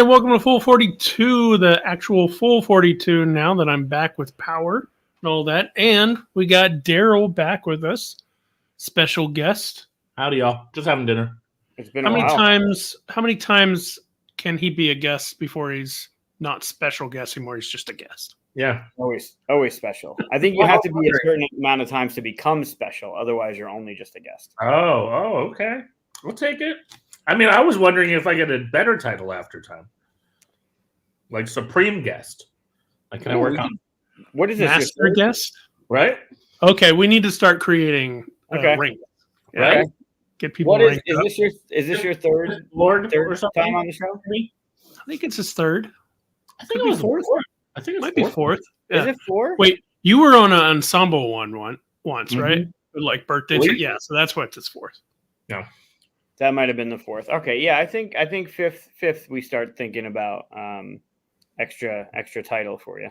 welcome to Full 42, the actual Full 42 now that I'm back with power and all that. And we got Daryl back with us, special guest. Howdy, y'all. Just having dinner. It's been How a many while. times can he be a guest before he's not special guest anymore? He's just a guest. Yeah. Always special. I think you have to be a certain amount of times to become special. Otherwise, you're only just a guest. Oh, okay. We'll take it. I mean, I was wondering if I get a better title after time. Like Supreme Guest. Like, can I work on? What is this? Master guest? Right? Okay, we need to start creating rank. Yeah. Right? Get people What is ranked up. this your third Lord or third something? time on the show? I think it's his third. I think Could it be was fourth. fourth. I think It it's might be fourth. Yeah. Is it 4? Wait, you were on an ensemble once, Mhm. right? Like birthday. Really? Yeah, so that's what it's fourth. That might have been the 4th. Okay, yeah, I think fifth we start thinking about extra title for you.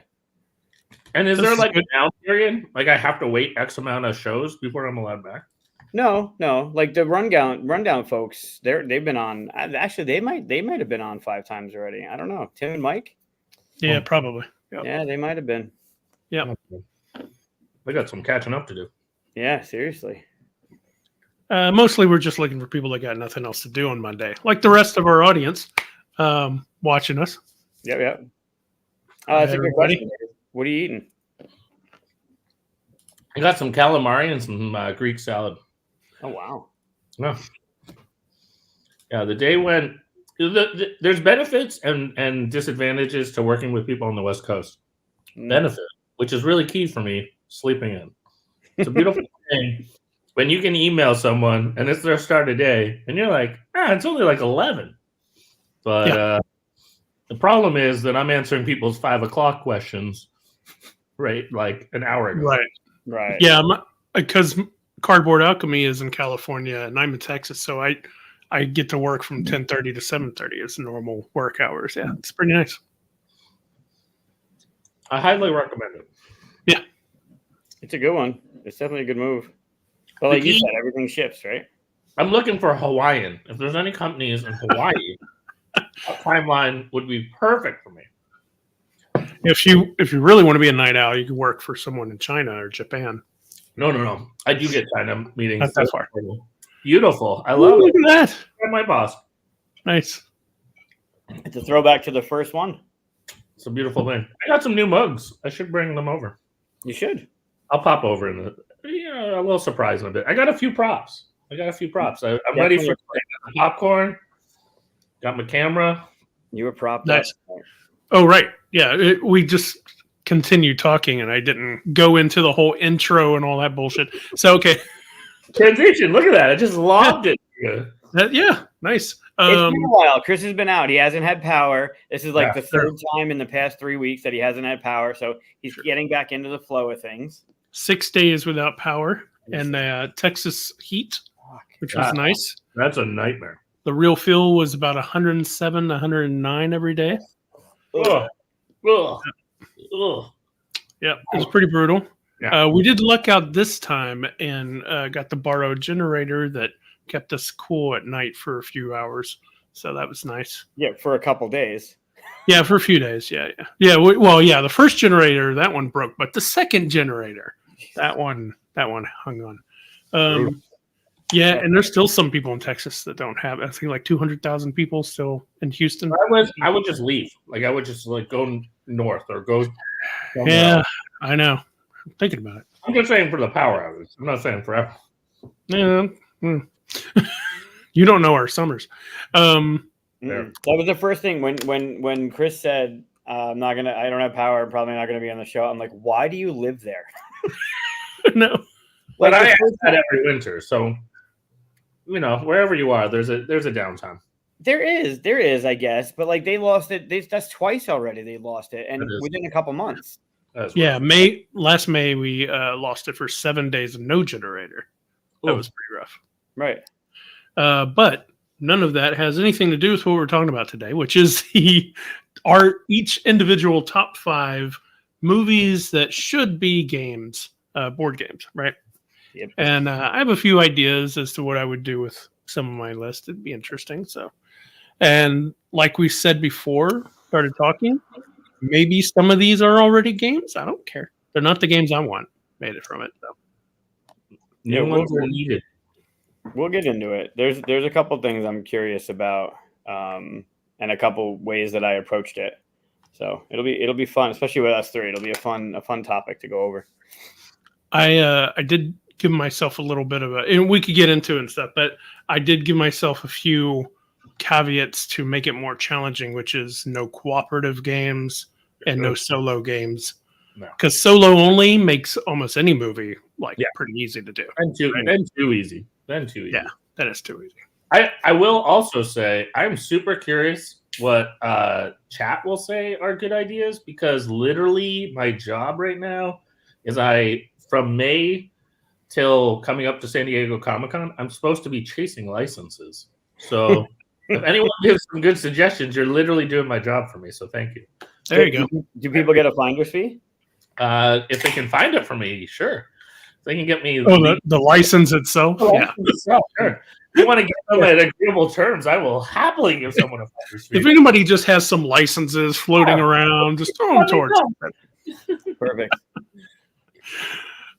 And is This there is like good. a down period? Like I have to wait X amount of shows before I'm allowed back? No, like the rundown folks, they've been on. Actually, they might have been on 5 times already. I don't know. Tim and Mike. Yeah, probably. Yep. Yeah, they might have been. Yeah. We got some catching up to do. Yeah, seriously. Mostly we're just looking for people that got nothing else to do on Monday, like the rest of our audience watching us. Yep. That's a good Everybody? question. What are you eating? I got some calamari and some Greek salad. Oh wow. Yeah, the day went. There's benefits and disadvantages to working with people on the West Coast. Benefit, which is really key for me, sleeping in. It's a beautiful thing when you can email someone and it's their start of day, and you're like, it's only like 11. But the problem is that I'm answering people's 5 o'clock questions, right? Like an hour ago. Right. Yeah, because Cardboard Alchemy is in California and I'm in Texas, so I get to work from 10:30 to 7:30 as normal work hours. Yeah, it's pretty nice. I highly recommend it. It's a good one. It's definitely a good move. But like you said, everything ships, right? I'm looking for Hawaiian. If there's any companies in Hawaii, a timeline would be perfect for me. If you really want to be a night owl, you can work for someone in China or Japan. No. I do get China meetings. Not that far. Beautiful. I love Look it. at that. I'm my boss. Nice. It's a throwback to the first one. It's a beautiful thing. I got some new mugs. I should bring them over. You should. I'll pop over in a little surprise in a bit. I got a few props. I'm ready for the popcorn. Got my camera. You were propped Nice. up. Oh, right. Yeah, we just continued talking, and I didn't go into the whole intro and all that bullshit. So, okay. Transition. Look at that. I just logged it. Yeah, nice. It's been a while. Chris has been out. He hasn't had power. This is like the third time in the past 3 weeks that he hasn't had power. So he's getting back into the flow of things. 6 days without power and Texas heat, which was nice. That's a nightmare. The real feel was about 107, 109 every day. Ugh. Yeah, it was pretty brutal. Yeah. We did luck out this time and got the borrowed generator that kept us cool at night for a few hours. So that was nice. Yeah, for a couple days. Yeah, for a few days. Yeah. The first generator, that one broke, but the second generator, that one hung on. Yeah, and there's still some people in Texas that don't have. I think like 200,000 people still in Houston. I would just leave. Like I would just like go north or go. Yeah, I know. I'm thinking about it. I'm just saying for the power outage. I'm not saying forever. Yeah. You don't know our summers. That was the first thing when Chris said, I don't have power. I'm probably not going to be on the show. I'm like, why do you live there? No. But I ask that every winter. So, wherever you are, there's a downtime. There is, I guess. But like they lost it. That's twice already they lost it. And within a couple months. Yeah. Last May, we lost it for 7 days and no generator. That was pretty rough. Right. But none of that has anything to do with what we're talking about today, which is each individual top 5 movies that should be games, board games, right? Yep. And I have a few ideas as to what I would do with some of my list. It'd be interesting. So And like we said before, started talking, maybe some of these are already games. I don't care. They're not the games I want made it from it. So. New ones are needed. We'll get into it. There's a couple things I'm curious about, and a couple ways that I approached it. So it'll be fun, especially with us three. It'll be a fun topic to go over. I did give myself a little bit of and we could get into it and stuff, but I did give myself a few caveats to make it more challenging, which is no cooperative games and no solo games. Because solo only makes almost any movie pretty easy to do. And too easy. Yeah, that is too easy. I will also say I'm super curious what chat will say are good ideas, because literally my job right now is from May till coming up to San Diego Comic-Con, I'm supposed to be chasing licenses. So if anyone gives some good suggestions, you're literally doing my job for me. So thank you. There you go. Do people get a finder's fee? If they can find it for me, sure. If they can get me the license itself. Yeah. Sure. If you want to get them at agreeable terms, I will happily give someone a finder's fee. If anybody just has some licenses floating around, just throw them towards it. Perfect.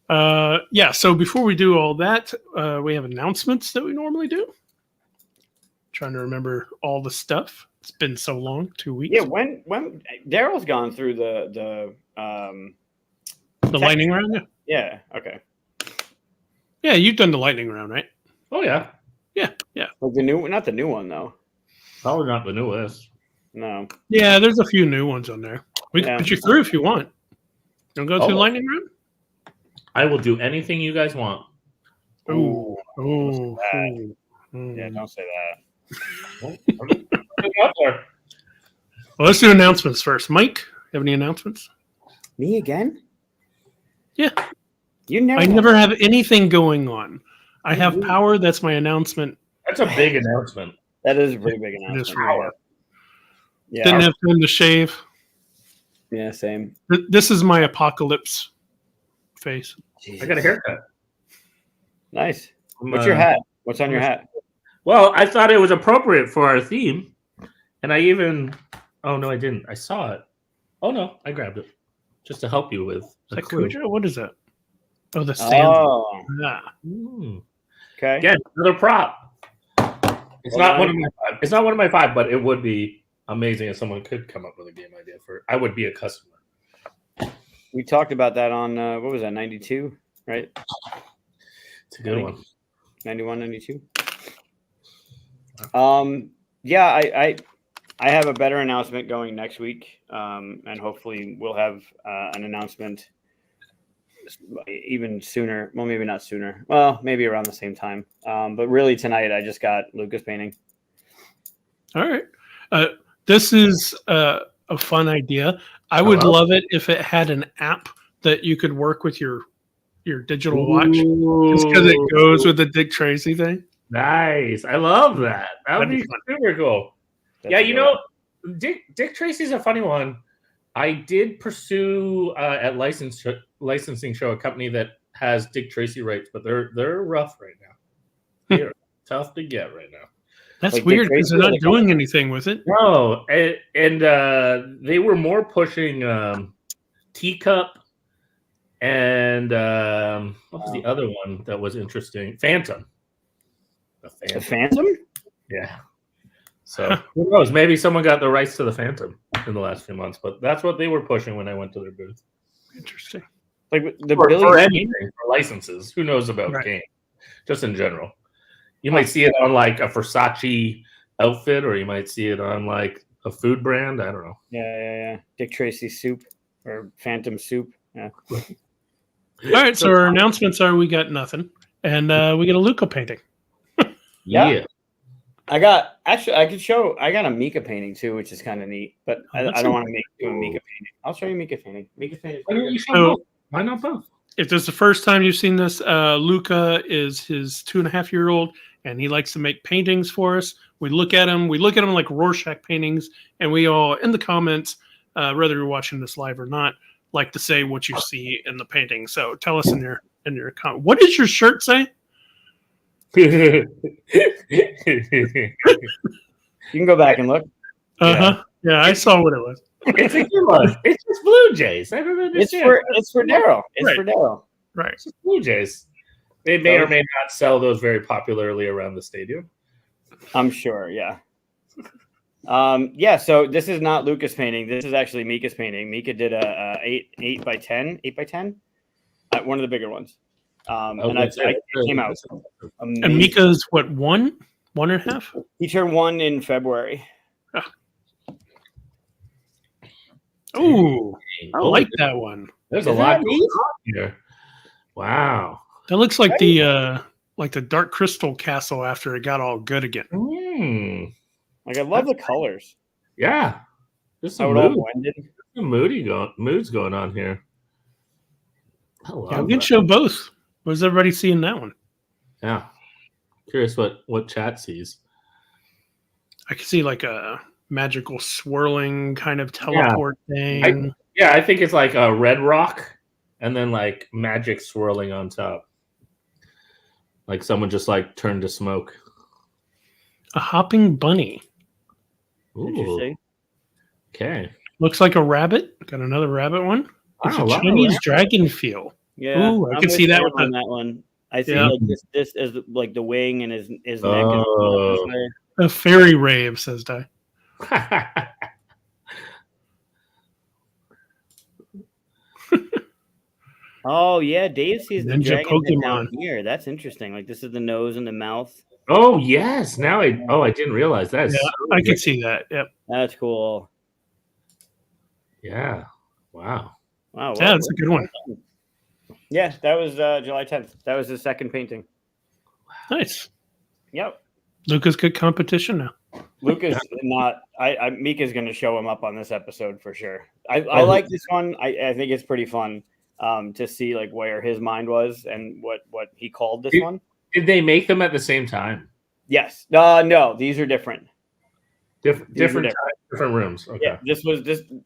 So before we do all that, we have announcements that we normally do. Trying to remember all the stuff. It's been so long, 2 weeks. Yeah, when Daryl's gone through the lightning round? Yeah, okay. Yeah, you've done the lightning round, right? Oh yeah. Yeah. Like not the new one though. Probably not the newest. No. Yeah, there's a few new ones on there. We can put you through if you want. You want to go through the lightning round? I will do anything you guys want. Ooh. Yeah, don't say that. Well, let's do announcements first. Mike, you have any announcements? Me again? Yeah. I never have anything going on. I have power. That's my announcement. That's a big announcement. That is a pretty big announcement. Power. Yeah. Didn't have time to shave. Yeah, same. This is my apocalypse face. Jesus. I got a haircut. Nice. What's your hat? What's on your hat? Well, I thought it was appropriate for our theme, and I even. Oh no, I didn't. I saw it. Oh no, I grabbed it just to help you with. Is that Cujo? What is that? Oh, the stand. Oh. Yeah. Okay. Again, another prop. It's not one of my 5. It's not one of my 5, but it would be amazing if someone could come up with a game idea for it. I would be a customer. We talked about that on what was that, 92, right? It's a good one. 91, 92. Yeah, I have a better announcement going next week, and hopefully we'll have an announcement even sooner. Well, maybe not sooner. Well, maybe around the same time. But really tonight I just got Lucas painting. All right. This is a fun idea. I would love it if it had an app that you could work with your digital watch, just because it goes with the Dick Tracy thing. Nice. I love that. That would be super cool. That's Dick Tracy's a funny one. I did pursue at licensing show a company that has Dick Tracy rights, but they're rough right now. They're tough to get right now. That's weird because they're not doing anything with it. No, and they were more pushing Teacup and what was the other one that was interesting? Phantom. The Phantom? Yeah. So who knows? Maybe someone got the rights to the Phantom in the last few months, but that's what they were pushing when I went to their booth. Interesting. Like the for anything, for licenses. Who knows about games? Just in general. You might see it on like a Versace outfit, or you might see it on like a food brand. I don't know. Yeah. Dick Tracy soup or Phantom soup. Yeah. All right. So our announcements are: we got nothing, and we get a Luca painting. Yeah. I got a Mika painting too, which is kind of neat, but I don't want to do a Mika painting. I'll show you Mika painting. Mika painting. Why not both? If this is the first time you've seen this, Luca is his 2.5-year-old, and he likes to make paintings for us. We look at him like Rorschach paintings, and we all in the comments, whether you're watching this live or not, like to say what you see in the painting. So tell us in your comment. What does your shirt say? You can go back and look. Uh-huh. Yeah, I saw what it was. It's a good one. It's just Blue Jays. I don't understand. It's for Daryl. It's Right. for Daryl. Right. It's just Blue Jays. They may or may not sell those very popularly around the stadium. I'm sure. Yeah. Yeah. So this is not Luca's painting. This is actually Mika's painting. Mika did a 8 by 10, one of the bigger ones. And it came out amazing. And Mika's what, 1.5? He turned 1 in February. Oh, I like that one. There's a lot going on here. Wow. That looks like the Dark Crystal Castle after it got all good again. Like I love the colors. Yeah. There's How some it all blended. moods going on here. Yeah, we can show both. Where's everybody seeing that one? Yeah. Curious what chat sees. I can see like a magical swirling kind of teleport thing. I think it's like a red rock and then like magic swirling on top. Like someone just like turned to smoke. A hopping bunny. Ooh. Interesting. Okay. Looks like a rabbit. Got another rabbit one. It's a Wow, Chinese dragon feel. Yeah. Ooh, I can see that on that one. I see Yeah. like this is like the wing and his neck. Oh. A fairy rave, says Di. Oh yeah, Dave sees the Ninja dragon head Pokemon. down here. That's interesting. Like this is the nose and the mouth. Oh yes. Now I didn't realize that. Yeah, I can see that. Yep. That's cool. Yeah. Wow. Wow. Yeah, that's a good one. Yeah, that was July 10th. That was his second painting. Nice. Yep. Luca's good competition now. Luca's not. Mika's going to show him up on this episode for sure. I like this one. I think it's pretty fun to see like where his mind was and what he called this one. Did they make them at the same time? Yes. No, these are different. Different rooms. Okay. Yeah,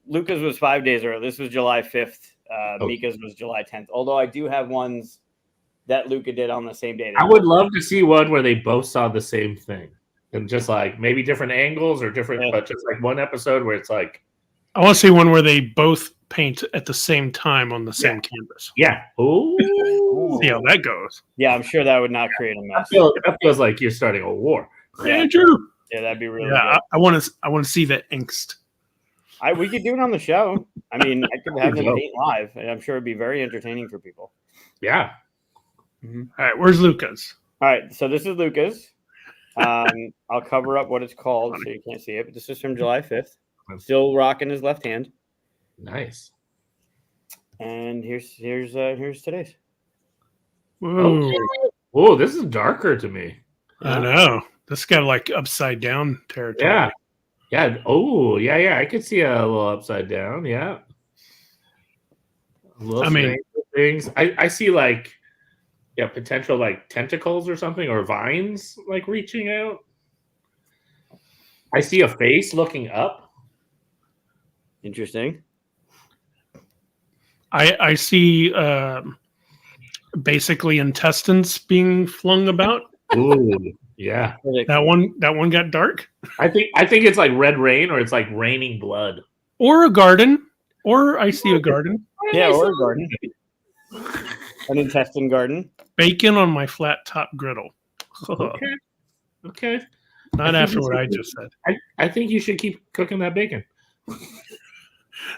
Luca's was 5 days early. This was July 5th. Mika's was July 10th. Although I do have ones that Luca did on the same day. I would love to see one where they both saw the same thing. And just like maybe different angles or different, but just like one episode where it's like. I want to see one where they both paint at the same time on the same canvas. Yeah. Ooh. See how that goes. Yeah, I'm sure that would not create a mess. That feels like you're starting a war. Yeah. Andrew. Yeah, that'd be really Yeah, good. I want to see that angst. We could do it on the show. I mean, I could have them paint live, and I'm sure it'd be very entertaining for people. Yeah. All right, where's Luca's? All right, so this is Luca's. I'll cover up what it's called so you can't see it, but this is from July 5th. Still rocking his left hand. Nice. And here's today's. Whoa. Okay. Oh, this is darker to me. I know. This got like upside down territory. Yeah. Yeah. Oh, yeah. I could see a little upside down. Yeah. Things. I see like, potential like tentacles or something or vines like reaching out. I see a face looking up. Interesting. I see basically intestines being flung about. Ooh, yeah. That one got dark. I think it's like red rain or it's like raining blood. Or a garden. Or I see a garden. Yeah, or a garden. An intestine garden. Bacon on my flat top griddle. Okay. Not after what I just said. I think you should keep cooking that bacon.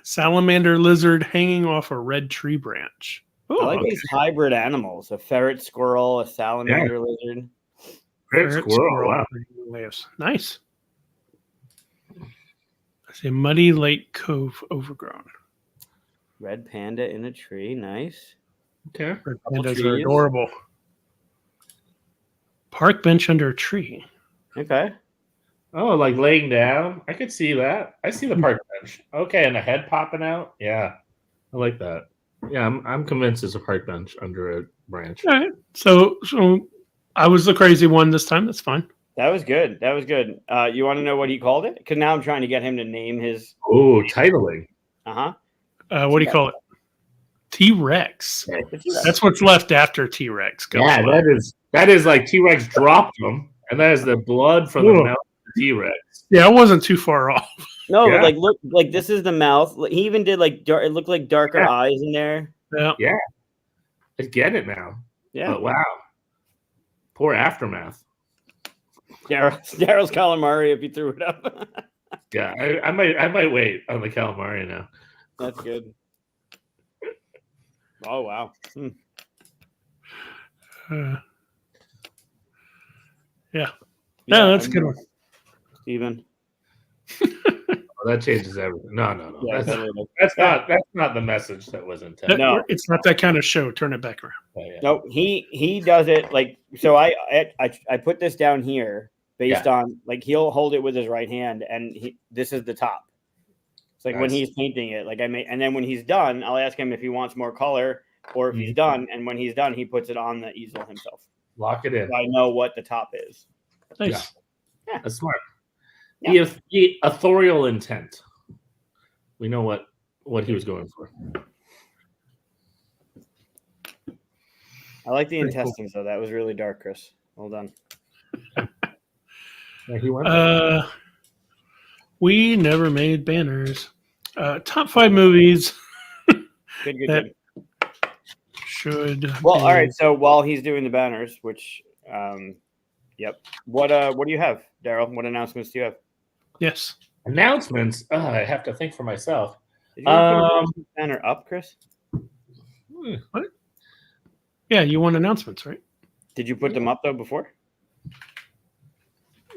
Salamander lizard hanging off a red tree branch. Ooh, I like these hybrid animals: a ferret squirrel, a salamander lizard. Ferret squirrel. Wow. Nice. I see a muddy lake cove overgrown. Red panda in a tree. Nice. Okay. Red pandas are adorable. Park bench under a tree. Okay. Oh, like laying down. I could see that. I see the park bench. Okay, and a head popping out. Yeah, I like that. Yeah, I'm convinced it's a park bench under a branch. All right. So I was the crazy one this time. That's fine. That was good. You want to know what he called it? Because now I'm trying to get him to name his. Oh, titling. What do you call it? T-Rex. That's what's left after T-Rex. Yeah, that is like T-Rex dropped them, and that is the blood from the mouth T-Rex. Yeah, it wasn't too far off. No, Yeah. but like look, like this is the mouth. He even did like it looked like darker Yeah. eyes in there. Yeah. Yeah, I get it now. Yeah, But wow, poor Aftermath. Daryl's calamari if he threw it up. Yeah, I might wait on the calamari now. That's good. Oh wow. Yeah, that's a good one. Steven. Oh, that changes everything. No. Yeah, That's not the message that was intended. No. It's not that kind of show. Turn it back around. Oh, yeah. No, he does it like so. I put this down here based on like he'll hold it with his right hand, and this is the top. It's like when Nice. he's painting it, like and then when he's done, I'll ask him if he wants more color or if he's done. And when he's done, he puts it on the easel himself. Lock it in. So I know what the top is. Nice. Yeah. That's smart. Yeah. The authorial intent. We know what he was going for. I like the Pretty cool. intestines though. That was really dark, Chris. Well done. Yeah, he went. We never made banners. Top 5 movies Good. that should. Well, be- all right. So while he's doing the banners, which, yep. What do you have, Daryl? What announcements do you have? Yes. Announcements. I have to think for myself. Did you put the banner up, Chris? What? Yeah, you want announcements, right? Did you put them up though before?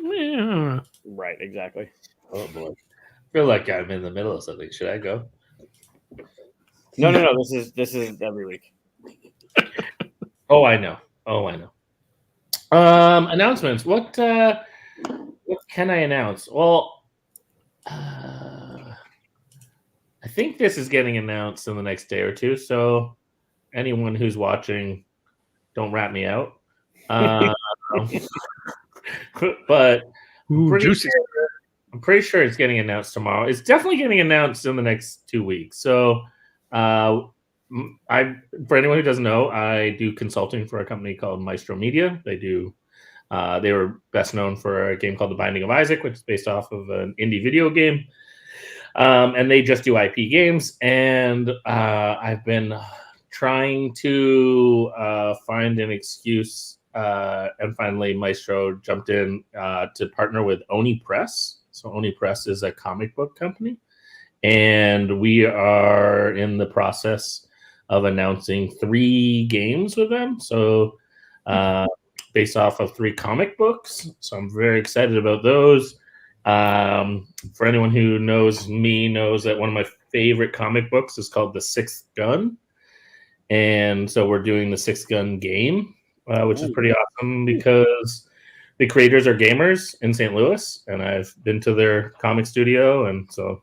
Yeah. Right. Exactly. Oh boy. I feel like I'm in the middle of something. Should I go? No. This is every week. Oh, I know. Announcements. What can I announce? Well, I think this is getting announced in the next day or two. So anyone who's watching, don't rat me out. But Ooh, pretty juicy. I'm pretty sure it's getting announced tomorrow. It's definitely getting announced in the next 2 weeks. So for anyone who doesn't know, I do consulting for a company called Maestro Media. They were best known for a game called The Binding of Isaac, which is based off of an indie video game. And they just do IP games. And I've been trying to find an excuse. And finally, Maestro jumped in to partner with Oni Press. So Oni Press is a comic book company. And we are in the process of announcing 3 games with them. So based off of 3 comic books. So I'm very excited about those. For anyone who knows me knows that one of my favorite comic books is called The Sixth Gun. And so we're doing the Sixth Gun game, which is pretty awesome because the creators are gamers in St. Louis. And I've been to their comic studio. And so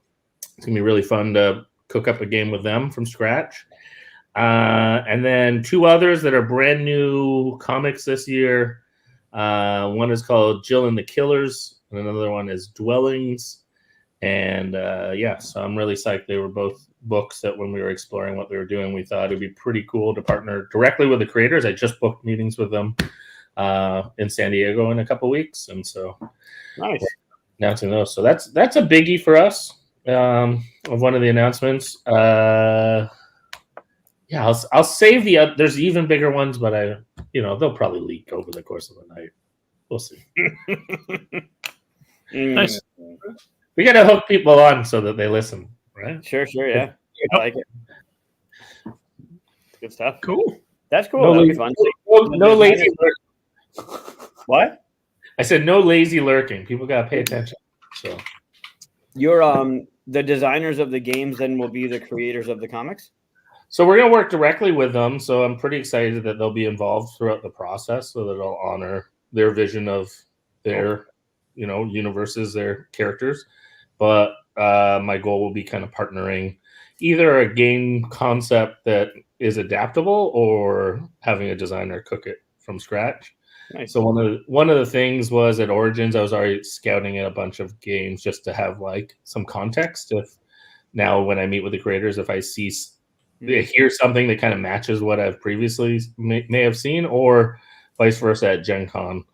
it's going to be really fun to cook up a game with them from scratch. And then 2 others that are brand new comics this year. One is called Jill and the Killers, and another one is Dwellings. And so I'm really psyched. They were both books that when we were exploring what they were doing, we thought it would be pretty cool to partner directly with the creators. I just booked meetings with them in San Diego in a couple weeks. And so Nice. announcing those. So that's a biggie for us of one of the announcements. I'll save the there's even bigger ones, but they'll probably leak over the course of the night. We'll see. Nice. We got to hook people on so that they listen, right? Sure, yeah. I like it. Good stuff. Cool. That's cool. That'll be fun. No lazy lurking. What? I said no lazy lurking. People got to pay attention. So Your the designers of the games then will be the creators of the comics? So we're going to work directly with them. So I'm pretty excited that they'll be involved throughout the process so that it'll honor their vision of their, universes, their characters. But my goal will be kind of partnering either a game concept that is adaptable or having a designer cook it from scratch. Nice. So one of the things was at Origins, I was already scouting a bunch of games just to have like some context. If now when I meet with the creators, if I hear something that kind of matches what I've previously may have seen, or vice versa at Gen Con,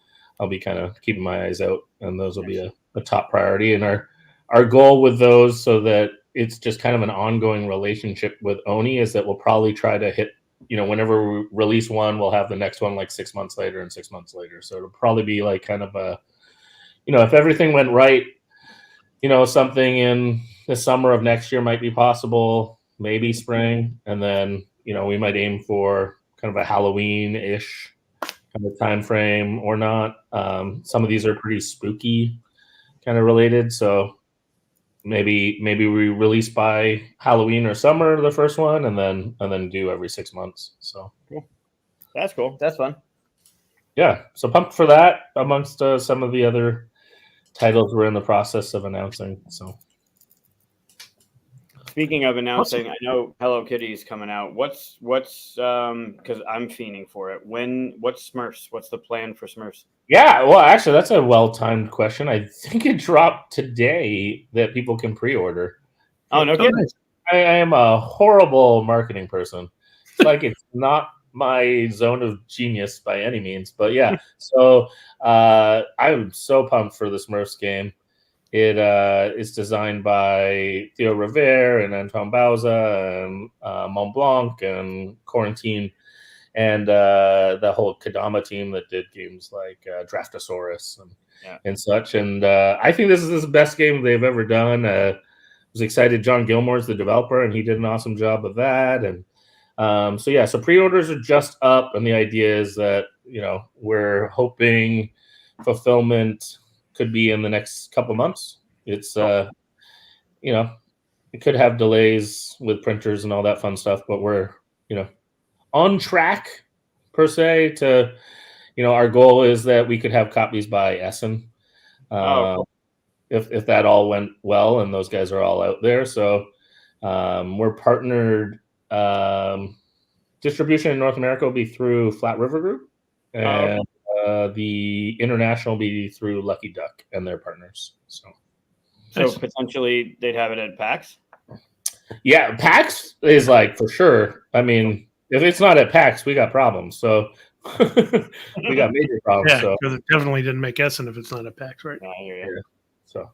I'll be kind of keeping my eyes out, and those will be a top priority. And our goal with those, so that it's just kind of an ongoing relationship with Oni, is that we'll probably try to hit, whenever we release one, we'll have the next one like 6 months later and 6 months later. So it'll probably be like kind of a, if everything went right, something in the summer of next year might be possible, maybe spring. And then, we might aim for kind of a Halloween-ish kind of time frame or not. Some of these are pretty spooky kind of related. So maybe we release by Halloween or summer, the first one, and then do every 6 months. So cool. That's cool. That's fun. Yeah. So pumped for that amongst some of the other titles we're in the process of announcing. So speaking of announcing, I know Hello Kitty is coming out. What's because I'm fiending for it. What's Smurfs? What's the plan for Smurfs? Yeah, well, actually, that's a well-timed question. I think it dropped today that people can pre-order. Oh, no kidding. I am a horrible marketing person. It's like it's not my zone of genius by any means, but yeah. So I'm so pumped for the Smurfs game. It is designed by Theo Rivera and Antoine Bauza and Mont Blanc and Quarantine, and the whole Kodama team that did games like Draftosaurus and such. And I think this is the best game they've ever done. I was excited. John Gilmore's the developer, and he did an awesome job of that. And so pre-orders are just up, and the idea is that we're hoping fulfillment could be in the next couple months. It's it could have delays with printers and all that fun stuff, but we're on track per se to our goal is that we could have copies by Essen if that all went well and those guys are all out there. So we're partnered. Distribution in North America will be through Flat River Group, and the international will be through Lucky Duck and their partners. So potentially they'd have it at PAX? Yeah, PAX is like for sure. I mean, if it's not at PAX, we got problems. So we got major problems. Yeah, because it definitely didn't make Essen if it's not at PAX, right? Yeah. So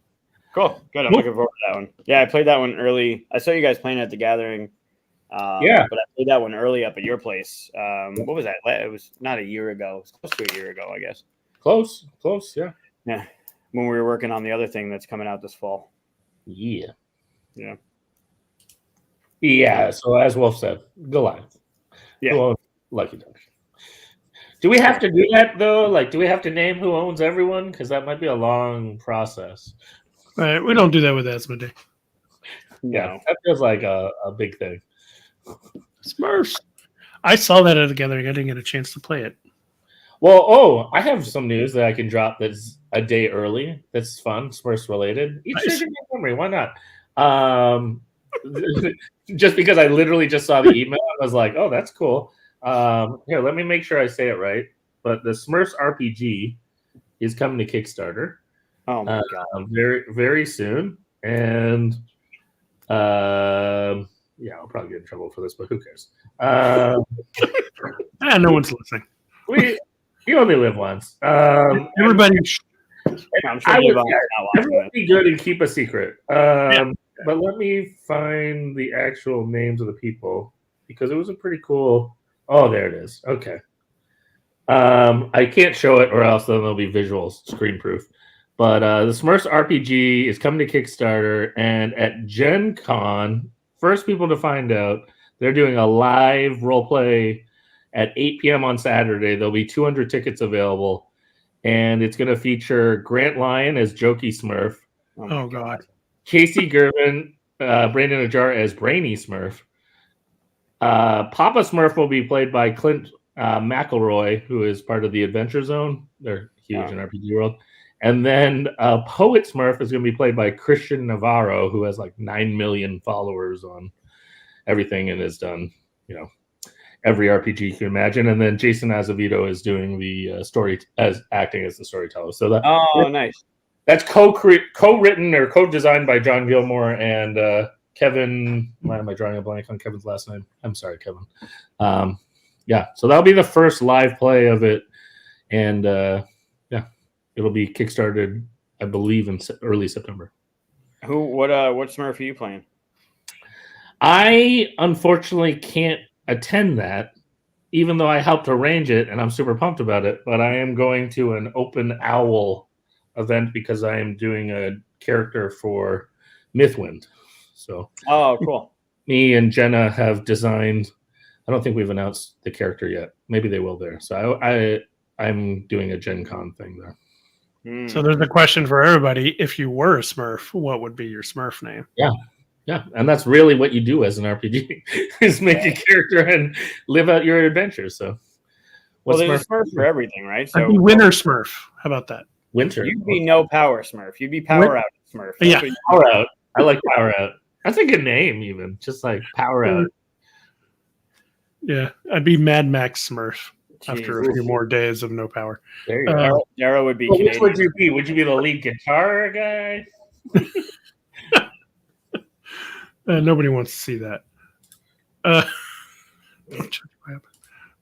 cool. Good. I'm looking forward to that one. Yeah, I played that one early. I saw you guys playing at the Gathering. But I played that one early up at your place. What was that? It was not a year ago. It was close to a year ago, I guess. Close, yeah. Yeah, when we were working on the other thing that's coming out this fall. Yeah. Yeah. So as Wolf said, Goliath. Yeah. Lucky Duck. Do we have to do that though? Like, do we have to name who owns everyone? Because that might be a long process. Right. We don't do that with Asmodee. Yeah, that feels like a big thing. Smurfs. I saw that at the Gathering. I didn't get a chance to play it. Well, I have some news that I can drop that's a day early. That's fun, Smurfs related. Each day memory. Why not? Just because I literally just saw the email, I was like, "Oh, that's cool." Here, let me make sure I say it right. But the Smurfs RPG is coming to Kickstarter. Oh my god! Very, very soon, and I'll probably get in trouble for this, but who cares? No one's listening. You only live once. Everybody. I'm sure everyone be good and keep a secret. But let me find the actual names of the people because it was a pretty cool. Oh, there it is. Okay. I can't show it, or else then there'll be visuals, screen proof. But the Smurfs RPG is coming to Kickstarter, and at Gen Con, first people to find out, they're doing a live role play at 8 p.m. on Saturday. There'll be 200 tickets available, and it's going to feature Grant Lyon as Jokey Smurf. Oh God. Casey Gervin, Brandon Ajar as Brainy Smurf. Papa Smurf will be played by Clint McElroy, who is part of the Adventure Zone. They're huge in RPG world. And then Poet Smurf is going to be played by Christian Navarro, who has like 9 million followers on everything and has done, every RPG you can imagine. And then Jason Azevedo is doing the story acting as the storyteller. So nice. That's co-written or co-designed by John Gilmore and Kevin. Why am I drawing a blank on Kevin's last name? I'm sorry, Kevin. So that'll be the first live play of it, and It'll be kickstarted, I believe, in early September. What Smurf are you playing? I unfortunately can't attend that, even though I helped arrange it and I'm super pumped about it. But I am going to an Open Owl event because I am doing a character for Mythwind. So, oh, cool. Me and Jenna have designed. I don't think we've announced the character yet. Maybe they will there. So I'm doing a Gen Con thing there. So there's a question for everybody. If you were a Smurf, what would be your Smurf name? Yeah, and that's really what you do as an RPG is make a character and live out your adventures. So, well, there's a Smurf for everything, right? So, I'd be Winter Smurf. How about that? Winter. You'd be no power Smurf. You'd be power out Smurf. Yeah, power out. I like power out. That's a good name, even just like power out. Yeah, I'd be Mad Max Smurf. Jeez. After a few more days of no power. There you go. Daryl would be. Well, which would you be? Would you be the lead guitar guy? Nobody wants to see that.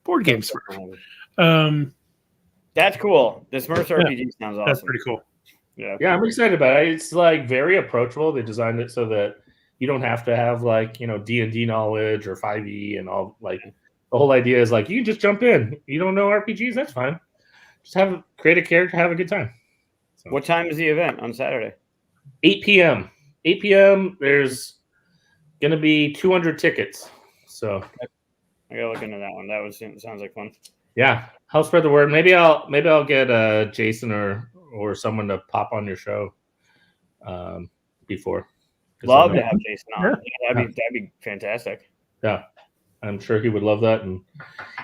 Board game Smurf. That's cool. The Smurfs RPG sounds awesome. That's pretty cool. Yeah, I'm excited about it. It's like very approachable. They designed it so that you don't have to have like D&D knowledge or 5e and all. Like the whole idea is like you can just jump in. You don't know RPGs, that's fine. Just create a character, have a good time. So. What time is the event on Saturday? 8 p.m. 8 p.m. There's gonna be 200 tickets. So I gotta look into that one. That sounds like fun. Yeah, help spread the word. Maybe I'll get Jason or someone to pop on your show before. Love to have Jason on. Yeah, that'd be fantastic. Yeah, I'm sure he would love that. And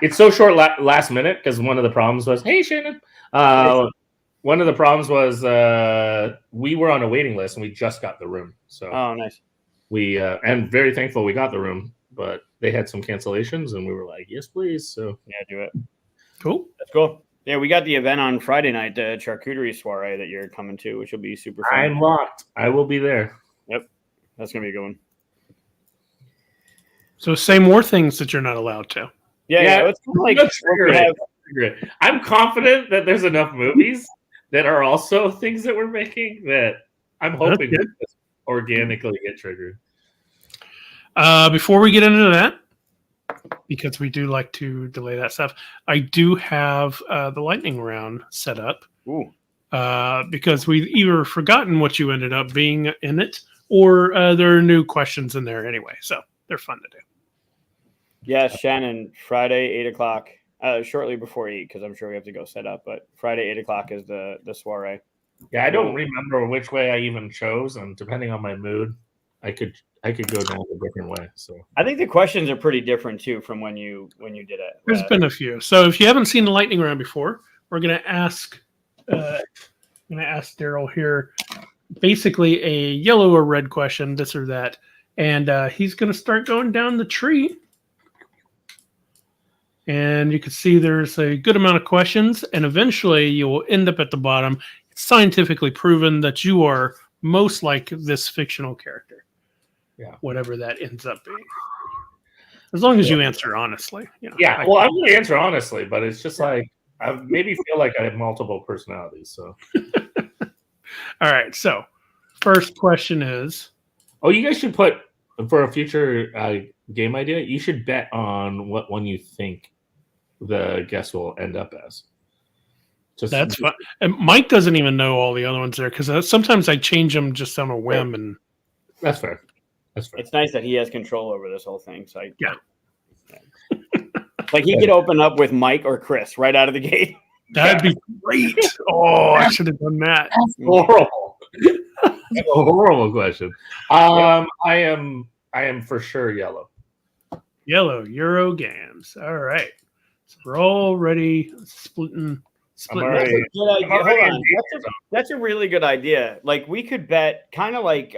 it's so short last minute because one of the problems was, hey Shannon, one of the problems was we were on a waiting list and we just got the room. So nice. We and very thankful we got the room, but they had some cancellations and we were like, yes, please. So yeah, do it. Cool. That's cool. Yeah, we got the event on Friday night, the charcuterie soiree that you're coming to, which will be super fun. I'm locked. I will be there. Yep. That's going to be a good one. So say more things that you're not allowed to. Yeah. It's kind of like I'm confident that there's enough movies that are also things that we're making that I'm hoping that organically get triggered. Before we get into that, because we do like to delay that stuff, I do have the lightning round set up. Ooh. Because we've either forgotten what you ended up being in it, or there are new questions in there anyway. So they're fun to do. Yes, Shannon, Friday, 8:00, shortly before 8, because I'm sure we have to go set up. But Friday, 8:00 is the soiree. Yeah, I don't remember which way I even chose, and depending on my mood, I could go down a different way. So I think the questions are pretty different too from when you did it. There's been a few. So if you haven't seen the lightning round before, we're gonna ask Daryl here basically a yellow or red question, this or that, and he's gonna start going down the tree. And you can see there's a good amount of questions, and eventually you will end up at the bottom. It's scientifically proven that you are most like this fictional character. Yeah. Whatever that ends up being. As long as you answer honestly. Yeah, well, I'm going to answer honestly, but it's just like, I maybe feel like I have multiple personalities. So. All right, so first question is... Oh, you guys should put, for a future game idea, you should bet on what one you think the guest will end up as. That's fun. And Mike doesn't even know all the other ones there because sometimes I change them just on a whim. And that's fair. It's nice that he has control over this whole thing. So yeah. Like he could open up with Mike or Chris right out of the gate. That'd be great. Oh, I should have done that. That's horrible. That's a horrible question. I am for sure yellow. Yellow Euro games. All right. So we're all ready. Splitting. That's a good idea. Hold on. That's a really good idea. Like we could bet kind of like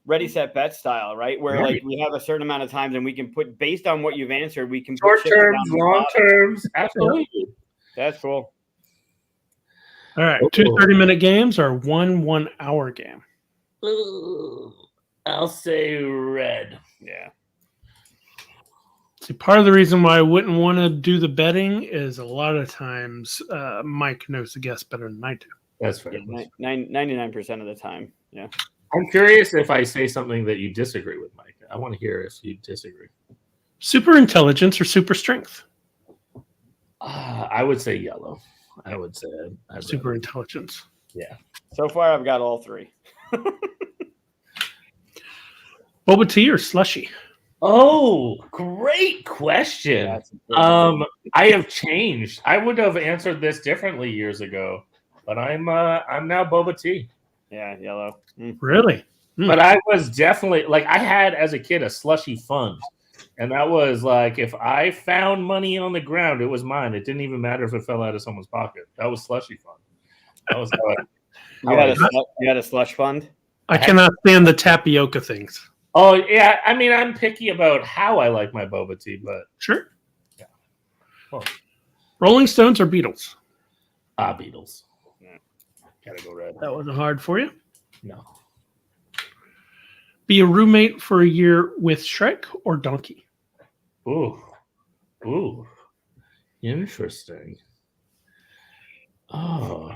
Ready, Set, Bet style, right? Where like we have a certain amount of times and we can put based on what you've answered, we can short terms, long terms. Absolutely. That's cool. All right. 2 30-minute games or 1 1-hour game? I'll say red. Yeah. See, part of the reason why I wouldn't want to do the betting is a lot of times Mike knows the guest better than I do. That's fair. Yeah, 99% of the time. Yeah. I'm curious if I say something that you disagree with, Mike. I want to hear if you disagree. Super intelligence or super strength? I would say yellow. I would say Super intelligence. Yeah. So far, I've got all three. Boba tea or slushy? Oh, great question. I have changed. I would have answered this differently years ago, but I'm now boba tea. Yeah, yellow. Really? But I was definitely like I had as a kid a slushy fund. And that was like if I found money on the ground, it was mine. It didn't even matter if it fell out of someone's pocket. That was slushy fund. That was you had a slush fund? I cannot stand the tapioca things. Oh yeah, I mean I'm picky about how I like my boba tea, but Sure. Yeah. Oh. Rolling Stones or Beatles? Beatles. Yeah. Gotta go red. That wasn't hard for you. No. Be a roommate for a year with Shrek or Donkey? Ooh. Interesting. Oh.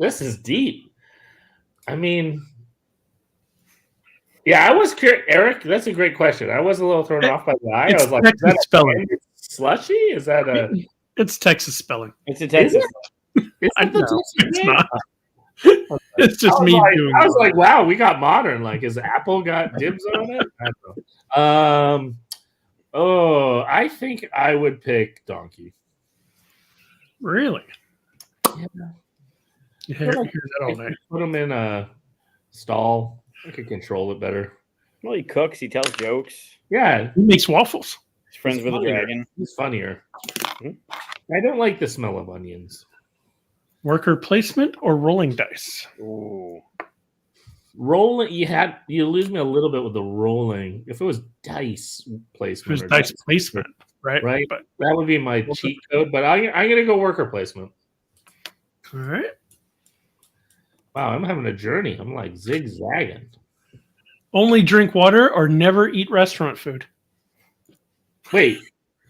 This is deep. I mean, yeah, I was curious. Eric, that's a great question. I was a little thrown off by the eye. I was like, is that spelling. Slushy? Is that a... It's Texas spelling. It's a Texas. It's not. It's just me doing it. I was like, wow, we got modern. Like, has Apple got dibs on it? I don't know. I think I would pick Donkey. Really? Yeah. You hear that all day. Put him in a stall. I could control it better. Well, he cooks. He tells jokes. Yeah. He makes waffles. He's friends with a dragon. He's funnier. I don't like the smell of onions. Worker placement or rolling dice? Ooh. Rolling, you lose me a little bit with the rolling. If it was dice placement, It was dice placement, right? But that would be my cheat code. But I'm gonna go worker placement. All right. Wow, I'm having a journey. I'm like zigzagging. Only drink water or never eat restaurant food? Wait,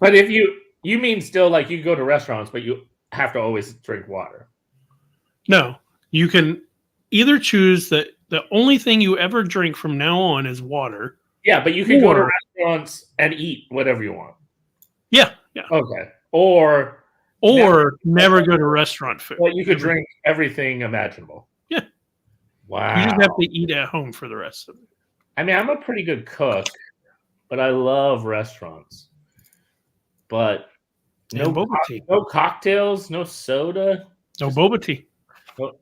but if you mean still like you go to restaurants, but you have to always drink water. No, you can either choose that the only thing you ever drink from now on is water. Yeah, but you can go to restaurants and eat whatever you want. Yeah. Okay. Or never go to restaurant food. Well, you could drink everything imaginable. Yeah. Wow. You just have to eat at home for the rest of it. I mean, I'm a pretty good cook, but I love restaurants. But no boba tea. No cocktails, no soda. No boba tea.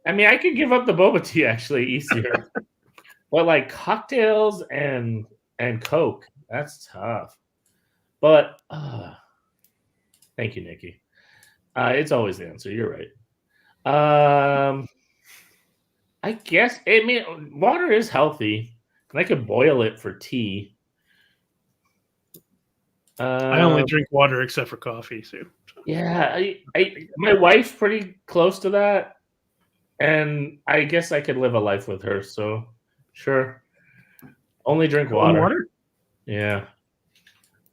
I mean, I could give up the boba tea actually easier. But like cocktails and Coke, that's tough. But thank you, Nikki. It's always the answer. You're right. I guess water is healthy, and I could boil it for tea. I only drink water except for coffee. So yeah, my wife's pretty close to that, and I guess I could live a life with her. So sure, only drink water. Yeah.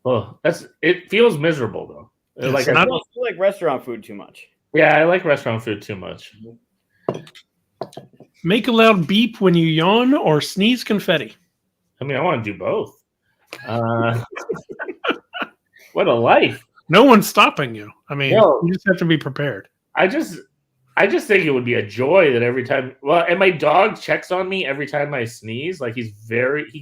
Oh, it feels miserable though. I don't feel like restaurant food too much. Yeah, I like restaurant food too much. Make a loud beep when you yawn or sneeze confetti. I mean, I want to do both. What a life! No one's stopping you. I mean, you just have to be prepared. I just think it would be a joy that every time. Well, and my dog checks on me every time I sneeze. Like he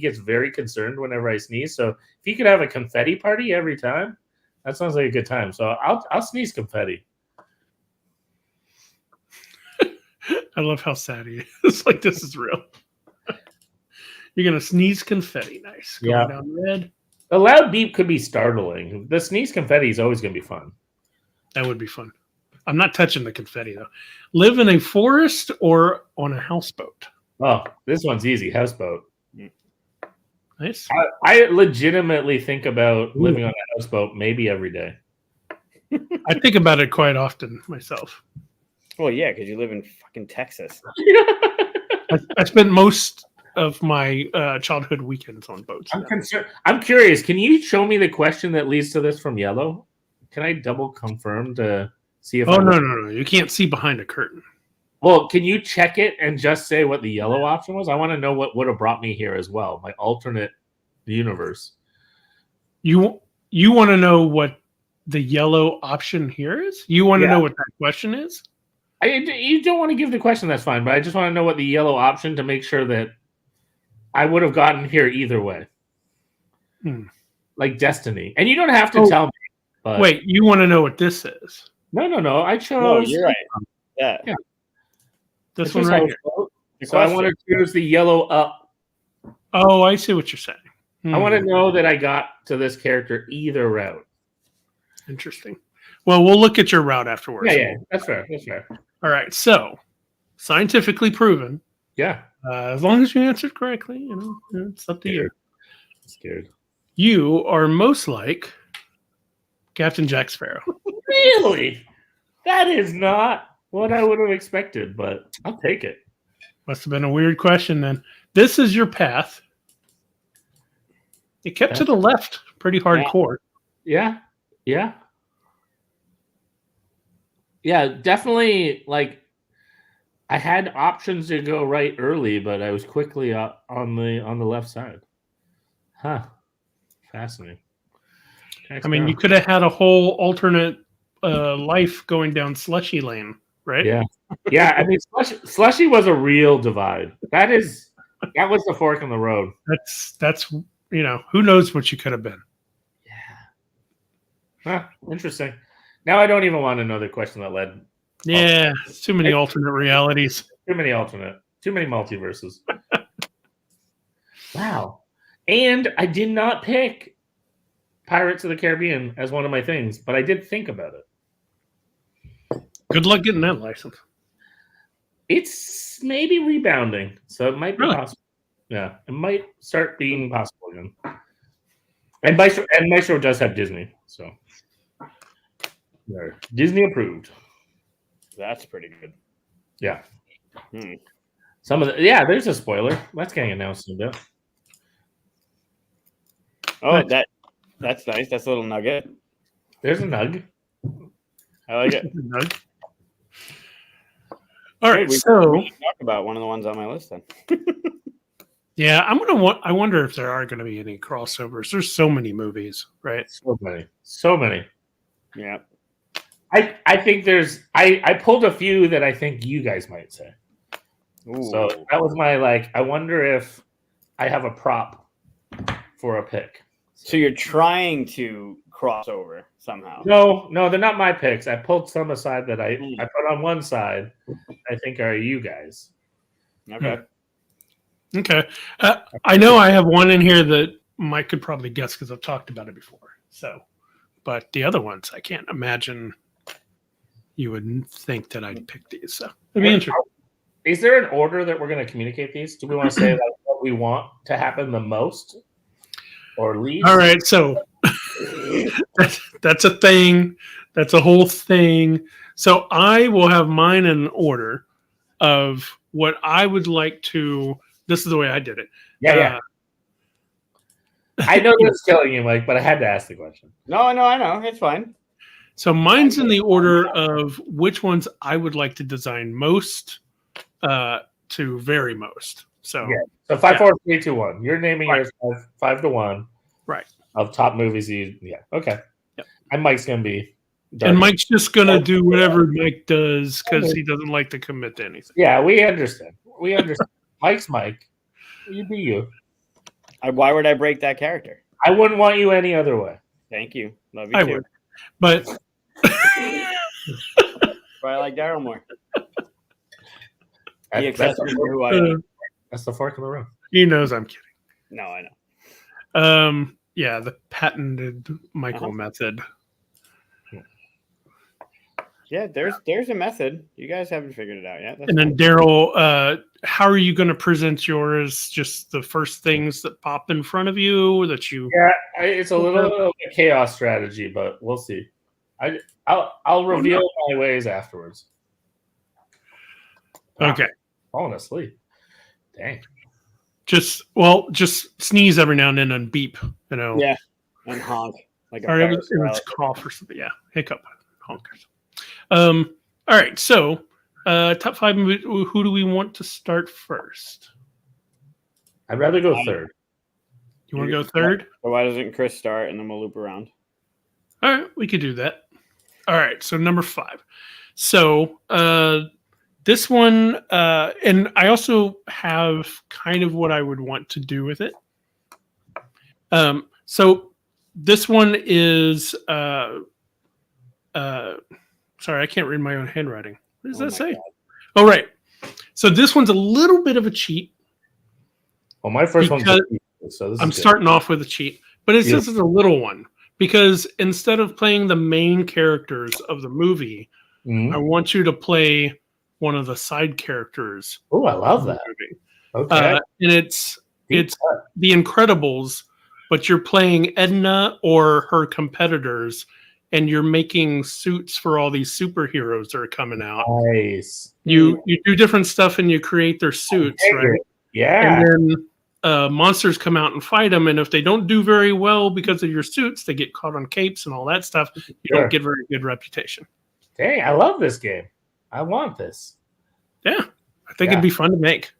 gets very concerned whenever I sneeze. So if he could have a confetti party every time, that sounds like a good time. So I'll sneeze confetti. I love how sad he is. Like this is real. You're gonna sneeze confetti. Nice. Going down red. A loud beep could be startling. The sneeze confetti is always going to be fun. That would be fun. I'm not touching the confetti though. Live in a forest or on a houseboat? Oh, this one's easy. Houseboat. Nice. I legitimately think about living on a houseboat maybe every day. I think about it quite often myself. Well, yeah, because you live in fucking Texas. I spent most of my childhood weekends on boats. I'm concerned. I'm curious. Can you show me the question that leads to this from Yellow? Can I double confirm to see if? Oh no! You can't see behind a curtain. Well, can you check it and just say what the yellow option was? I want to know what would have brought me here as well. My alternate universe. You want to know what the yellow option here is? You want to know what that question is? You don't want to give the question, that's fine, but I just want to know what the yellow option to make sure that I would have gotten here either way. Like Destiny. And you don't have to tell me. But... Wait, you want to know what this is? No. I chose. No, you're right. Yeah. This one right here. So I want to choose the yellow up. Oh, I see what you're saying. I want to know that I got to this character either route. Interesting. Well, we'll look at your route afterwards. Yeah, that's fair. That's fair. All right. So, scientifically proven. Yeah. As long as you answered correctly, it's up to you. I'm scared. You are most like Captain Jack Sparrow. Really? That is not what I would have expected, but I'll take it. Must have been a weird question then. This is your path. You kept to the left pretty hardcore. Yeah, definitely. Like, I had options to go right early, but I was quickly on the left side. Huh. Fascinating. I mean, you could have had a whole alternate life going down Slushy Lane, right? Yeah. I mean, Slushy was a real divide. That was the fork in the road. That's who knows what you could have been. Yeah. Huh, interesting. Now I don't even want to know the question that led. Yeah, it's too many alternate realities. Too many multiverses. Wow. And I did not pick Pirates of the Caribbean as one of my things, but I did think about it. Good luck getting that license. It's maybe rebounding, so it might be possible. Yeah, it might start being possible again. And Maestro does have Disney, so Disney approved. That's pretty good. Yeah. Some of there's a spoiler. That's getting announced in a bit. Oh, that's nice. That's a little nugget. There's a nug. I like it. All right, we should talk about one of the ones on my list then. Yeah, I wonder if there are going to be any crossovers. There's so many movies, right? So many. Yeah. I think there's. I pulled a few that I think you guys might say. Ooh. So that was my I wonder if I have a prop for a pick. So you're trying to cross over somehow. No, they're not my picks. I pulled some aside that I put on one side. I think are you guys. Okay. I know I have one in here that Mike could probably guess because I've talked about it before. So, but the other ones, I can't imagine you would think that I'd pick these. So it'd be interesting. Is there an order that we're going to communicate these? Do we want to say what we want to happen the most or least? All right. So that's a thing. That's a whole thing. So I will have mine in order of what I would like to. This is the way I did it. Yeah. I know this is killing you, Mike, but I had to ask the question. No, I know. It's fine. So mine's in the order of which ones I would like to design most to very most. So 5, 4, 3, 2, 1. You're naming yours 5 to 1. Right. Of top movies. Okay. Yep. And Mike's going to be. And Mike's just going to do whatever Mike does because he doesn't like to commit to anything. Yeah, we understand. Mike's Mike. You be you. Why would I break that character? I wouldn't want you any other way. Thank you. Love you I too. would. But I like Daryl more. That's the fork in the road. He knows I'm kidding. No, I know. Yeah, the patented Michael method. Yeah, there's a method. You guys haven't figured it out yet. And then Daryl, how are you going to present yours? Just the first things that pop in front of you that you? Yeah, it's a little chaos strategy, but we'll see. I'll reveal my ways afterwards. Okay. Falling asleep. Dang. just sneeze every now and then and beep. Yeah, and honk like a Or it was cough or something. Yeah, hiccup, honkers. All right, so top 5 movies. Who do we want to start first? I'd rather go third. You want to go third? So why doesn't Chris start and then we'll loop around? All right, we could do that. All right, so number 5. So this one, and I also have kind of what I would want to do with it. So this one is, sorry, I can't read my own handwriting. What does that say? God. Oh, right. So this one's a little bit of a cheat. Well, my first one's Because so this I'm is good. starting off with a cheat, but it's just a little one because instead of playing the main characters of the movie, Mhm. I want you to play one of the side characters. Oh, I love of the that. movie. Okay. And it's Deep cut. The Incredibles, but you're playing Edna or her competitors, and you're making suits for all these superheroes that are coming out. Nice. You do different stuff and you create their suits, dig right? it. Yeah. And then monsters come out and fight them, and if they don't do very well because of your suits, they get caught on capes and all that stuff. You Sure. don't get very good reputation. Dang, I love this game. I want this. Yeah, I think it'd be fun to make.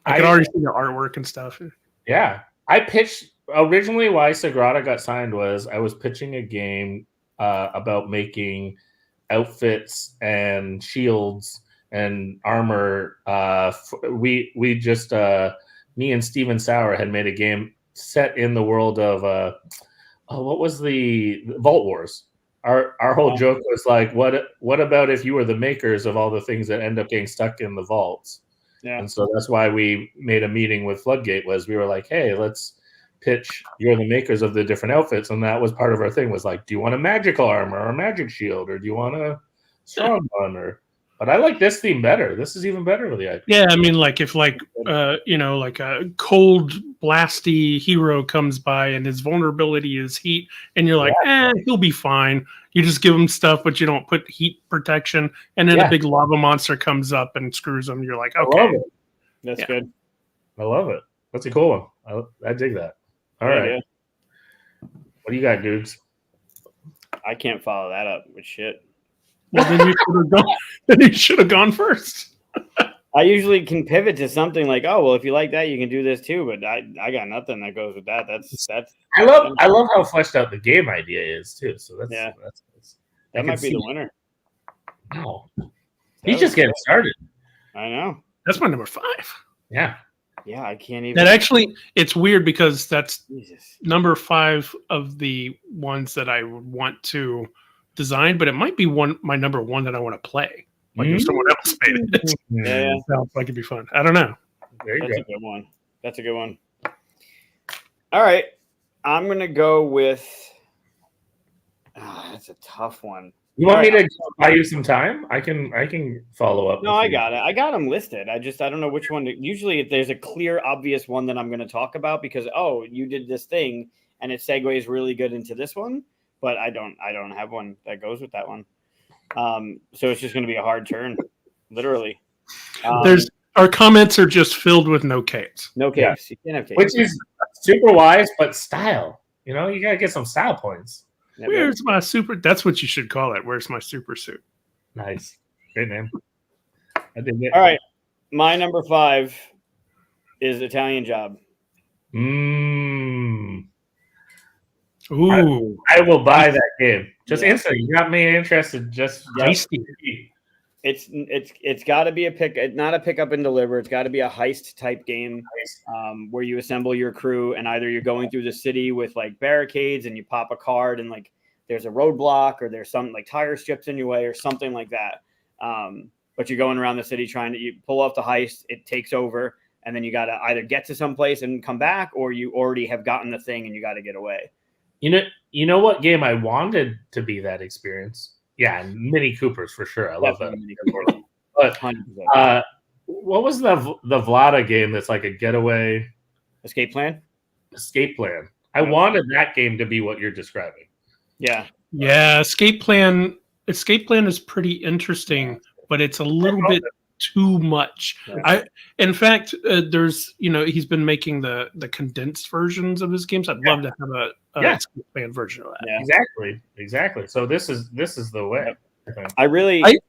I could already see the artwork and stuff. Yeah. I pitched originally why Sagrada got signed was I was pitching a game about making outfits and shields and armor. We just me and Steven Sauer had made a game set in the world of what was the Vault Wars. Our whole joke was like, what about if you were the makers of all the things that end up getting stuck in the vaults? Yeah. And so that's why we made a meeting with Floodgate. Was we were like, hey, let's pitch. You're the makers of the different outfits, and that was part of our thing. Was like, do you want a magical armor or a magic shield, or do you want a strong one? But I like this theme better. This is even better with the IP. Yeah, I mean, like if like a cold, blasty hero comes by and his vulnerability is heat, and you're like, he'll be fine. You just give him stuff, but you don't put heat protection, and then a big lava monster comes up and screws him. You're like, okay, I love it. That's good. I love it. That's a cool one. I dig that. All right. Yeah. What do you got, dudes? I can't follow that up with shit. Well, then you should have gone. Then you should have gone first. I usually can pivot to something like, oh well, if you like that, you can do this too. But I got nothing that goes with that. That's. I love how fleshed out the game idea is too. So that's that might be the winner. Wow, he's just getting started. I know. That's my number 5. Yeah. Yeah, I can't even. That actually, it's weird because that's Jesus. number 5 of the ones that I would want to design, but it might be my number 1 that I want to play. Like if someone else made it. Yeah. Sounds like it'd be fun. I don't know. There you That's go. a good one. That's a good one. All right. I'm going to go with. That's a tough one. You want me to buy you some time? I can follow up. No, I got it. I got them listed. I don't know which one. Usually, if there's a clear, obvious one that I'm going to talk about because you did this thing and it segues really good into this one, but I don't have one that goes with that one. So it's just going to be a hard turn, literally. Our comments are just filled with no capes. No capes. You can't have capes. Which is super wise, but style. You know, you gotta get some style points. Yeah, Where's my super? That's what you should call it. Where's my super suit? Nice, great name. I did it. All right, my number 5 is Italian Job. Ooh, I will buy that game. Just instantly. You got me interested. Just It's got to be not a pick up and deliver. It's got to be a heist type game where you assemble your crew and either you're going through the city with like barricades and you pop a card and like there's a roadblock or there's some like tire strips in your way or something like that. But you're going around the city you pull off the heist. It takes over and then you got to either get to some place and come back or you already have gotten the thing and you got to get away. You know what game I wanted to be that experience? Yeah, Mini Coopers for sure. I love that. But 100%. What was the Vlada game that's like a getaway Escape Plan? Escape Plan. I wanted that game to be what you're describing. Yeah. Yeah, Escape Plan is pretty interesting, but it's a little bit too much. Yeah. In fact, there's he's been making the condensed versions of his games. I'd love to have a escape plan version of that. Yeah. Exactly. So this is the way. Yep.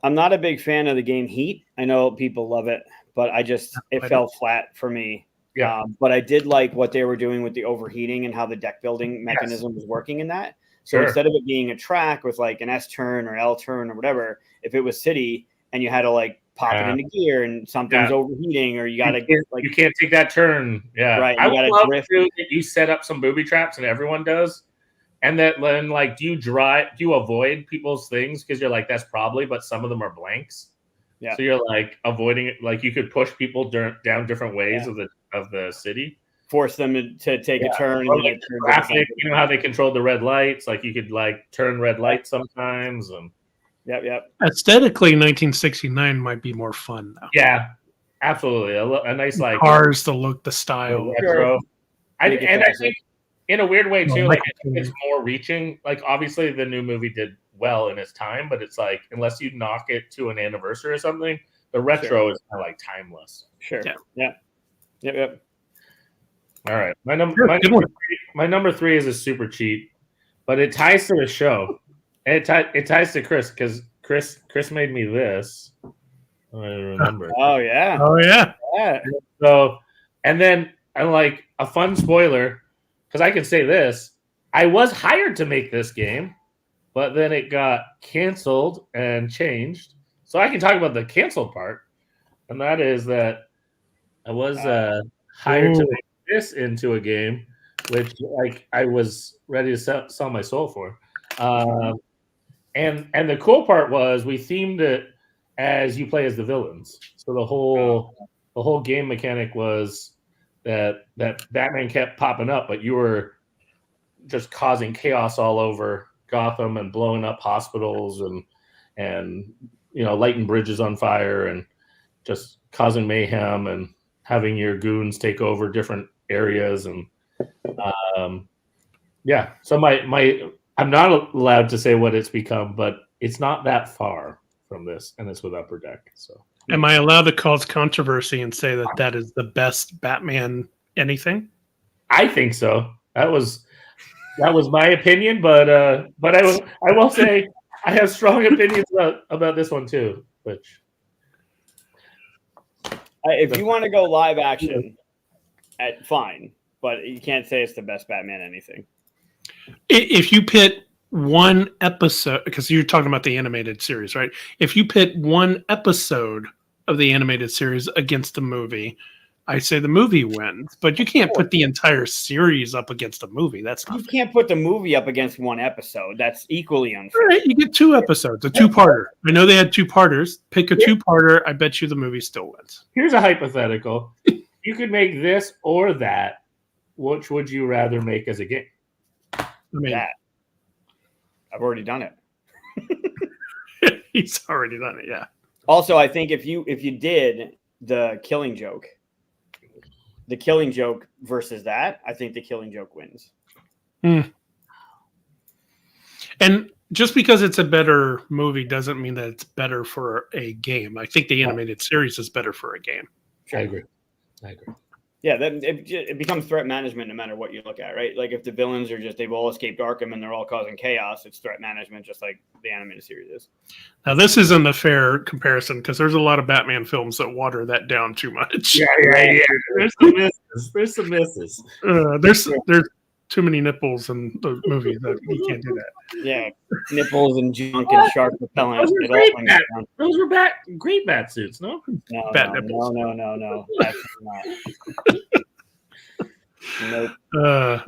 I'm not a big fan of the game Heat. I know people love it, but it fell flat for me. Yeah. But I did like what they were doing with the overheating and how the deck building mechanism was working in that. So instead of it being a track with like an S turn or L turn or whatever, if it was city and you had to like pop it into gear and something's overheating, or you got to you can't take that turn. Yeah. Right. I would love to that you set up some booby traps, and everyone does. And that then, like, do you avoid people's things because you're like, that's probably, but some of them are blanks. Yeah. So you're like avoiding it. Like you could push people down different ways of the city. Force them to take a turn. Or like traffic, you know how they control the red lights? Like you could like turn red lights sometimes. And Yep. Aesthetically, 1969 might be more fun though. Yeah, absolutely. A nice like cars, the look, the style. Retro. I think in a weird way too, like I think it's more reaching. Like obviously the new movie did well in its time, but it's like unless you knock it to an anniversary or something, the retro is kind of like timeless. Sure. Yeah. Yep. All right. My number 3 is a super cheat, but it ties to the show. And it ties to Chris because Chris made me this. I remember. Oh yeah. So, and then I like a fun spoiler because I can say this: I was hired to make this game, but then it got canceled and changed. So I can talk about the canceled part, and that is that I was hired to make this into a game, which like I was ready to sell my soul for. And the cool part was we themed it as you play as the villains. So the whole game mechanic was that Batman kept popping up, but you were just causing chaos all over Gotham and blowing up hospitals and lighting bridges on fire and just causing mayhem and having your goons take over different areas and So I'm not allowed to say what it's become, but it's not that far from this, and it's with Upper Deck. So, am I allowed to cause controversy and say that is the best Batman anything? I think so. That was my opinion, but I will say I have strong opinions about this one too. Which, if you want to go live action, fine, but you can't say it's the best Batman anything. If you pit one episode, because you're talking about the animated series, right? If you pit one episode of the animated series against the movie, I say the movie wins. But you can't put the entire series up against a movie. That's not. You can't put the movie up against one episode. That's equally unfair. All right, you get 2 episodes, a 2-parter. I know they had 2-parters. Pick a 2-parter. I bet you the movie still wins. Here's a hypothetical: you could make this or that. Which would you rather make as a game? That. I've already done it. He's already done it, yeah. Also, I think if you did the Killing Joke versus that, I think the Killing Joke wins. And just because it's a better movie doesn't mean that it's better for a game. I think the animated series is better for a game. Sure. I agree. Yeah, then it becomes threat management no matter what you look at, right? Like if the villains are they've all escaped Arkham and they're all causing chaos, it's threat management just like the animated series is. Now, this isn't a fair comparison because there's a lot of Batman films that water that down too much. Yeah. There's some misses. There's too many nipples in the movie that you can't do that. Yeah, nipples and junk and shark repellent. Those were great bat suits, no? No. No. That's not. Nope.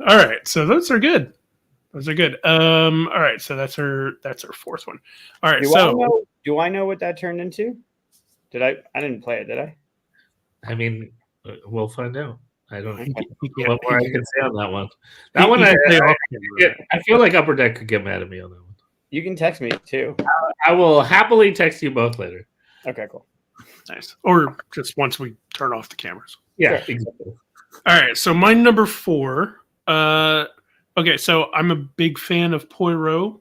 All right, so those are good. All right, so that's our 4th one. All right, do I know what that turned into? I didn't play it, did I? I mean, we'll find out. I don't know what more I can say on that one. That one, I feel like Upper Deck could get mad at me on that one. You can text me too. I will happily text you both later. Okay, cool. Nice. Or just once we turn off the cameras. Yeah, exactly. All right, so my number 4. Okay, so I'm a big fan of Poirot,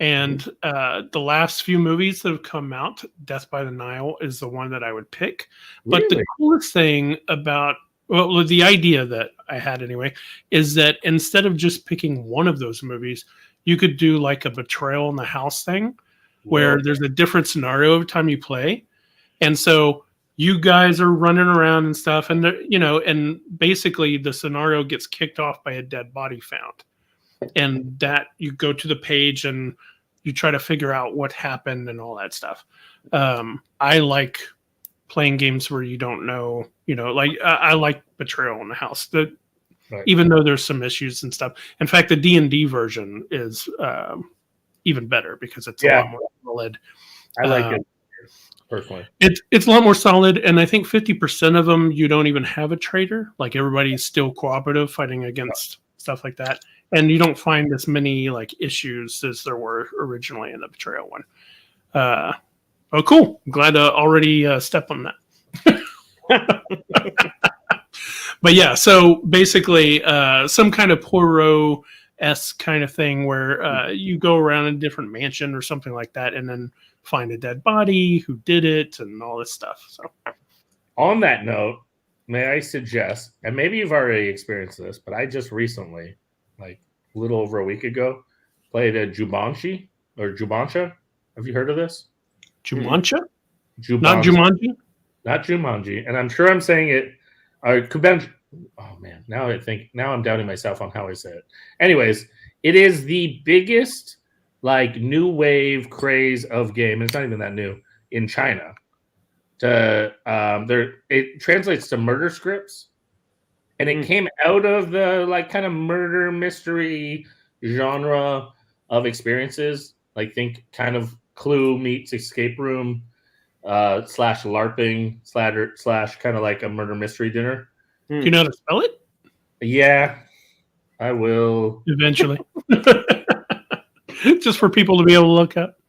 And the last few movies that have come out, Death by the Nile is the one that I would pick. But the Really? coolest thing about, well, the idea that I had anyway, is that instead of just picking one of those movies, you could do like a Betrayal in the House thing, where Whoa. there's a different scenario every time you play. And so you guys are running around and stuff, and and basically the scenario gets kicked off by a dead body found. And that you go to the page and you try to figure out what happened and all that stuff. I like playing games where you don't know, like I like Betrayal in the House. Right. Even though there's some issues and stuff. In fact, the D&D version is even better because it's a lot more solid. I like it personally. It's a lot more solid, and I think 50% of them you don't even have a traitor. Like everybody's still cooperative, fighting against stuff like that, and you don't find as many like issues as there were originally in the Betrayal one. Oh, cool! I'm glad to already step on that. But yeah, so basically, some kind of Poirot-esque kind of thing where you go around in a different mansion or something like that, and then find a dead body, who did it, and all this stuff. So, on that note, may I suggest, and maybe you've already experienced this, but I just recently, like a little over a week ago, played a Jumanji or Jumancha. Have you heard of this? Jumancha? Jumanji. Not Jumanji? Not Jumanji. And I'm sure I'm saying it. Kubenj. Oh man, now I'm doubting myself on how I say it. Anyways, it is the biggest like new wave craze of game. It's not even that new in China. It translates to murder scripts, and it came out of the like kind of murder mystery genre of experiences. Like think kind of Clue meets escape room / LARPing slash kind of like a murder mystery dinner. Do you know how to spell it? Yeah, I will eventually. Just for people to be able to look up.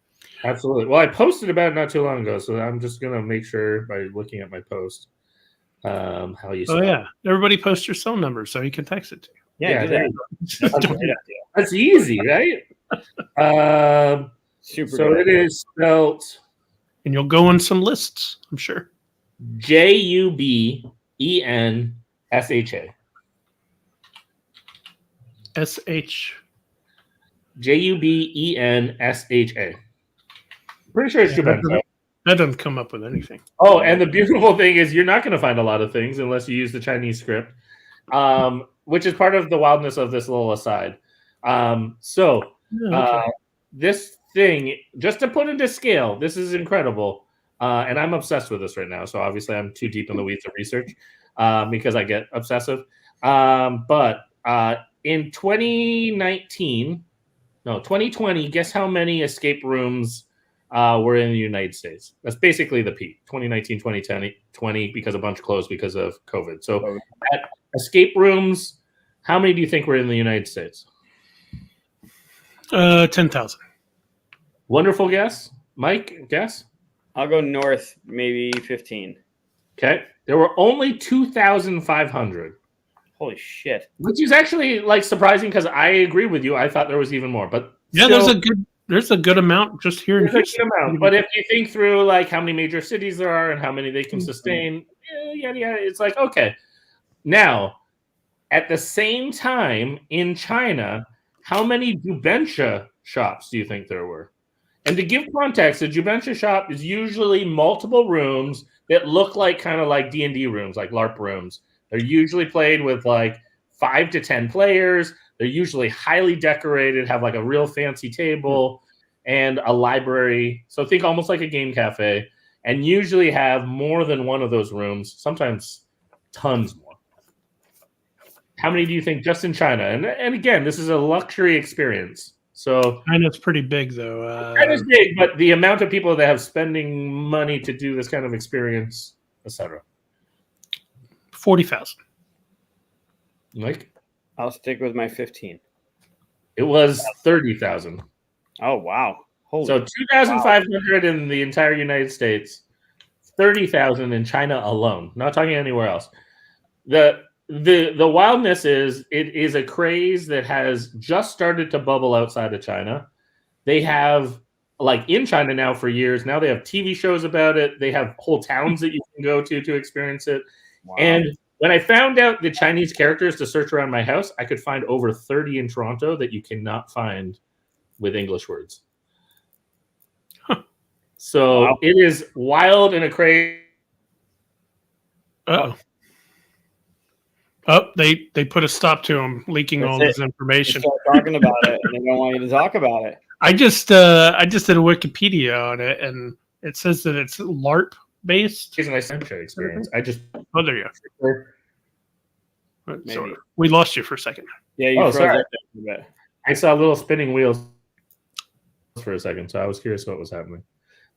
Absolutely. Well, I posted about it not too long ago, so I'm just gonna make sure by looking at my post how you spell. Oh yeah, everybody post your cell number so you can text it to you. Yeah, there do that. That's easy, right? Super. So good. it is spelled And you'll go on some lists, I'm sure. Jubenshha. SH. Jubenshha. Pretty sure it's Jubenshha. That doesn't come up with anything. Oh, and the beautiful thing is you're not going to find a lot of things unless you use the Chinese script, which is part of the wildness of this little aside. This thing, just to put into scale, this is incredible. And I'm obsessed with this right now. So obviously I'm too deep in the weeds of research because I get obsessive. But in 2020, guess how many escape rooms were in the United States? That's basically the peak, 2019, 2020, because a bunch closed because of COVID. So at escape rooms, how many do you think were in the United States? 10,000. Wonderful guess. Mike, guess? I'll go north, maybe 15. Okay. There were only 2,500. Holy shit. Which is actually like surprising because I agree with you. I thought there was even more. But yeah, still, there's a good amount just here in Houston. But if you think through like how many major cities there are and how many they can sustain, it's like, okay. Now, at the same time in China, how many Jubenshha shops do you think there were? And to give context, a Jubenshha shop is usually multiple rooms that look like kind of like D&D rooms, like LARP rooms. They're usually played with like 5 to 10 players. They're usually highly decorated, have like a real fancy table and a library. So think almost like a game cafe, and usually have more than one of those rooms, sometimes tons more. How many do you think just in China? And again, this is a luxury experience. So China's pretty big, though. China's big, but the amount of people that have spending money to do this kind of experience, etc. 40,000. Mike? I'll stick with my 15. It was 30,000. Oh, wow. Holy so 2,500 in the entire United States, 30,000 in China alone. Not talking anywhere else. The wildness is it is a craze that has just started to bubble outside of China. they have like in China now for years. Now they have TV shows about it. They have whole towns that you can go to experience it. Wow. And when I found out the Chinese characters to search around my house, I could find over 30 in Toronto that you cannot find with English words. Huh. So Wow. it is wild and a crazy. Oh, they put a stop to him leaking all this You information. start talking about it, and they don't want you to talk about it. I just did a Wikipedia on it, and it says that it's LARP based. It's a nice experience. I just Oh, there you go. So Maybe. we lost you for a second. Yeah, you froze sorry. up there a bit. I saw little spinning wheels for a second, so I was curious what was happening.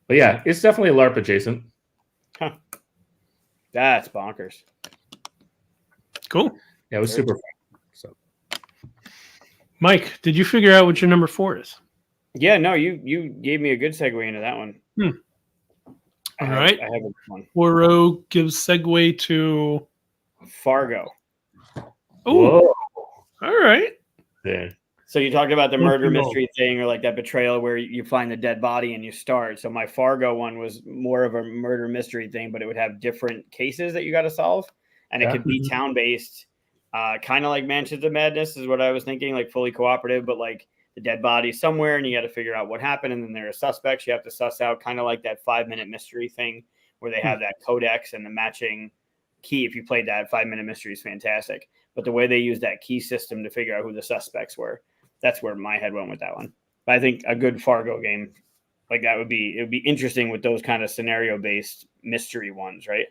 But yeah, it's definitely LARP adjacent. That's bonkers. Cool. Yeah, it was super fun. So Mike, did you figure out what your number 4 is? Yeah, no, you gave me a good segue into that one. All right. I have a one. 4-0 gives segue to Fargo. Oh, all right. yeah. So you talked about the Don't murder you know? mystery thing, or like that betrayal where you find the dead body and you start. So my Fargo one was more of a murder mystery thing, but it would have different cases that you got to solve, and it Yeah. could be town based, kind of like Mansions of Madness is what I was thinking, like fully cooperative, but like the dead body somewhere, and you got to figure out what happened, and then there are suspects you have to suss out, kind of like that 5-minute mystery thing where they have that codex and the matching key. If you played that, 5-minute mystery is fantastic. But the way they use that key system to figure out who the suspects were, that's where my head went with that one. But I think a good Fargo game like that would be interesting with those kind of scenario based mystery ones, right?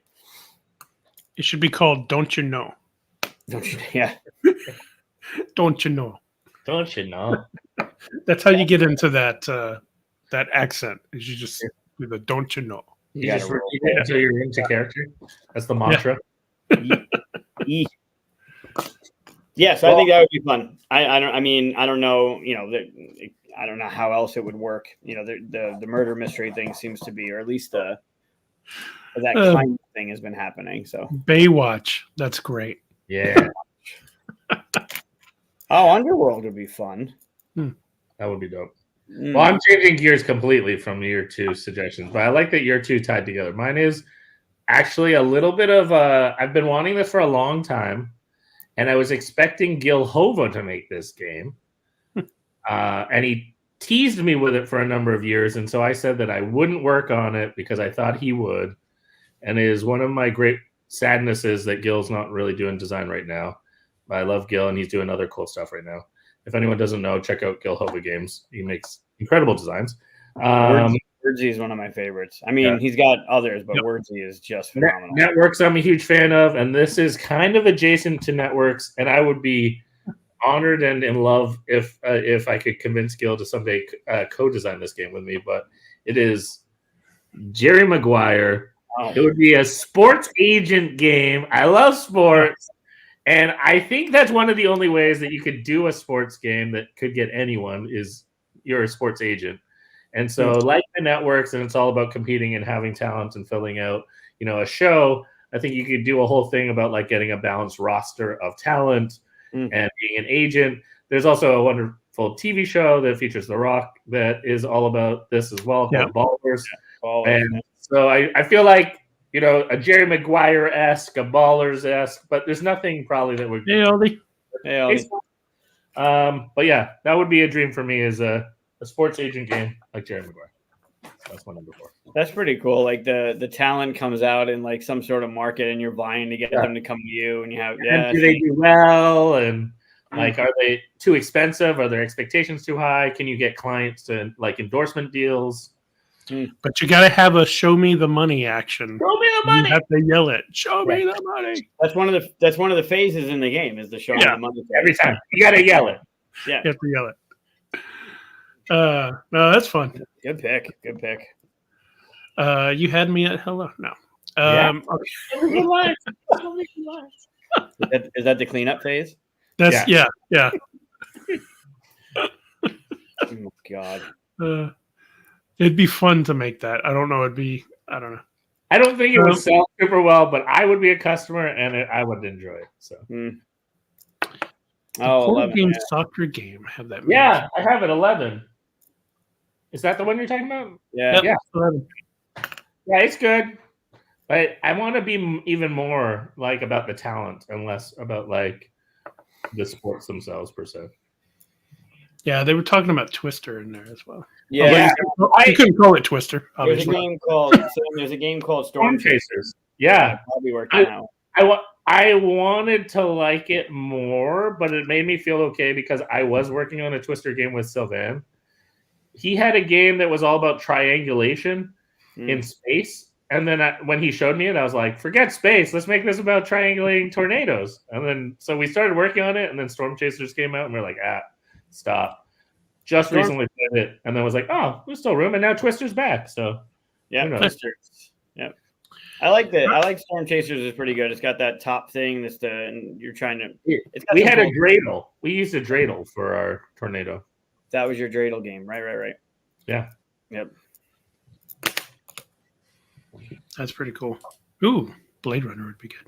It should be called Don't You Know? Don't you? Yeah. Don't you know? Don't you know? That's how you get into that accent. Is you just do the Don't You Know? You gotta just roll. repeat it until you're into character. That's the mantra. Yeah, so I think that would be fun. I don't know, I don't know how else it would work. The murder mystery thing seems to be, or at least that kind of thing has been happening. So Baywatch. That's great. Yeah, oh, Underworld would be fun. that would be dope. Well, I'm changing gears completely from year 2 suggestions, but I like that year 2 tied together. Mine is actually a little bit of I've been wanting this for a long time, and I was expecting Gil Hova to make this game. And he teased me with it for a number of years, and so I said that I wouldn't work on it because I thought he would. And it is one of my great sadnesses that Gil's not really doing design right now. But I love Gil, and he's doing other cool stuff right now. If anyone doesn't know, check out Gil Hova Games. He makes incredible designs. Wordsy is one of my favorites. I mean, he's got others, but Wordsy is just phenomenal. Networks, I'm a huge fan of, and this is kind of adjacent to Networks, and I would be honored and in love if I could convince Gil to someday co-design this game with me. But it is Jerry Maguire. Oh. It would be a sports agent game. I love sports. And I think that's one of the only ways that you could do a sports game that could get anyone is you're a sports agent. And so like the networks, and it's all about competing and having talent and filling out, a show, I think you could do a whole thing about like getting a balanced roster of talent and being an agent. There's also a wonderful TV show that features The Rock that is all about this as well, called Ballers. And so I feel like, a Jerry Maguire-esque, a Ballers-esque, but there's nothing probably that would. Hey, Aldi. But yeah, that would be a dream for me, is a sports agent game like Jerry Maguire. So that's my number 4. That's pretty cool. Like the talent comes out in like some sort of market, and you're vying to get them to come to you, and you have and do they do well, and like are they too expensive? Are their expectations too high? Can you get clients to like endorsement deals? But you got to have a show me the money action. Show me the money. You have to yell it. Show me the money. That's one of the phases in the game is the show me the money phase. Every time you got to yell it. Yeah, You have to yell it. No, that's fun. Good pick. You had me at hello. No. Is that the cleanup phase? That's yeah. Oh God. It'd be fun to make that. I don't know. I don't know. I don't think it would sell super well, but I would be a customer and I would enjoy it. So. Board game, soccer game. Have that. Yeah, I have it 11. Is that the one you're talking about? Yeah. Yeah. 11. Yeah, it's good. But I want to be even more like about the talent and less about like the sports themselves per se. Yeah, they were talking about Twister in there as well. Yeah. You couldn't call it Twister, There's a obviously. game called Storm Storm Chasers. Yeah, Yeah. probably working out. I wanted to like it more, but it made me feel okay because I was working on a Twister game with Sylvan. He had a game that was all about triangulation in space. And then when he showed me it, I was like, forget space. Let's make this about triangulating tornadoes. And then so we started working on it, and then Storm Chasers came out, and we're like, stop. Just recently played it, and then was like, oh, there's still room, and now Twister's back. So yeah, Twisters. Yeah. I like that. I like Storm Chasers is pretty good. It's got that top thing that's and you're trying to. We had a dreidel. We used a dreidel for our tornado. That was your dreidel game, right? Yeah. Yep. That's pretty cool. Ooh, Blade Runner would be good.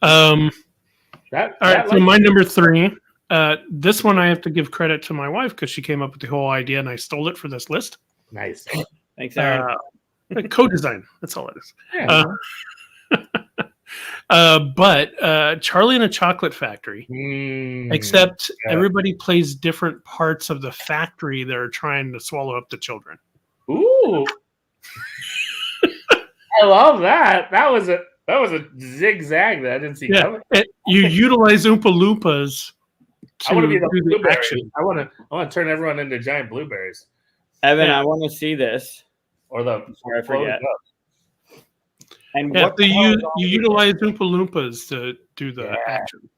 All right, so my number 3. This one I have to give credit to my wife because she came up with the whole idea, and I stole it for this list. Nice. Thanks, Aaron. Co-design. That's all it is. Yeah. But Charlie and the Chocolate Factory, except everybody plays different parts of the factory that are trying to swallow up the children. Ooh. I love that. That was a zigzag that I didn't see coming. You utilize Oompa Loompas I want to be the do the blueberry. action. I want to turn everyone into giant blueberries. Evan, I want to see this. Or before I forget. And what you utilize Oompa Loompas to do the action.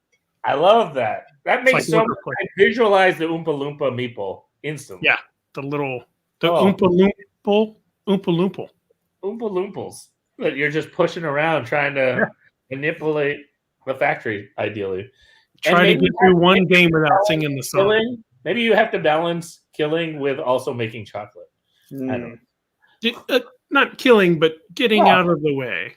I love that. That makes like so much. I visualize the Oompa Loompa meeple instantly. Yeah, the Oompa Loompa. Oompa Loompas that you're just pushing around trying to manipulate the factory, ideally. Try to get through one game without singing the song. Maybe you have to balance killing with also making chocolate. I don't know. Not killing, but getting out of the way.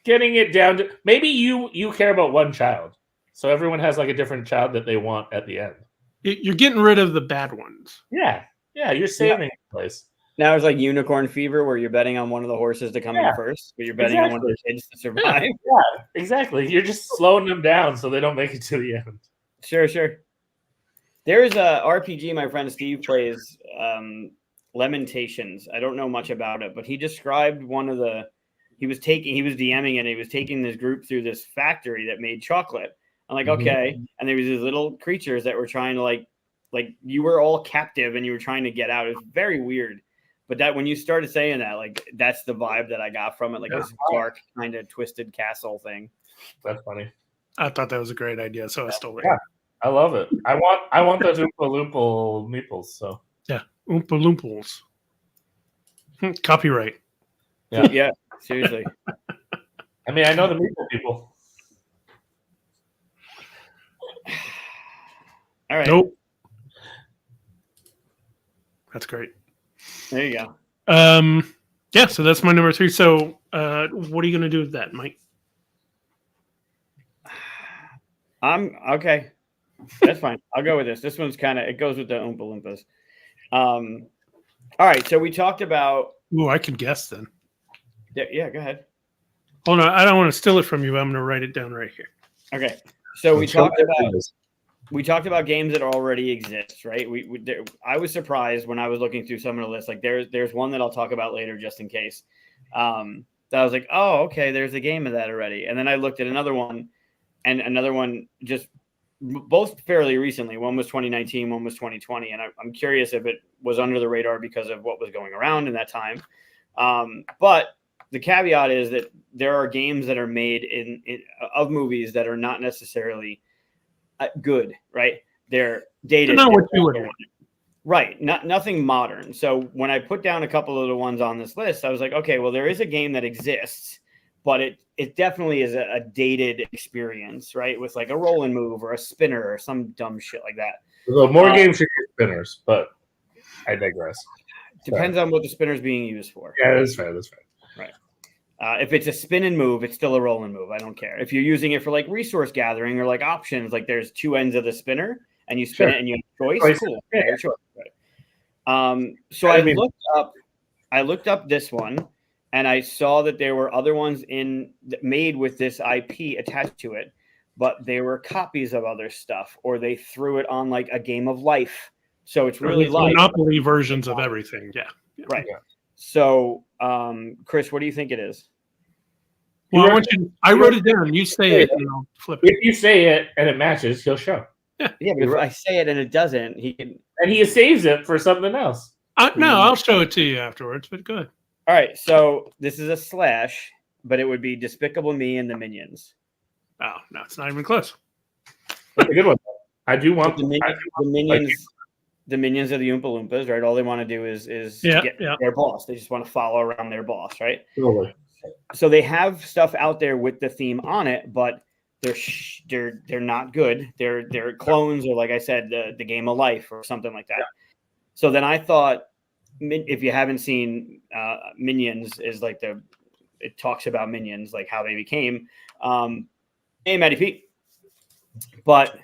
Getting it down to maybe you care about one child. So everyone has like a different child that they want at the end. You're getting rid of the bad ones. Yeah. Yeah, you're saving the place. Now it's like Unicorn Fever, where you're betting on one of the horses to come in first, but you're betting on one of the kids to survive. Yeah, exactly. You're just slowing them down so they don't make it to the end. Sure. There's a RPG my friend Steve plays, Lamentations. I don't know much about it, but he described he was DMing it, and he was taking this group through this factory that made chocolate. I'm like, okay. And there was these little creatures that were trying to like you were all captive and you were trying to get out. It was very weird. But that when you started saying that, like that's the vibe that I got from it, like this dark kind of twisted castle thing. That's funny. I thought that was a great idea, so I stole it. Yeah, I love it. I want those Oompa Loompa meeples. So yeah, Oompa Loompas. Copyright. Yeah, seriously. I mean, I know the meeple people. All right. Nope. That's great. There you go. Yeah, so that's my number 3. So what are you going to do with that, Mike? I'm okay. That's fine. I'll go with this. This one's it goes with the Oompa Loompas. All right. So we talked about. Ooh, I can guess then. Yeah, go ahead. Hold on. I don't want to steal it from you. But I'm going to write it down right here. Okay. So we talked about games that already exist, right? I was surprised when I was looking through some of the lists. Like there's one that I'll talk about later, just in case. That I was like, oh, okay, there's a game of that already. And then I looked at another one, and another one just both fairly recently. One was 2019, one was 2020, and I'm curious if it was under the radar because of what was going around in that time. But the caveat is that there are games that are made of movies that are not necessarily good, right? They're dated. Not what you would want. Right. Nothing modern. So when I put down a couple of the ones on this list, I was like, okay, well, there is a game that exists, but it definitely is a dated experience, right? With like a roll and move or a spinner or some dumb shit like that. So more games should get spinners, but I digress. Depends on what the spinner is being used for. Yeah, that's fair. Right. If it's a spin and move, it's still a roll and move. I don't care. If you're using it for like resource gathering or like options, like there's two ends of the spinner and you spin it and you have choice. Cool. Yeah, your choice. So I looked up this one, and I saw that there were other ones made with this IP attached to it, but they were copies of other stuff, or they threw it on like a Game of Life. So it's really like Monopoly versions of everything. Yeah. Right. So, Chris, what do you think it is? Well, I wrote it down. You say it, and I'll flip it. If you say it and it matches, he'll show. Yeah, but if I say it and it doesn't, he saves it for something else. No, I'll show it to you afterwards. But good. All right. So this is a slash, but it would be Despicable Me and the Minions. Oh no, it's not even close. That's a good one. I do want the Minions. The Minions are the Oompa Loompas, right? All they want to do is get their boss. They just want to follow around their boss, right? Totally. So they have stuff out there with the theme on it, but they're not good. They're clones, or like I said, the Game of Life or something like that. Yeah. So then I thought, if you haven't seen Minions, is like it talks about Minions, like how they became. Hey, Matty Pete. But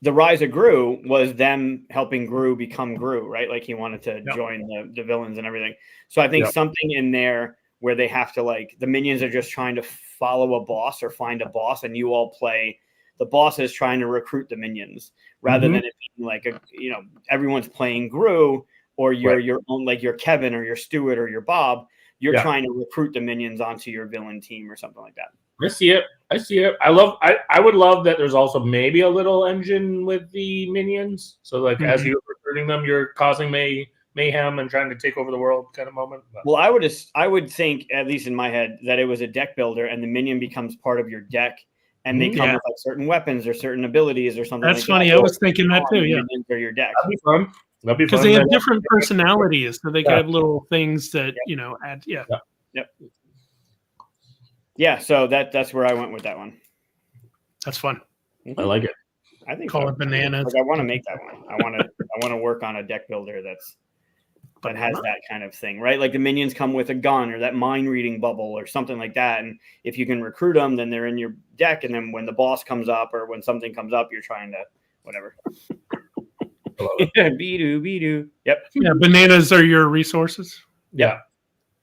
the rise of Gru was them helping Gru become Gru, right? Like he wanted to join the villains and everything. So I think something in there where they have to, like, the minions are just trying to follow a boss or find a boss, and you all play the boss is trying to recruit the minions rather than it being like everyone's playing Gru, or you're your own, like you're Kevin or you're Stuart or you're Bob. You're trying to recruit the minions onto your villain team or something like that. I see it. I would love that there's also maybe a little engine with the minions. So like as you're recruiting them, you're causing mayhem and trying to take over the world kind of moment. But. Well, I would think, at least in my head, that it was a deck builder and the minion becomes part of your deck, and they come with like certain weapons or certain abilities or something. That's like funny. That. I was thinking that too. Yeah, for your deck. That'd be fun. Because they have different personalities, so they can have little things that add. Yeah, so that's where I went with that one. That's fun. I like it. I think call it bananas. Like I want to make that one. I want to work on a deck builder that has that kind of thing, right? Like the minions come with a gun or that mind reading bubble or something like that, and if you can recruit them, then they're in your deck, and then when the boss comes up or when something comes up, you're trying to whatever. Be-doo. Yep. Yeah, bananas are your resources. Yeah,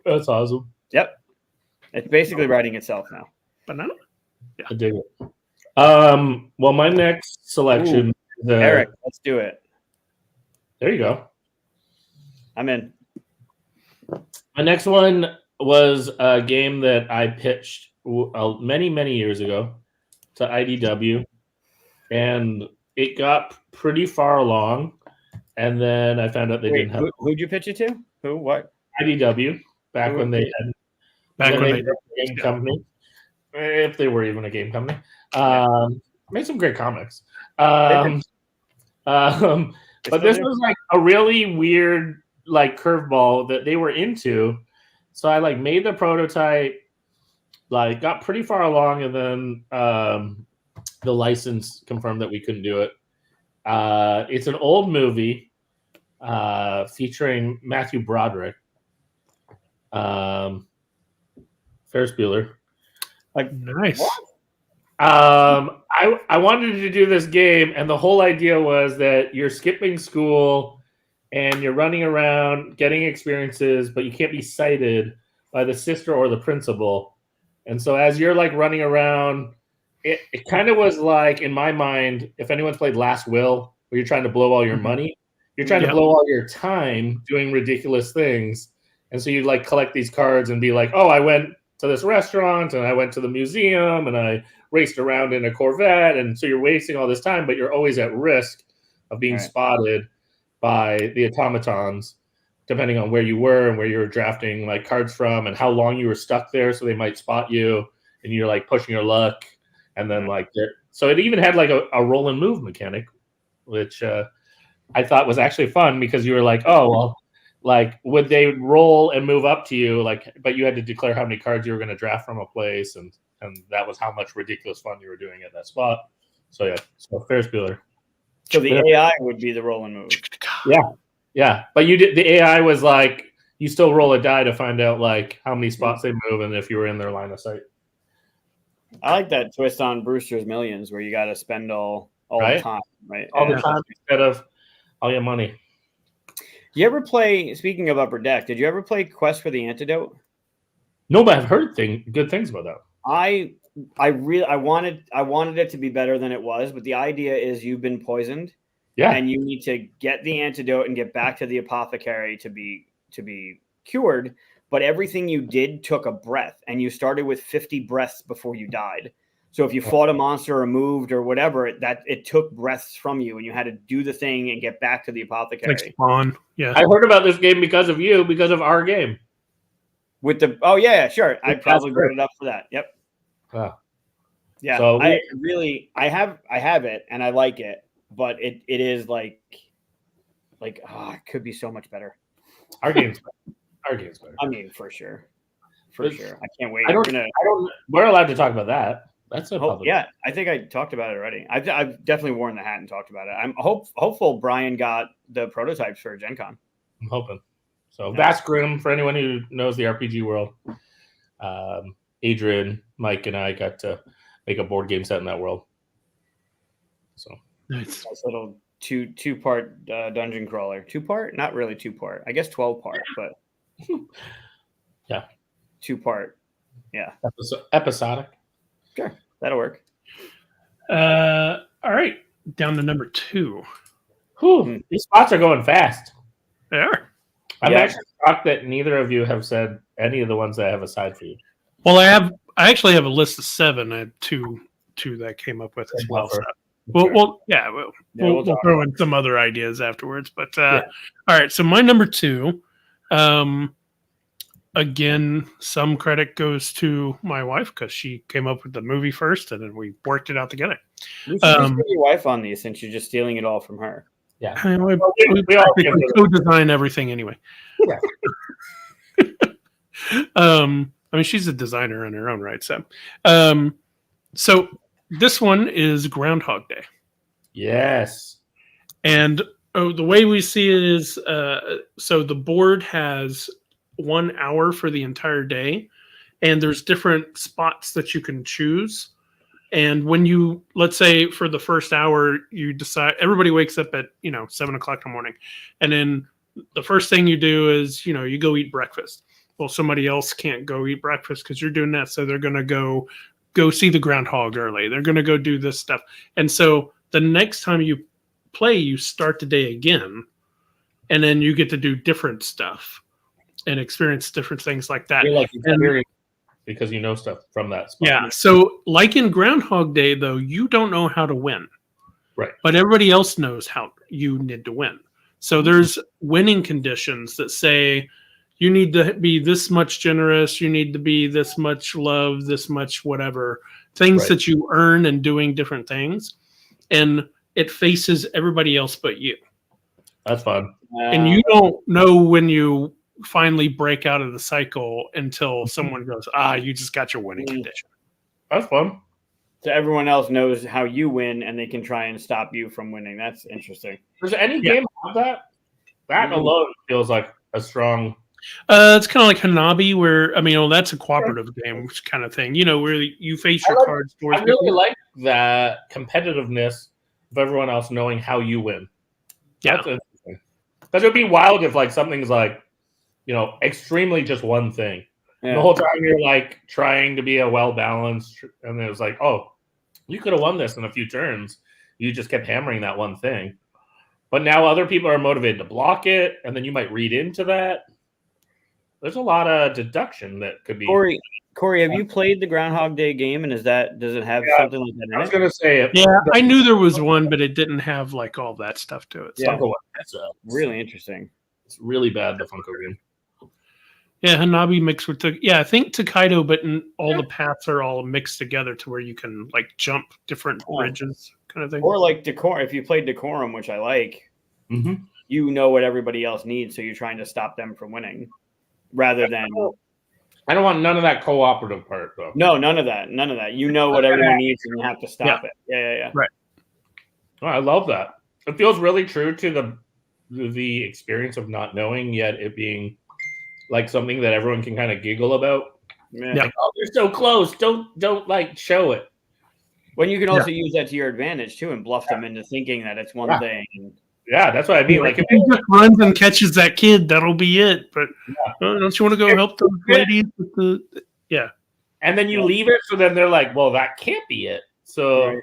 that's awesome. Yep. It's basically writing itself now. Banana? Yeah. I dig it. Well, my next selection is Eric, let's do it. There you go. I'm in. My next one was a game that I pitched many, many years ago to IDW, and it got pretty far along, and then I found out they didn't have. Who'd you pitch it to? Who? What? IDW, back when they had. Back when they were a game company, if they were even a game company, made some great comics. But this was like a really weird like curveball that they were into. So I like made the prototype, like got pretty far along, and then the license confirmed that we couldn't do it. It's an old movie featuring Matthew Broderick. Ferris Bueller. Like nice. I wanted to do this game, and the whole idea was that you're skipping school and you're running around getting experiences, but you can't be cited by the sister or the principal. And so as you're like running around, it kind of was like, in my mind, if anyone's played Last Will, where you're trying to blow all your money, you're trying to blow all your time doing ridiculous things. And so you like collect these cards and be like, oh, I went to this restaurant and I went to the museum and I raced around in a Corvette. And so you're wasting all this time, but you're always at risk of being spotted by the automatons, depending on where you were and where you were drafting like cards from and how long you were stuck there. So they might spot you and you're like pushing your luck. And then like, so it even had like a roll and move mechanic, which I thought was actually fun because you were like, oh, well, like, would they roll and move up to you? Like, but you had to declare how many cards you were going to draft from a place, and that was how much ridiculous fun you were doing at that spot. So so Ferris Bueller. So the AI would be the roll and move. Yeah. But the AI was like, you still roll a die to find out like how many spots they move and if you were in their line of sight. I like that twist on Brewster's Millions, where you got to spend all the time, right? All the time instead of all your money. you ever play? Speaking of Upper Deck, did you ever play Quest for the Antidote? No, but I've heard good things about that. I wanted it to be better than it was, but the idea is you've been poisoned, and you need to get the antidote and get back to the apothecary to be cured. But everything you did took a breath, and you started with 50 breaths before you died. So if you fought a monster or moved or whatever, it took breaths from you, and you had to do the thing and get back to the apothecary. Like Spawn, yeah. I heard about this game because of you, because of our game. With the sure. I probably brought it up for that. Yep. Wow. Yeah. So I have it and I like it, but it is like it could be so much better. Our game's better. Our game's better. I mean, for sure. For sure. I can't wait. We're allowed to talk about that. That's a public. Yeah, I think I talked about it already. I've definitely worn the hat and talked about it. I'm hopeful Brian got the prototypes for Gen Con. I'm hoping. So Vast Grim, for anyone who knows the RPG world, Adrian, Mike, and I got to make a board game set in that world. So nice little two-part dungeon crawler. 2-part? Not really 2-part. I guess 12-part, but yeah, 2-part. Yeah, episodic. Sure, that'll work. All right, down to number 2. Whew, these spots are going fast. They are. I'm actually shocked that neither of you have said any of the ones that I have aside for you. Well, I actually have a list of 7. I had two that I came up with as well. So. We'll throw in some other ideas afterwards. But all right, so my number 2. Again, some credit goes to my wife because she came up with the movie first, and then we worked it out together. You should just put your wife on these since you're just stealing it all from her. Yeah, we co-design everything anyway. Yeah. I mean, she's a designer in her own right. So this one is Groundhog Day. Yes. And the way we see it is, so the board has 1 hour for the entire day, and there's different spots that you can choose. And when you, let's say for the first hour, you decide, everybody wakes up at 7:00 in the morning, and then the first thing you do is you go eat breakfast. Well, somebody else can't go eat breakfast because you're doing that, so they're gonna go see the groundhog early. They're gonna go do this stuff, and so the next time you play, you start the day again, and then you get to do different stuff and experience different things like that. Because you know stuff from that spot. Yeah. So like in Groundhog Day, though, you don't know how to win. Right. But everybody else knows how you need to win. So there's winning conditions that say you need to be this much generous, you need to be this much love, this much whatever, things that you earn and doing different things. And it faces everybody else but you. That's fun. And you don't know when you finally break out of the cycle until someone goes, you just got your winning condition. That's fun. So everyone else knows how you win and they can try and stop you from winning. That's interesting. Does any game have that? That alone feels like a strong... it's kind of like Hanabi, where, that's a cooperative game kind of thing, where you face your cards towards I really like that competitiveness of everyone else knowing how you win. That's interesting. Because it would be wild if something's extremely just one thing. Yeah. The whole time you're trying to be a well-balanced, and it was you could have won this in a few turns. You just kept hammering that one thing. But now other people are motivated to block it, and then you might read into that. There's a lot of deduction that could be. Corey, have you played the Groundhog Day game, and does it have something like that in it? I was going to say it. Yeah, I knew there was one, but it didn't have all that stuff to it. So. Yeah, that's really interesting. It's really bad, the Funko game. Yeah, Hanabi mixed with I think Takedo, but all the paths are all mixed together to where you can jump different bridges, kind of thing. Or Decorum. If you played Decorum, which I like, you know what everybody else needs, so you're trying to stop them from winning, rather than. I don't want none of that cooperative part, though. No, none of that. None of that. You know what everyone needs, and you have to stop it. Yeah. Right. Oh, I love that. It feels really true to the experience of not knowing, yet it being something that everyone can kind of giggle about. Yeah. They're so close. Don't show it. When you can also use that to your advantage too, and bluff them into thinking that it's one thing. Yeah, that's what I mean. Like, if he just runs and catches that kid, that'll be it. But don't you want to go help those ladies with the? Yeah. And then you leave it, so then they're like, "Well, that can't be it." So,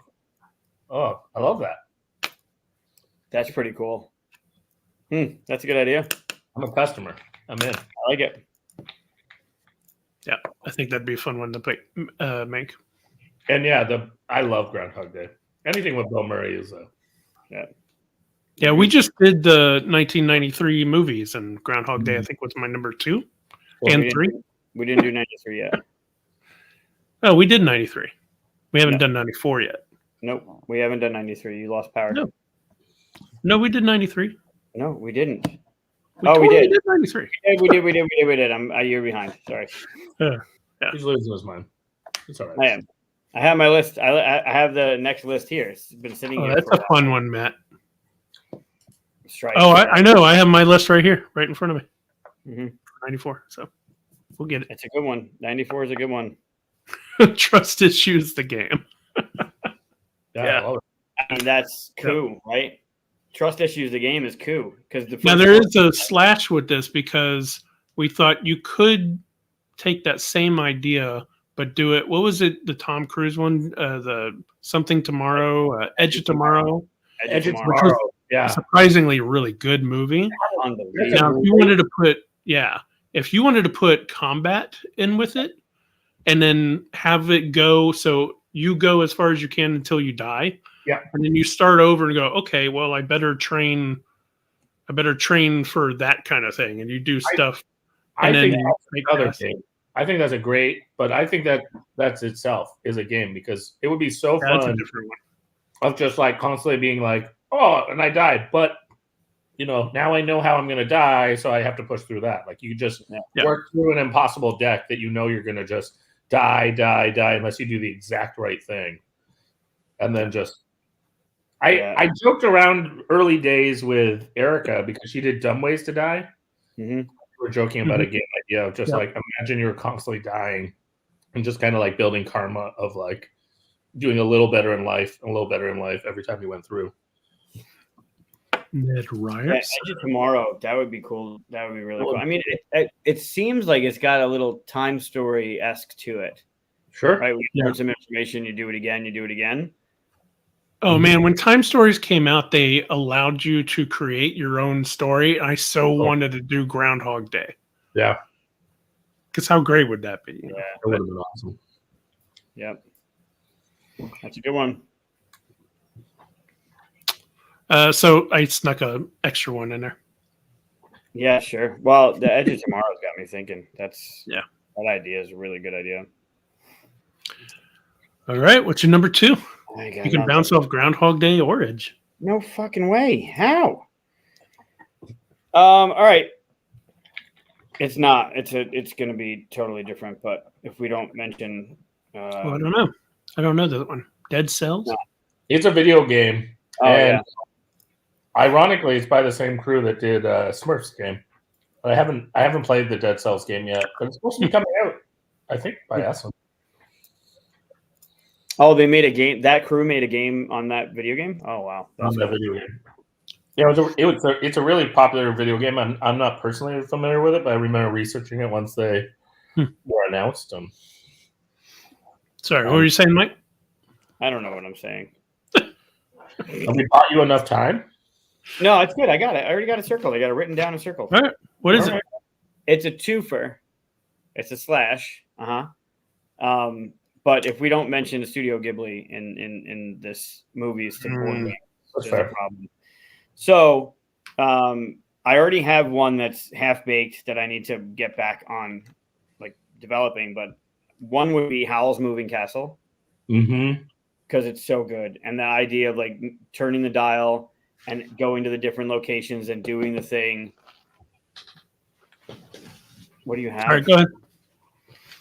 I love that. That's pretty cool. That's a good idea. I'm a customer. I'm in. I like it. Yeah, I think that'd be a fun one to make. And I love Groundhog Day. Anything with Bill Murray is Yeah, we just did the 1993 movies, and Groundhog Day I think was my number 2 and 3. We didn't do 93 yet. Oh, we did 93. We haven't done 94 yet. Nope, we haven't done 93. You lost power. No, we did 93. No, we didn't. We did 93. We did. I'm a year behind. Sorry. He's losing his mind. It's all right. I have my list. I have the next list here. It's been sitting here. That's a fun one, Matt. Strike. I know. I have my list right here, right in front of me. 94. So we'll get it. It's a good one. 94 is a good one. Trust issues, the game. Yeah. I mean, that's coup, right? Trust issues, the game is coup. Now, there is a slash with this because we thought you could take that same idea, but do it. What was it? The Tom Cruise one? The Something Tomorrow, Edge of Tomorrow. Edge of Tomorrow. Yeah. Surprisingly really good movie. Now, if you wanted to put combat in with it and then have it go so you go as far as you can until you die. Yeah. And then you start over and go, okay, well, I better train for that kind of thing. And you do stuff. I think that's another thing. I think that's a great, but I think that's itself is a game because it would be so fun of just like constantly being like, oh, and I died, but now I know how I'm going to die, so I have to push through that. Like you just work through an impossible deck that you're going to just die unless you do the exact right thing, and then just. I joked around early days with Erica because she did Dumb Ways to Die. We were joking about a game idea of just like imagine you're constantly dying and just kind of like building karma of like doing a little better in life every time you went through. Ned Ryers. Edge of Tomorrow, that would be cool. That would be really cool. I mean, it seems like it's got a little time story-esque to it. Sure. Right? We learn some information, you do it again. Oh man, when Time Stories came out, they allowed you to create your own story. I wanted to do Groundhog Day. Yeah. Because how great would that be? Yeah, that would have been awesome. Yep. That's a good one. So I snuck an extra one in there. Yeah, sure. Well, the Edge of Tomorrow's got me thinking. That idea is a really good idea. All right, what's your number 2? You can bounce off Groundhog Day or Edge. No fucking way. How? All right. It's not. It's going to be totally different. But if we don't mention, I don't know. I don't know that one. Dead Cells. No. It's a video game. And ironically, it's by the same crew that did Smurfs game. But I haven't played the Dead Cells game yet. But it's supposed to be coming out, I think, by Essence. Oh, they made a game. That crew made a game on that video game. Oh wow, on that video game. Yeah, it's a really popular video game. I'm not personally familiar with it, but I remember researching it once they were announced. Sorry, what were you saying, Mike? I don't know what I'm saying. Have we bought you enough time? No, it's good. I got it. I already got it circled. I got it written down in circle. All right. What is it? It's a twofer. It's a slash. But if we don't mention the Studio Ghibli in this movie's to board game, there's a problem. So I already have one that's half baked that I need to get back on, like developing. But one would be Howl's Moving Castle, because it's so good, and the idea of like turning the dial and going to the different locations and doing the thing. What do you have? All right, go ahead.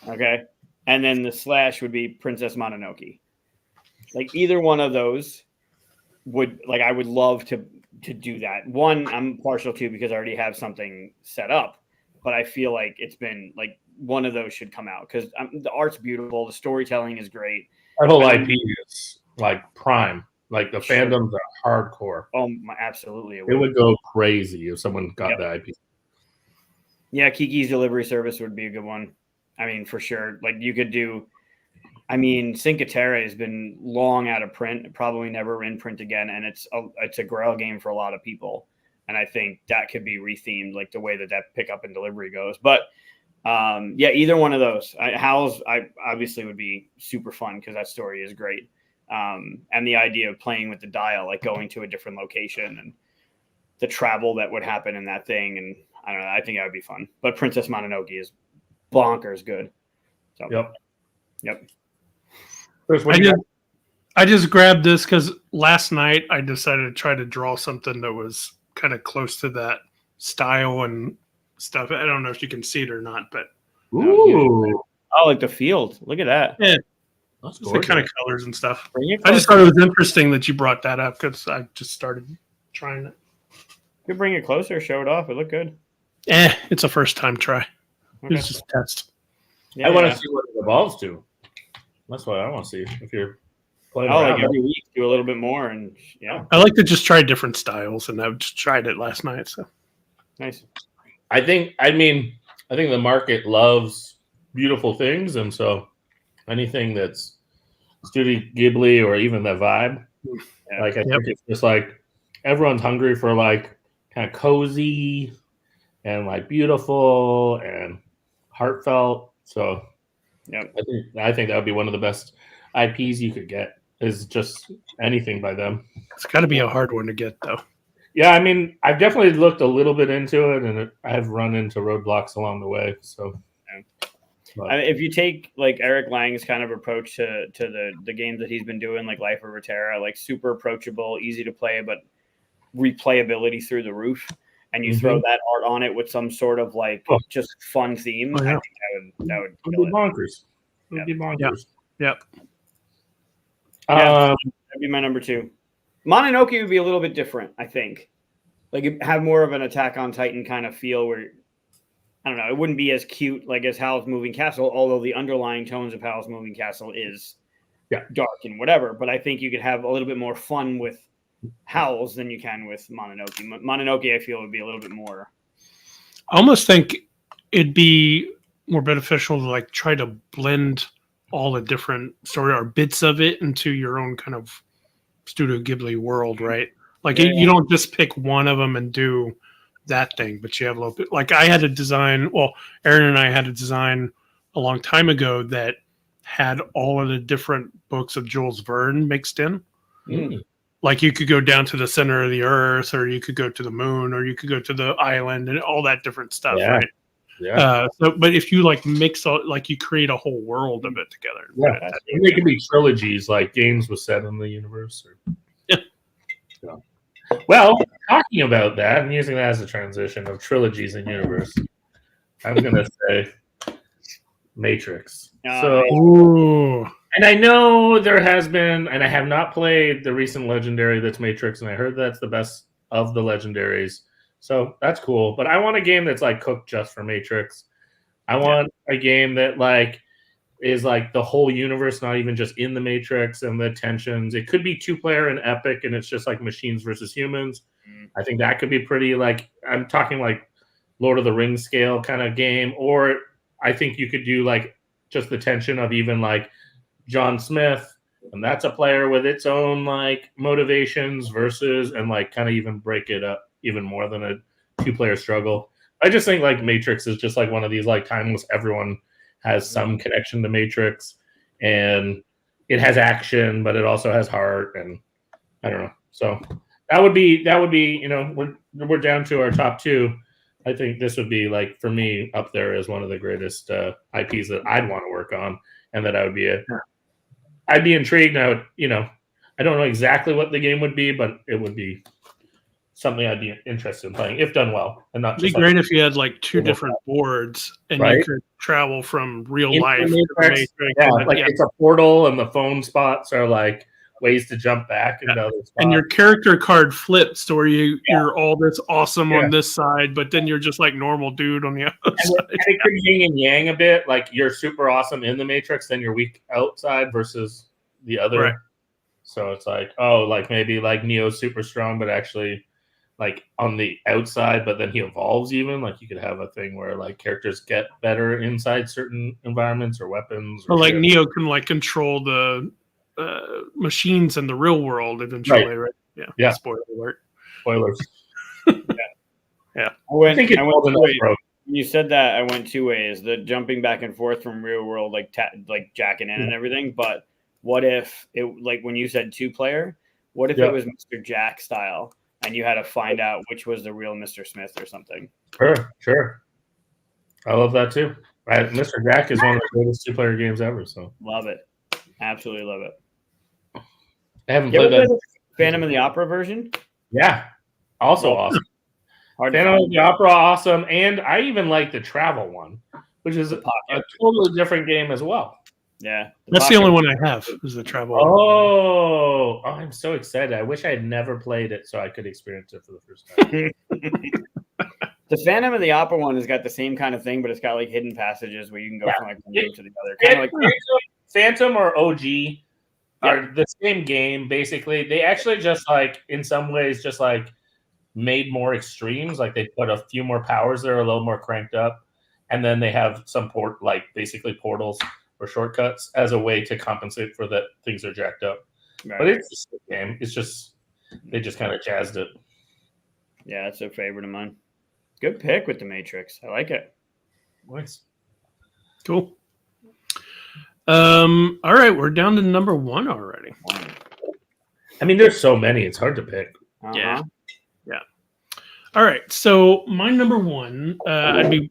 Okay. And then the slash would be Princess Mononoke. Like either one of those I would love to do that. One I'm partial to because I already have something set up, but I feel like it's been like one of those should come out because the art's beautiful. The storytelling is great. Our whole IP is like prime. Like the fandoms are hardcore. Oh, absolutely. It would go crazy if someone got the IP. Yeah, Kiki's Delivery Service would be a good one. I mean, for sure. Like you could do. I mean, Cinque Terre has been long out of print, probably never in print again, and it's a Grail game for a lot of people. And I think that could be rethemed, like the way that pickup and delivery goes. But yeah, either one of those. Howl's I obviously would be super fun because that story is great. And the idea of playing with the dial, like going to a different location and the travel that would happen in that thing. And I don't know, I think that would be fun. But Princess Mononoke is bonkers good. So, yep. Chris, I just grabbed this because last night I decided to try to draw something that was kind of close to that style and stuff. I don't know if you can see it or not, but ooh, oh, like the field. Look at that. Yeah, that's the kind of colors and stuff. I just thought it was interesting that you brought that up because I just started trying it. You could bring it closer, show it off. It looked good. It's a first time try. Okay. It's just a test. I want to see what it evolves to. That's what I want to see. If you're playing like every week, do a little bit more, and I like to just try different styles, and I just tried it last night. So nice. I think the market loves beautiful things, and so anything that's Studio Ghibli or even the vibe, like I think it's just like everyone's hungry for like kind of cozy and like beautiful and heartfelt. So I think that would be one of the best IPs you could get is just anything by them. It's got to be a hard one to get though. Yeah, I mean, I've definitely looked a little bit into it, and I've run into roadblocks along the way. So, if you take like Eric Lang's kind of approach to the games that he's been doing, like Life of Runeterra, like super approachable, easy to play, but replayability through the roof, and you throw that art on it with some sort of like just fun theme, I think that would be bonkers. It would be bonkers. Yep. That'd be my number 2. Mononoke would be a little bit different, I think. Like it have more of an Attack on Titan kind of feel where I don't know, it wouldn't be as cute like as Howl's Moving Castle, although the underlying tones of Howl's Moving Castle is dark and whatever. But I think you could have a little bit more fun with Howl's than you can with Mononoke. Mononoke, I feel, would be a little bit more. I almost think it'd be more beneficial to like try to blend all the different story or bits of it into your own kind of Studio Ghibli world, right? Like you don't just pick one of them and do that thing, but you have a little bit. Like I had a design. Well, Aaron and I had a design a long time ago that had all of the different books of Jules Verne mixed in. Like you could go down to the center of the earth, or you could go to the moon, or you could go to the island, and all that different stuff, right? Yeah. But if you like mix all, like you create a whole world of it together. Yeah, they could be trilogies, like games was set in the universe. Well, talking about that and using that as a transition of trilogies and universe, I'm gonna say Matrix. And I know there has been, and I have not played the recent Legendary that's Matrix, and I heard that's the best of the Legendaries. So that's cool. But I want a game that's like cooked just for Matrix. I want a game that like is like the whole universe, not even just in the Matrix and the tensions. It could be 2-player and epic, and it's just like machines versus humans. I think that could be pretty like, I'm talking like Lord of the Rings scale kind of game. Or I think you could do like just the tension of even like John Smith, and that's a player with its own like motivations versus, and like kind of even break it up even more than a 2-player struggle. I just think like Matrix is just like one of these like timeless, everyone has some connection to Matrix, and it has action, but it also has heart, and I don't know. So that would be, you know, we're down to our top 2. I think this would be like for me up there as one of the greatest IPs that I'd want to work on, and that I would be I'd be intrigued. Now, you know, I don't know exactly what the game would be, but it would be something I'd be interested in playing if done well, and not. It'd be great if you had like 2 different boards, and you could travel from real life to Matrix. It's a portal, and the phone spots are like ways to jump back into other spots. And your character card flips, to where you're all this awesome on this side, but then you're just like normal dude on the other side. And it could yin and yang a bit. Like you're super awesome in the Matrix, then you're weak outside versus the other. So it's like, oh, like maybe like Neo's super strong, but actually like on the outside, but then he evolves even. Like you could have a thing where like characters get better inside certain environments or weapons. Or like shit. Neo can like control the machines in the real world eventually, right? Yeah. Yeah. Spoiler alert. Spoilers. I went, think it's I went old two enough, ways. bro. When you said that, I went two ways: the jumping back and forth from real world, like jacking in and everything. But what if it, like when you said 2-player? What if Yeah. it was Mr. Jack style, and you had to find out which was the real Mr. Smith or something? Sure. I love that too. Mr. Jack is one of the greatest 2-player games ever. So Love it, absolutely love it. I haven't You ever played that. played the Phantom of the Opera version? Yeah, also Well, awesome. Hard to Phantom of find. the Opera, awesome, and I even like the travel one, which is The a Pocket. totally different game as well. Yeah, That's the Pocket. only one I have is the travel. Oh, I'm so excited! I wish I had never played it so I could experience it for the first time. The Phantom of the Opera one has got the same kind of thing, but it's got like hidden passages where you can go from like one room to the other. Kind of like Phantom or OG are the same game basically. They actually just like in some ways just like made more extremes. Like they put a few more powers that are a little more cranked up, and then they have some basically portals or shortcuts as a way to compensate for that things are jacked up. Right. But it's the same game. It's just they just kind of jazzed it. Yeah, that's a favorite of mine. Good pick with the Matrix. I like it. Nice. Cool. All right, we're down to number 1 already. I mean, there's so many; it's hard to pick. Yeah. All right, so my number 1, I'd be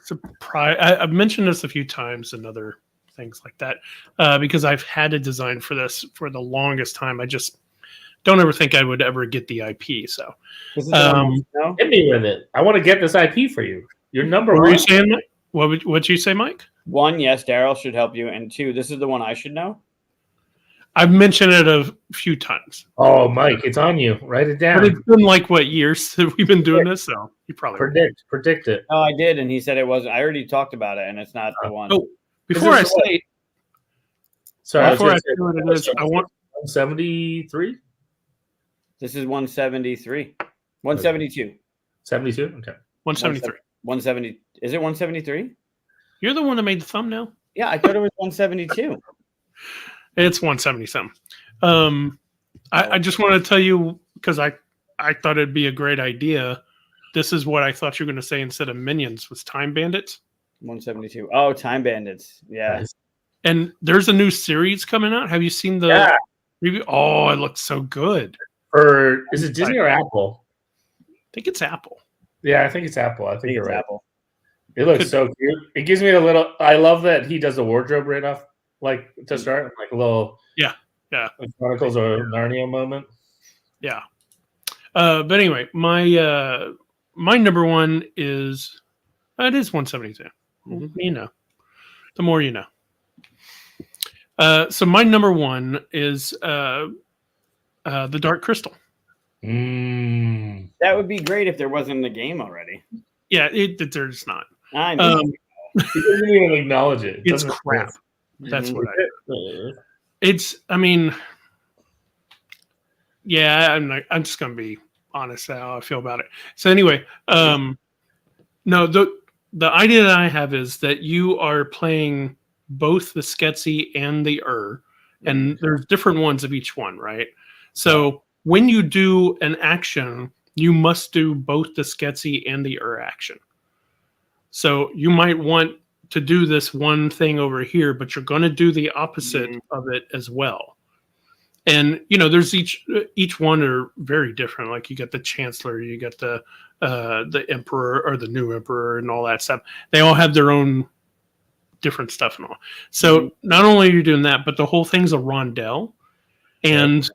surprised. I've mentioned this a few times and other things like that because I've had a design for this for the longest time. I just don't ever think I would ever get the IP. So, This is the one, no? Hit me with it. I want to get this IP for you. Your number what one. were you saying, Mike? What'd you say, Mike? 1, yes, Daryl should help you, and 2, this is the one I should know. I've mentioned it a few times. Oh, Mike, it's on you. Write it down. But it's been like what years that we've been doing this, so you probably Predict it. Oh, I did, and he said it wasn't. I already talked about it, and it's not the one. Oh, before I say, Sorry, before I say what it is, I want 173, This is 173, 172, 72. Okay. 173. 170. Is it 173? You're the one that made the thumbnail. Yeah, I thought it was 172. It's 170 something. I just want to tell you because I thought it'd be a great idea. This is what I thought you were going to say instead of Minions was Time Bandits. 172. Oh, Time Bandits. Yeah. Nice. And there's a new series coming out. Have you seen the Yeah. review? Oh, it looks so good. Or is it Disney or Apple? I think it's Apple. Yeah, I think it's Apple. I I think think you're it's right. Apple. It looks so cute. It gives me a little. I love that he does the wardrobe right off, like to start, like a little. Yeah. Like Chronicles of Narnia moment. Yeah. But anyway, my number 1 is it is 172. You know, the more you know. So my number 1 is the Dark Crystal. That would be great if there wasn't a game already. Yeah, there's not. I know. He doesn't even acknowledge it. It's crap. That's what it's. I mean, yeah. I'm just gonna be honest how I feel about it. So anyway, no, the idea that I have is that you are playing both the Sketsy and the and there's different ones of each one, right? So when you do an action, you must do both the Sketsy and the action. So you might want to do this one thing over here, but you're going to do the opposite of it as well. And there's each one are very different. Like you get the Chancellor, you get the Emperor or the new Emperor, and all that stuff. They all have their own different stuff and all. So not only are you doing that, but the whole thing's a rondel, and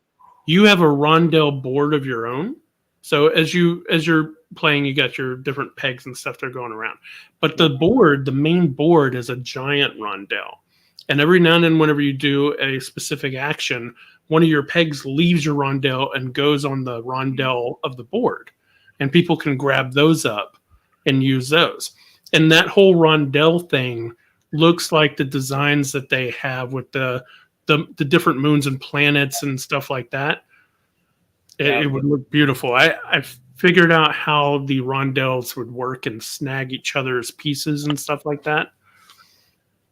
you have a rondel board of your own. So as you're playing, you got your different pegs and stuff that are going around. But the main board is a giant rondel. And every now and then, whenever you do a specific action, one of your pegs leaves your rondel and goes on the rondel of the board. And people can grab those up and use those. And that whole rondel thing looks like the designs that they have with the the different moons and planets and stuff like that. It would look beautiful. I figured out how the rondelles would work and snag each other's pieces and stuff like that.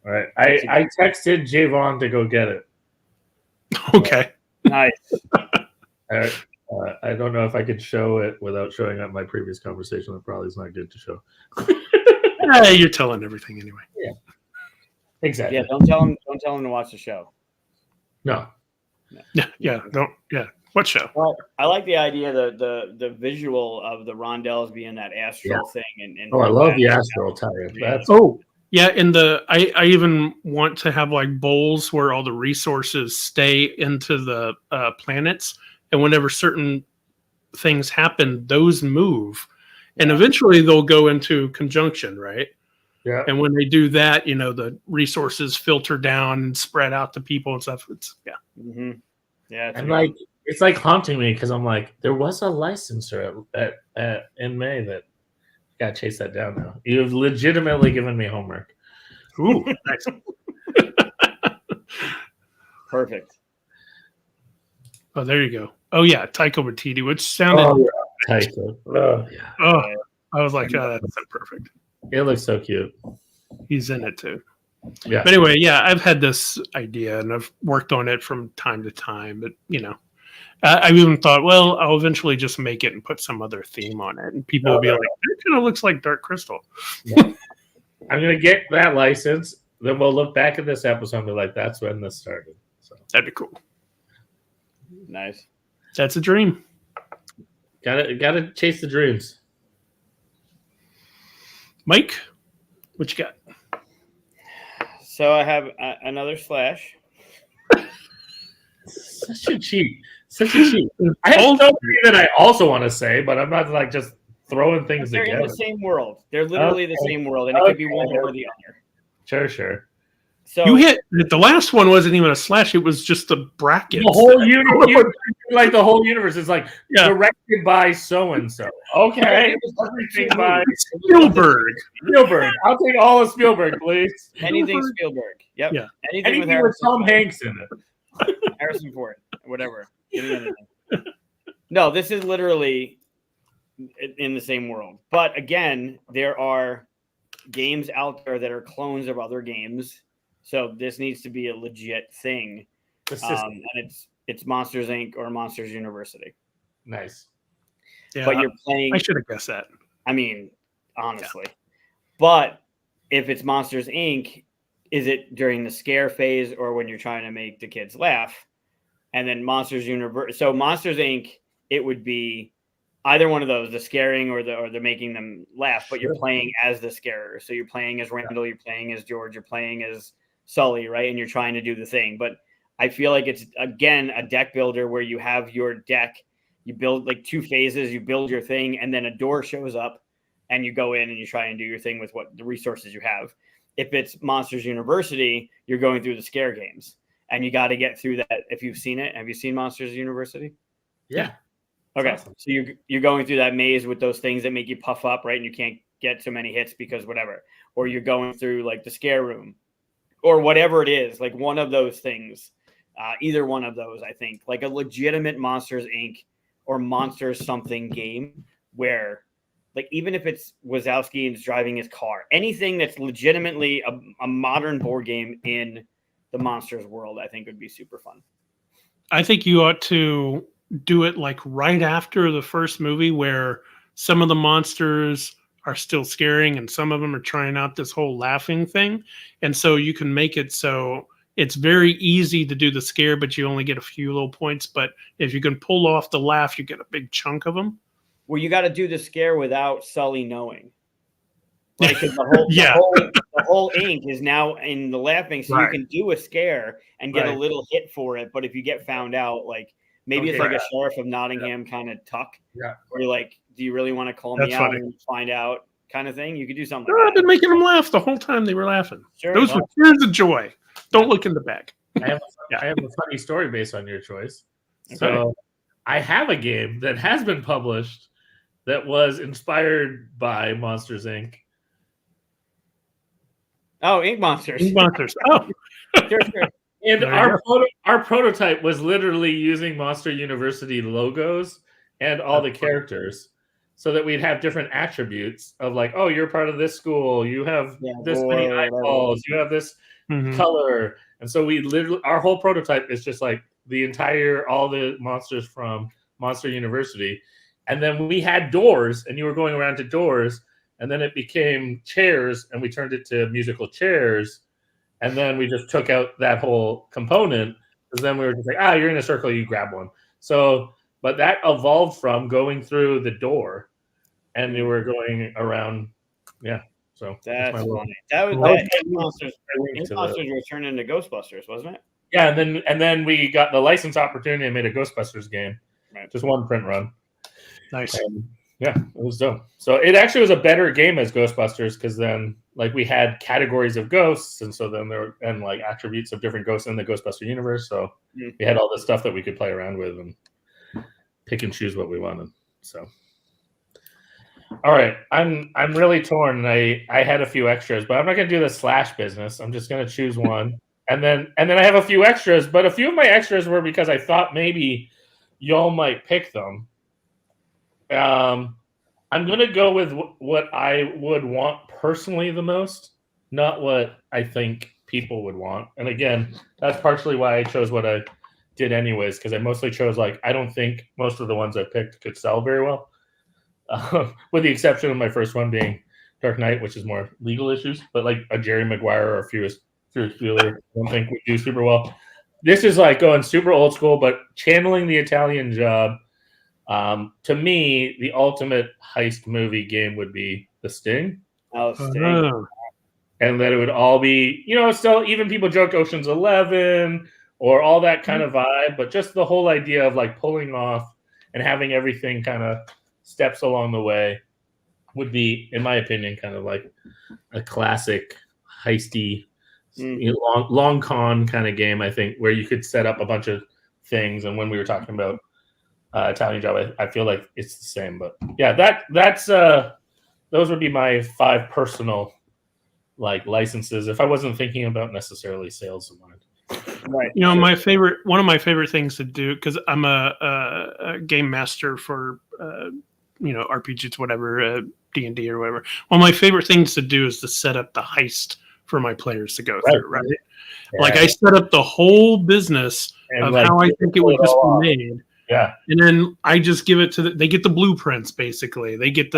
All right. I texted Javon to go get it. Okay. Nice. I don't know if I could show it without showing up my previous conversation. That probably is not good to show. Hey, you're telling everything anyway. Yeah. Exactly. Yeah, don't tell him to watch the show. No. Yeah. What show? Well, I like the idea, the visual of the rondelles being that astral thing. And I love the astral tie-in. That's yeah, and I even want to have like bowls where all the resources stay into the planets, and whenever certain things happen, those move, and eventually they'll go into conjunction, right? Yeah. And when they do that, the resources filter down and spread out to people and stuff. Mm-hmm. Yeah. And like it's like haunting me because I'm like, there was a licensor at in May that gotta chase that down now. You've legitimately given me homework. Ooh, nice. Perfect. Oh, there you go. Oh yeah, Taika Waititi, which sounded. Taika. I was like, that's perfect. It looks so cute. He's in it too. Yeah. But anyway, I've had this idea and I've worked on it from time to time. But I've even thought, well, I'll eventually just make it and put some other theme on it, and people will be like, "It kind of looks like Dark Crystal." Yeah. I'm gonna get that license. Then we'll look back at this episode and be like, "That's when this started." So that'd be cool. Nice. That's a dream. Gotta chase the dreams. Mike, what you got? So I have another Slash. Such a cheat. I have so many that I also want to say, but I'm not like just throwing things They're together. in the same world. They're literally the same world, and it could be one or the other. Sure. So You hit the last one wasn't even a slash; it was just a bracket. The whole universe, like the whole universe, is like directed by so and so. Okay, everything by Spielberg. I'll take all of Spielberg, please. Anything Spielberg. Yep. Yeah. Anything with Tom Hanks in it. Harrison Ford, whatever. Give me anything. No, this is literally in the same world. But again, there are games out there that are clones of other games. So this needs to be a legit thing. And it's Monsters Inc. or Monsters University. Nice. Yeah, but you're playing. I should have guessed that. I mean, honestly. Yeah. But if it's Monsters Inc., is it during the scare phase or when you're trying to make the kids laugh? And then Monsters University. So Monsters Inc., it would be either one of those, the scaring or the making them laugh, but you're playing as the scarer. So you're playing as Randall, you're playing as George, you're playing as Sully, right? And you're trying to do the thing. But I feel like it's, again, a deck builder where you have your deck, you build like 2 phases, you build your thing, and then a door shows up and you go in and you try and do your thing with what the resources you have. If it's Monsters University, you're going through the scare games and you got to get through that. If you've seen it, have you seen Monsters University? Yeah. Okay. Awesome. So you're going through that maze with those things that make you puff up, right? And you can't get so many hits because whatever, or you're going through like the scare room or whatever it is, like one of those things, either one of those, I think, like a legitimate Monsters Inc. or Monsters something game where, like, even if it's Wazowski and is driving his car, anything that's legitimately a modern board game in the Monsters world, I think would be super fun. I think you ought to do it like right after the first movie where some of the monsters are still scaring and some of them are trying out this whole laughing thing. And so you can make it so it's very easy to do the scare, but you only get a few little points. But if you can pull off the laugh, you get a big chunk of them. Well, you got to do the scare without Sully knowing. Right? Because the whole ink is now in the laughing, so you can do a scare and get a little hit for it. But if you get found out, like maybe it's like a Sheriff of Nottingham kind of tuck, where you're like, do you really want to call me out and find out kind of thing? You could do something. I've been making them laugh the whole time they were laughing. Sure, those were tears of joy. Don't look in the back. I have a funny story based on your choice. Okay. So I have a game that has been published that was inspired by Monsters Inc. Oh, Ink Monsters. Ink Monsters. Oh. Sure. And There you our prototype was literally using Monster University logos and all the characters, so that we'd have different attributes of like, oh, you're part of this school, you have this many eyeballs, you have this Mhm. color, and so we literally our whole prototype is just like all the monsters from Monster University, and then we had doors, and you were going around to doors, and then it became chairs, and we turned it to musical chairs. And then we just took out that whole component because then we were just like, you're in a circle, you grab one. So, but that evolved from going through the door, and you were going around. Yeah. So That's my little, funny. That was Well, that Monsters were turned into Ghostbusters, wasn't it? yeah, and then we got the license opportunity and made a Ghostbusters game. Right. Just one print run. Nice. Yeah, it was dope. So it actually was a better game as Ghostbusters because then like we had categories of ghosts, and so then there and like attributes of different ghosts in the Ghostbuster universe. So we had all this stuff that we could play around with and pick and choose what we wanted. So all right, I'm really torn. I had a few extras, but I'm not gonna do the slash business. I'm just gonna choose one. And then I have a few extras, but a few of my extras were because I thought maybe y'all might pick them. I'm going to go with what I would want personally the most, not what I think people would want. And again, that's partially why I chose what I did anyways, because I mostly chose like I don't think most of the ones I picked could sell very well, with the exception of my first one being Dark Knight, which is more legal issues. But like a Jerry Maguire or a Ferris Bueller, I don't think would do super well. This is like going super old school, but channeling the Italian Job. To me, the ultimate heist movie game would be The Sting. Oh, Sting. And that it would all be, still even people joke Ocean's 11 or all that kind of vibe, but just the whole idea of like pulling off and having everything kind of steps along the way would be, in my opinion, kind of like a classic heisty, long con kind of game, I think, where you could set up a bunch of things. And when we were talking about Italian Job, I feel like it's the same. But yeah, that's those would be my 5 personal like licenses if I wasn't thinking about necessarily sales of mine. Right. One of my favorite things to do, because I'm a game master for RPGs, whatever, D&D or whatever. One of my favorite things to do is to set up the heist for my players to go through. Right. Yeah. Like I set up the whole business of how I think it would just be made. Yeah. And then I just give it to they get the blueprints, basically. They get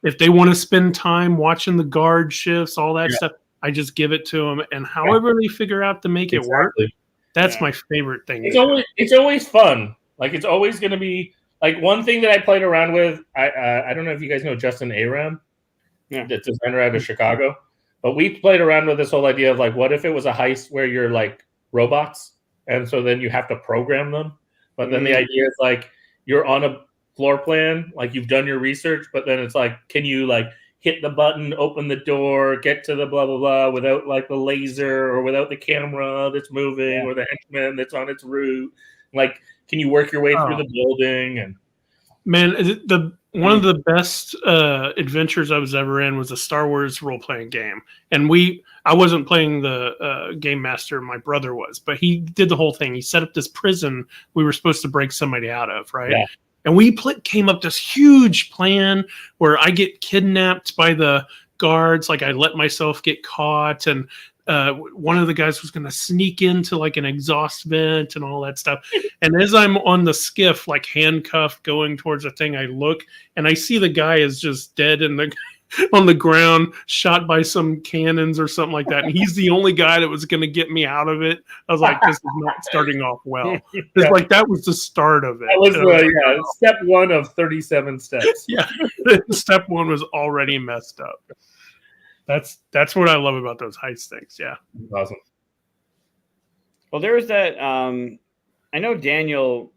if they want to spend time watching the guard shifts, all that stuff, I just give it to them. And however they figure out to make it work, that's my favorite thing. It's always fun. Like it's always going to be like one thing that I played around with. I don't know if you guys know Justin Aram, the designer out of Chicago, but we played around with this whole idea of like, what if it was a heist where you're like robots, and so then you have to program them. But then the idea is like you're on a floor plan, like you've done your research, but then it's like, can you like hit the button, open the door, get to the blah, blah, blah without like the laser or without the camera that's moving or the henchman that's on its route? Like, can you work your way through the building? And man, one of the best adventures I was ever in was a Star Wars role-playing game. And I wasn't playing the game master, my brother was, but he did the whole thing. He set up this prison we were supposed to break somebody out of, right? Yeah. And we came up this huge plan where I get kidnapped by the guards, like I let myself get caught, and one of the guys was going to sneak into like an exhaust vent and all that stuff. And as I'm on the skiff, like handcuffed going towards the thing, I look and I see the guy is just dead on the ground, shot by some cannons or something like that. And he's the only guy that was going to get me out of it. I was like, this is not starting off well. It's like that was the start of it. That was step 1 of 37 steps. Yeah, step 1 was already messed up. That's what I love about those heist things. Yeah, awesome. Well, there was that. I know Daniel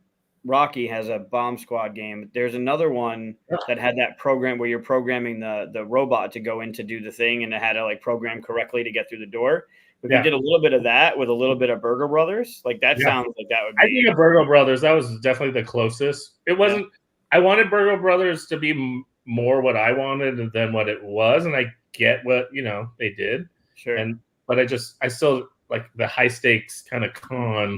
Rocky has a Bomb Squad game. There's another one that had that program where you're programming the robot to go in to do the thing, and it had to like program correctly to get through the door. But you did a little bit of that with a little bit of Burger Brothers. Like that sounds like that would be. I think of Burger Brothers, that was definitely the closest. It wasn't. I wanted Burger Brothers to be more what I wanted than what it was, and I get what they did. Sure. But I still like the high stakes kind of con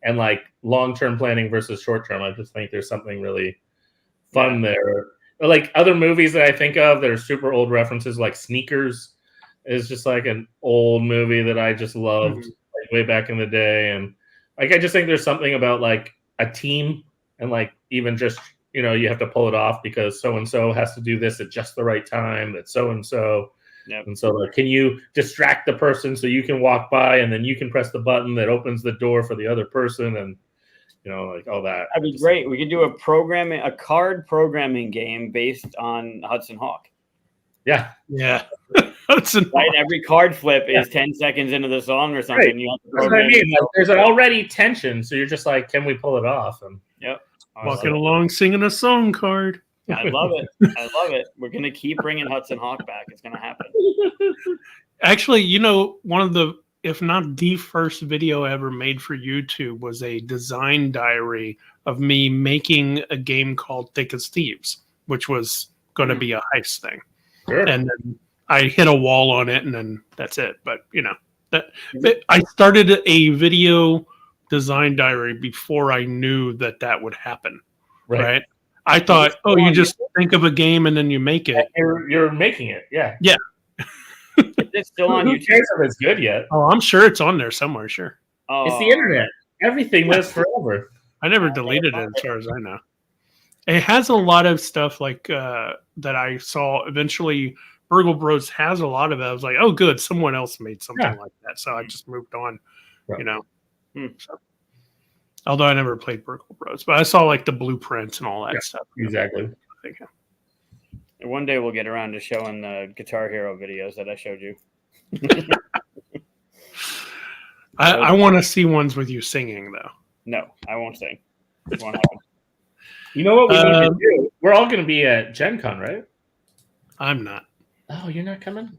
and like long-term planning versus short-term. I just think there's something really fun there. Or like other movies that I think of that are super old references, like Sneakers is just like an old movie that I just loved like way back in the day. And like, I just think there's something about like a team and like even just, you know, you have to pull it off because so-and-so has to do this at just the right time, that so-and-so. Yep. And so like, can you distract the person so you can walk by and then you can press the button that opens the door for the other person, and you know, like all that. That'd be great. We could do a card programming game based on Hudson Hawk. Yeah. Yeah. Hudson Right, Hawk. every card flip is 10 seconds into the song or something. Right. You have to That's what I program mean. Like, there's an already tension, so you're just like, can we pull it off? And Walking along singing a song card. I love it. I love it. We're gonna keep bringing Hudson Hawk back. It's gonna happen. Actually, you know, one of the, if not the first video I ever made for YouTube was a design diary of me making a game called Thick as Thieves, which was going to be a heist thing. sure. And then I hit a wall on it, and then that's it. But you know, I started a video design diary before I knew that would happen. Right? I thought, oh, you just think of a game and then you make it. You're making it. Yeah. Yeah. It's still on Who YouTube. cares if it's good yet? Oh, I'm sure it's on there somewhere. Sure. Oh, It's the internet. Everything lives forever. I never deleted it as far as I know. It has a lot of stuff like that I saw. Eventually, Burgle Bros has a lot of it. I was like, oh, good. Someone else made something like that. So I just moved on, Right. you know. So, although I never played Burgle Bros, but I saw like the blueprints and all that stuff. Exactly. One day we'll get around to showing the Guitar Hero videos that I showed you. I want to see ones with you singing, though. No, I won't sing. It won't happen. You know what we need to do? We're all going to be at Gen Con, right? I'm not. Oh, you're not coming?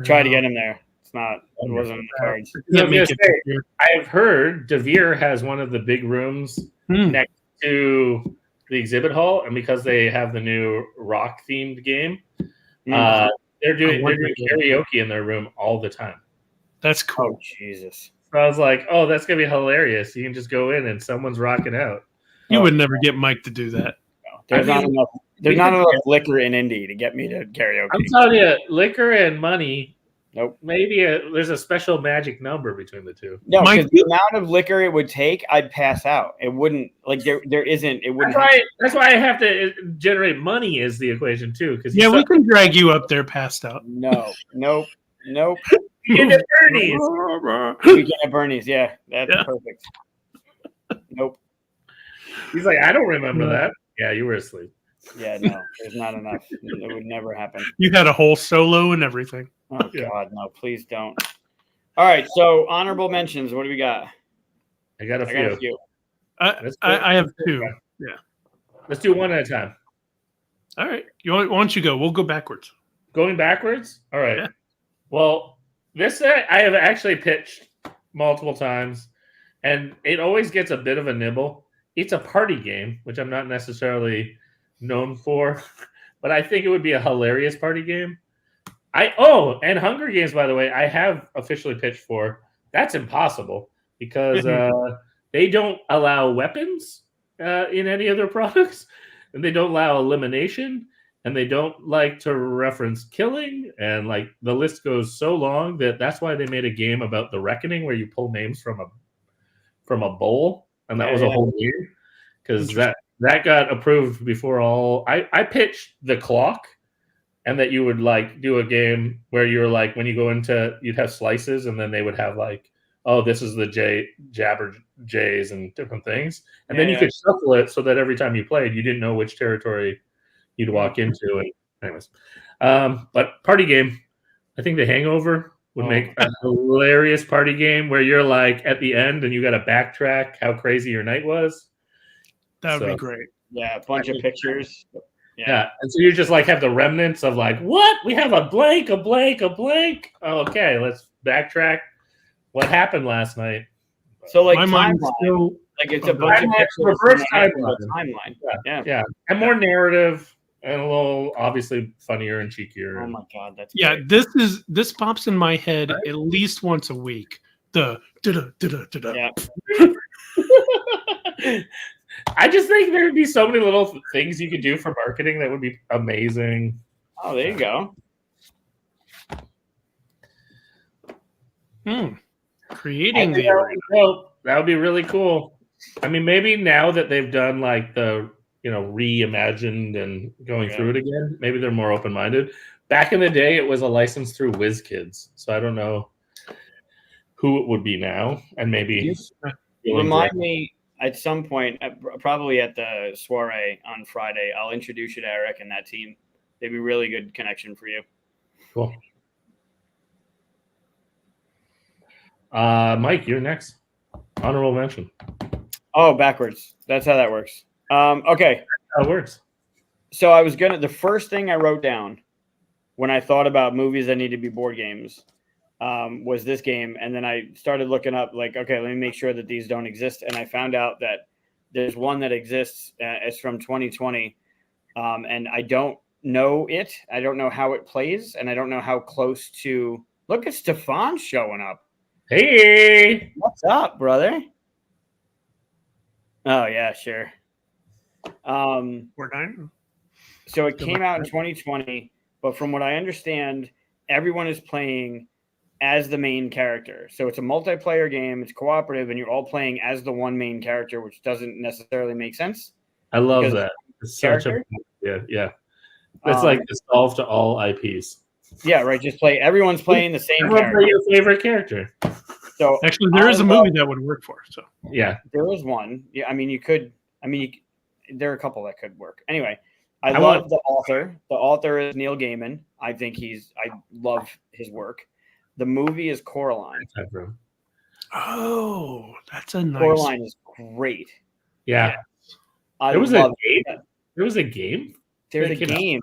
Try to get him there. It's not. It wasn't in the cards. Can't make it this year. I've heard DeVere has one of the big rooms next to the exhibit hall, and because they have the new rock themed game, they're doing karaoke in their room all the time. That's cool. Oh Jesus! So I was like, oh, that's gonna be hilarious. You can just go in and someone's rocking out. You would never get Mike to do that. No, there's not enough. There's not enough liquor in Indy to get me to karaoke. I'm telling you, liquor and money. Nope. Maybe there's a special magic number between the two. No, Mike, because the amount of liquor it would take, I'd pass out. It wouldn't like there isn't. It wouldn't. That's why I have to generate money is the equation too. Because Yeah, we can drag you up there passed out. No. Nope. You get Bernie's. We can have Bernie's. Yeah, that's perfect. Nope. He's like, I don't remember that. Yeah, you were asleep. Yeah, no, there's not enough. It would never happen. You had a whole solo and everything. Oh God, no! Please don't. All right, so honorable mentions. What do we got? I got a few. I have two. Yeah. Let's do one at a time. All right. Why don't you go? We'll go backwards. Going backwards? All right. Yeah. Well, this I have actually pitched multiple times, and it always gets a bit of a nibble. It's a party game, which I'm not necessarily known for, but I think it would be a hilarious party game. And Hunger Games, by the way, I have officially pitched for. That's impossible because they don't allow weapons in any of their products, and they don't allow elimination, and they don't like to reference killing, and like the list goes so long that's why they made a game about the Reckoning where you pull names from a bowl, and that was a whole game because that got approved before all. I pitched the clock. And that you would like do a game where you're like, when you go into, you'd have slices, and then they would have like, oh, this is the Jabber Jays and different things. And then you could shuffle it so that every time you played, you didn't know which territory you'd walk into. And anyways, but party game, I think The Hangover would make a hilarious party game where you're like at the end and you got to backtrack how crazy your night was. That would be great. Yeah, a bunch of pictures. Yeah, and so you just like have the remnants of like, what? We have a blank. Oh, okay, let's backtrack. What happened last night? So like my mind's still like it's a bunch of pictures. Reverse timeline. Yeah, and more narrative. and a little obviously funnier and cheekier. Oh my god, that's Yeah, great. this pops in my head at least once a week. The da-da. Yeah. I just think there would be so many little things you could do for marketing that would be amazing. Oh, there you go. Creating the that would arena. be dope. That would be really cool. I mean, maybe now that they've done like the reimagined and going through it again, maybe they're more open minded. Back in the day, it was a license through WizKids, so I don't know who it would be now, and maybe Remind me at some point, probably at the soiree on Friday. I'll introduce you to Eric and that team. They'd be really good connection for you. Cool. Mike, you're next. Honorable mention. Oh, backwards. That's how that works. Okay. How it works. So I was the first thing I wrote down when I thought about movies that need to be board games was this game. And then I started looking up like, okay, let me make sure that these don't exist. And I found out that there's one that exists. It's from 2020. And I don't know it. I don't know how it plays. And I don't know how close to look at Stefan showing up. Hey, what's up, brother? Oh yeah, sure. We're done. So it came out in 2020, but from what I understand, everyone is playing as the main character. So it's a multiplayer game, it's cooperative, and you're all playing as the one main character, which doesn't necessarily make sense. I love that. It's such a yeah. It's like the solve to all IPs. Yeah, right. Just play. Everyone's playing the same character. Play your favorite character. So actually, there is a movie that would work for. So yeah, there is one. Yeah, I mean, you could. I mean, there are a couple that could work. Anyway, I love the author. The author is Neil Gaiman. I think I love his work. The movie is Coraline. Oh, that's a nice. Coraline is great. Yeah, there was a game. There was a game. There's a game.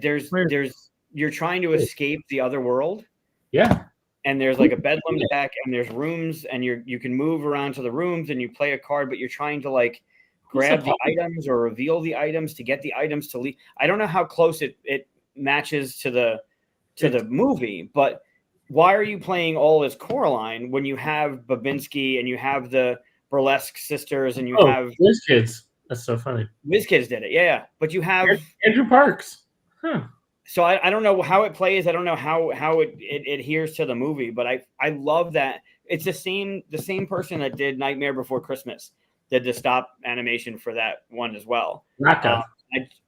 There's you're trying to escape the other world. Yeah. And there's like a bedlam deck, and there's rooms, and you can move around to the rooms, and you play a card, but you're trying to like grab the items or reveal the items to get the items to leave. I don't know how close it matches to the movie, but why are you playing all as Coraline when you have Babinski and you have the Burlesque sisters and you have WizKids? That's so funny. WizKids did it, yeah. But you have Andrew Parks. Huh. So I don't know how it plays. I don't know how it adheres to the movie, but I love that it's the same person that did Nightmare Before Christmas did the stop animation for that one as well.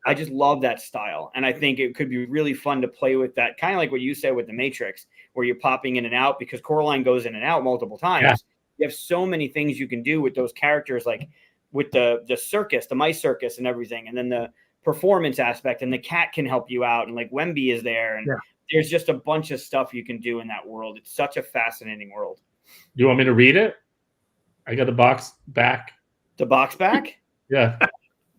I just love that style, and I think it could be really fun to play with that, kind of like what you said with the Matrix, where you're popping in and out because Coraline goes in and out multiple times. Yeah. You have so many things you can do with those characters, like with the circus, the mice circus, and everything, and then the performance aspect, and the cat can help you out, and like Wemby is there, and there's just a bunch of stuff you can do in that world. It's such a fascinating world. You want me to read it? I got the box back. The box back? Yeah.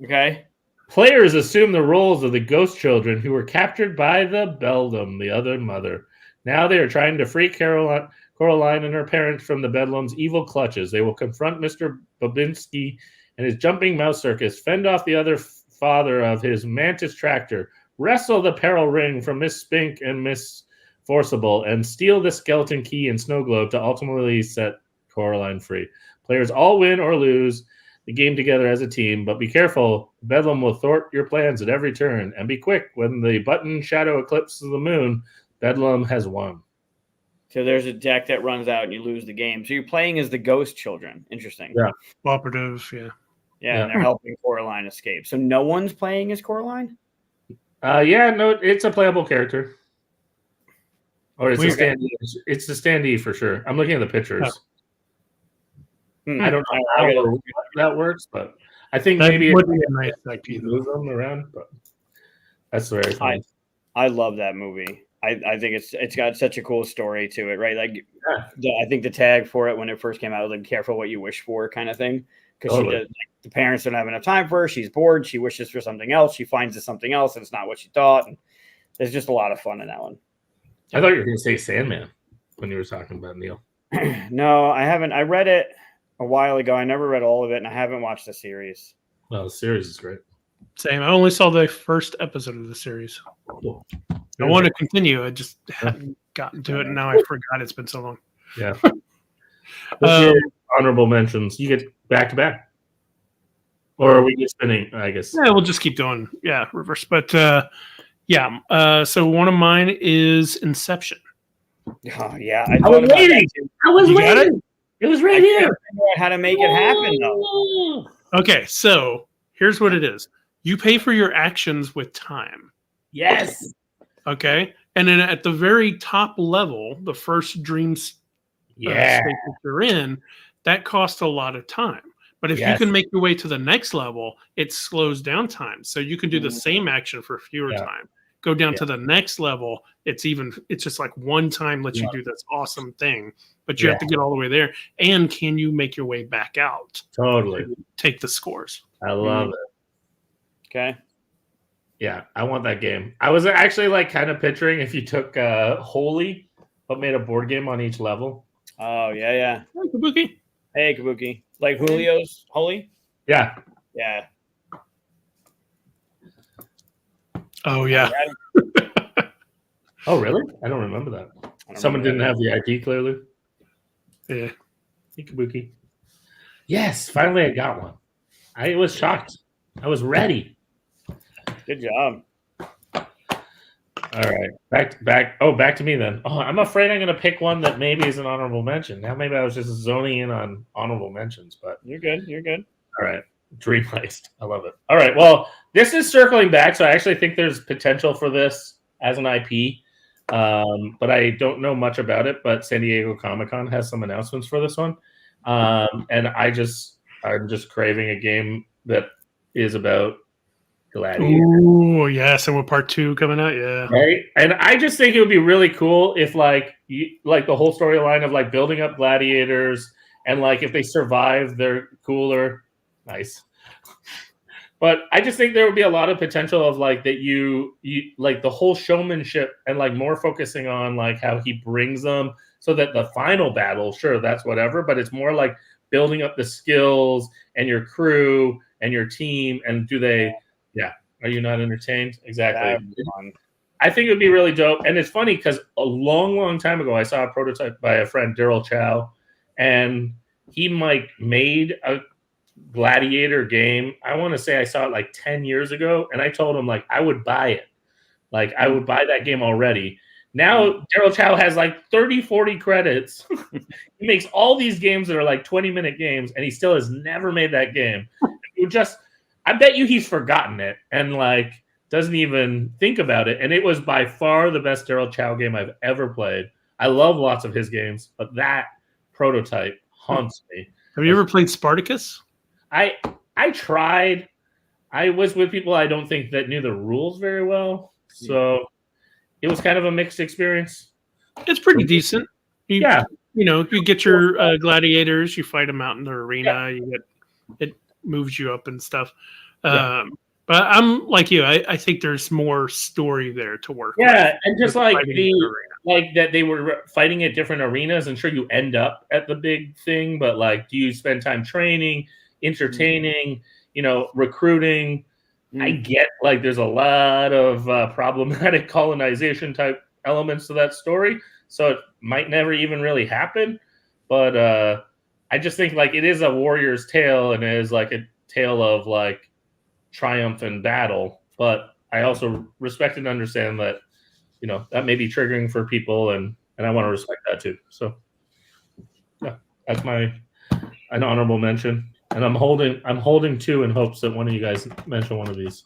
Okay. Players assume the roles of the ghost children who were captured by the Beldam, the other mother. Now they are trying to free Coraline and her parents from the Bedlam's evil clutches. They will confront Mr. Babinski and his jumping mouse circus, fend off the other father of his mantis tractor, wrestle the peril ring from Miss Spink and Miss Forcible, and steal the skeleton key and snow globe to ultimately set Coraline free. Players all win or lose the game together as a team, but be careful. Bedlam will thwart your plans at every turn, and be quick. When the button shadow eclipses the moon, Bedlam has won. So there's a deck that runs out and you lose the game. So you're playing as the ghost children. Interesting. Yeah. Cooperative, yeah. Yeah, and they're helping Coraline escape. So no one's playing as Coraline? Yeah, no, it's a playable character. Or it's a standee. It's the standee for sure. I'm looking at the pictures. I don't know how that works, but I think that maybe would be a nice IP. Move them around, but that's very funny. I love that movie. I think it's got such a cool story to it, right? Like, I think the tag for it when it first came out was like "Careful what you wish for" kind of thing, because the parents don't have enough time for her. She's bored. She wishes for something else. She finds something else, and it's not what she thought. And there's just a lot of fun in that one. I thought you were going to say Sandman when you were talking about Neil. No, I haven't. I read it a while ago. I never read all of it, and I haven't watched the series. Well, the series is great. Same. I only saw the first episode of the series. I want to continue. I just hadn't gotten to it, and now I forgot it's been so long. Yeah. What's your honorable mentions? You get back to back, or are we just spinning? I guess. Yeah, we'll just keep going. Yeah, reverse. But yeah. So one of mine is Inception. Oh yeah, I was waiting. I was waiting. It was right here. How to make it happen though? Okay, so here's what it is. You pay for your actions with time. Yes. Okay. And then at the very top level, the first dream state that you're in, that costs a lot of time. But if you can make your way to the next level, it slows down time. So you can do the same action for fewer time. Go down to the next level. It's just like one time lets you do this awesome thing, but you have to get all the way there. And can you make your way back out? Totally. Take the scores. I love it. Okay. Yeah, I want that game. I was actually like kind of picturing if you took Holy, but made a board game on each level. Oh yeah. Hey, Kabuki. Hey Kabuki. Like Julio's Holy? Yeah. Yeah. Oh yeah. Oh really? I don't remember that. Someone didn't have the ID clearly. Yeah. Hey, Kabuki. Yes, finally I got one. I was shocked. I was ready. Good job. All right, back to me then. Oh, I'm afraid I'm going to pick one that maybe is an honorable mention. Now maybe I was just zoning in on honorable mentions, but You're good. all right, Dream Heist. I love it. All right, well, this is circling back, so I actually think there's potential for this as an IP, but I don't know much about it. But San Diego Comic-Con has some announcements for this one, and I'm just craving a game that is about Gladiator. Oh yes, and with part 2 coming out, yeah. Right, and I just think it would be really cool if like the whole storyline of like building up gladiators and like if they survive, they're cooler. Nice. But I just think there would be a lot of potential of like that you like the whole showmanship and like more focusing on like how he brings them so that the final battle, sure, that's whatever, but it's more like building up the skills and your crew and your team and are you not entertained? Exactly. I think it would be really dope. And it's funny because a long time ago, I saw a prototype by a friend, Daryl Chow, and he made a Gladiator game. I want to say I saw it like 10 years ago, and I told him like I would buy it. Like I would buy that game already. Now Daryl Chow has like 30, 40 credits. He makes all these games that are like 20-minute games, and he still has never made that game. I bet you he's forgotten it and like doesn't even think about it. And it was by far the best Daryl Chow game I've ever played. I love lots of his games, but that prototype haunts me. Have you ever played Spartacus? I tried. I was with people I don't think that knew the rules very well. So it was kind of a mixed experience. It's pretty decent. You get your gladiators, you fight them out in the arena, it moves you up and stuff. But I'm like you. I think there's more story there to work. Yeah, and just like that they were fighting at different arenas, and sure you end up at the big thing, but like, do you spend time training, entertaining, recruiting? I get like there's a lot of problematic colonization type elements to that story, so it might never even really happen. But I just think like it is a warrior's tale, and it is like a tale of like triumph and battle. But I also respect and understand that that may be triggering for people, and I want to respect that too. So yeah, that's an honorable mention. And I'm holding 2 in hopes that one of you guys mention one of these.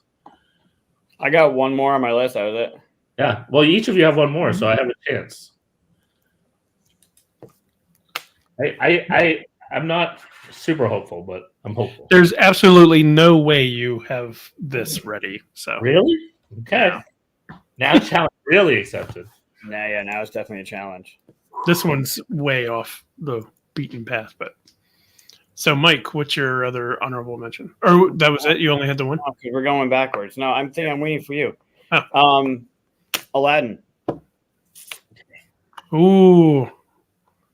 I got one more on my list. That was it. Yeah. Well, each of you have one more, so I have a chance. I'm not super hopeful, but I'm hopeful. There's absolutely no way you have this ready. So really? Okay. Yeah. Now challenge really accepted. Now it's definitely a challenge. This one's way off the beaten path, but so Mike, what's your other honorable mention? Or that was it? You only had the one? Okay, we're going backwards. No, I'm waiting for you. Oh. Aladdin. Ooh,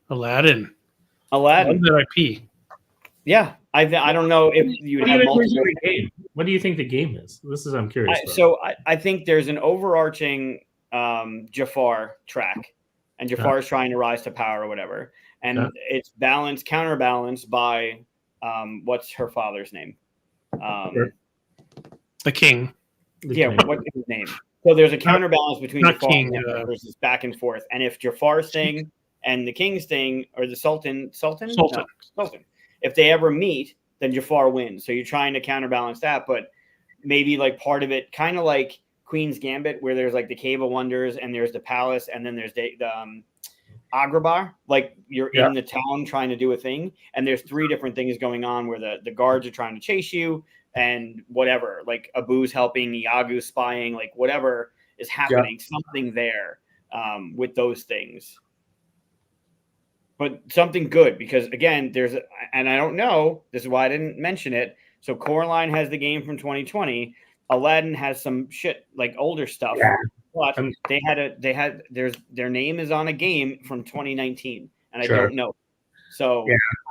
Aladdin. Love that IP. Yeah, I don't know if you have multiple. What do you think the game is? I'm curious. I think there's an overarching Jafar track, and Jafar is trying to rise to power or whatever, and it's counterbalanced by what's her father's name? The king. What's his name? So there's a counterbalance between Jafar king, and versus back and forth, and if Jafar's thing and the king's thing, or the Sultan, if they ever meet, then Jafar wins. So you're trying to counterbalance that, but maybe like part of it, kind of like Queen's Gambit, where there's like the Cave of Wonders and there's the palace, and then there's the Agrabah, like you're in the town trying to do a thing, and there's 3 different things going on where the guards are trying to chase you, and whatever, like Abu's helping, Iagu's spying, like whatever is happening, something there with those things. But something good, because again, and I don't know, this is why I didn't mention it. So Coraline has the game from 2020. Aladdin has some shit like older stuff, but their name is on a game from 2019, and I don't know. So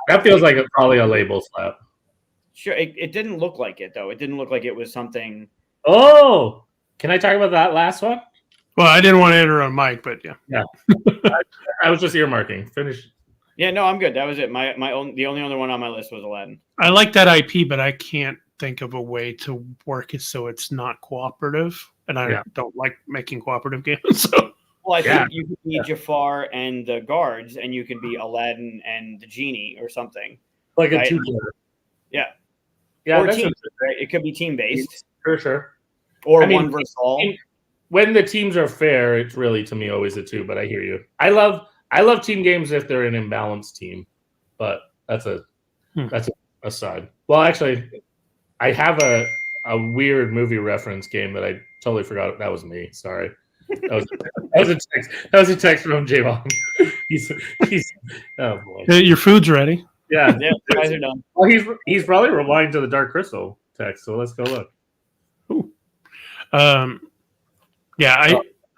that feels like probably a label slap. Sure, it didn't look like it though. It didn't look like it was something. Oh, can I talk about that last one? Well, I didn't want to enter on Mike, but yeah. I was just earmarking. Finish. Yeah, no, I'm good. That was it. The only other one on my list was Aladdin. I like that IP, but I can't think of a way to work it so it's not cooperative, and I don't like making cooperative games. So. Well, I think you could be Jafar and the guards, and you can be Aladdin and the genie or something. Like a two-player. Yeah, or team, right? It could be team-based. For sure. Or one versus all. When the teams are fair, it's really, to me, always a 2, but I hear you. I love team games if they're an imbalanced team, but that's a aside. Well, actually, I have a weird movie reference game that I totally forgot. That was me. Sorry. That was a text. That was a text from J-Bong. He's oh boy. Hey, your food's ready. Yeah, guys are done. Well, he's probably replying to the Dark Crystal text. So let's go look. Ooh. I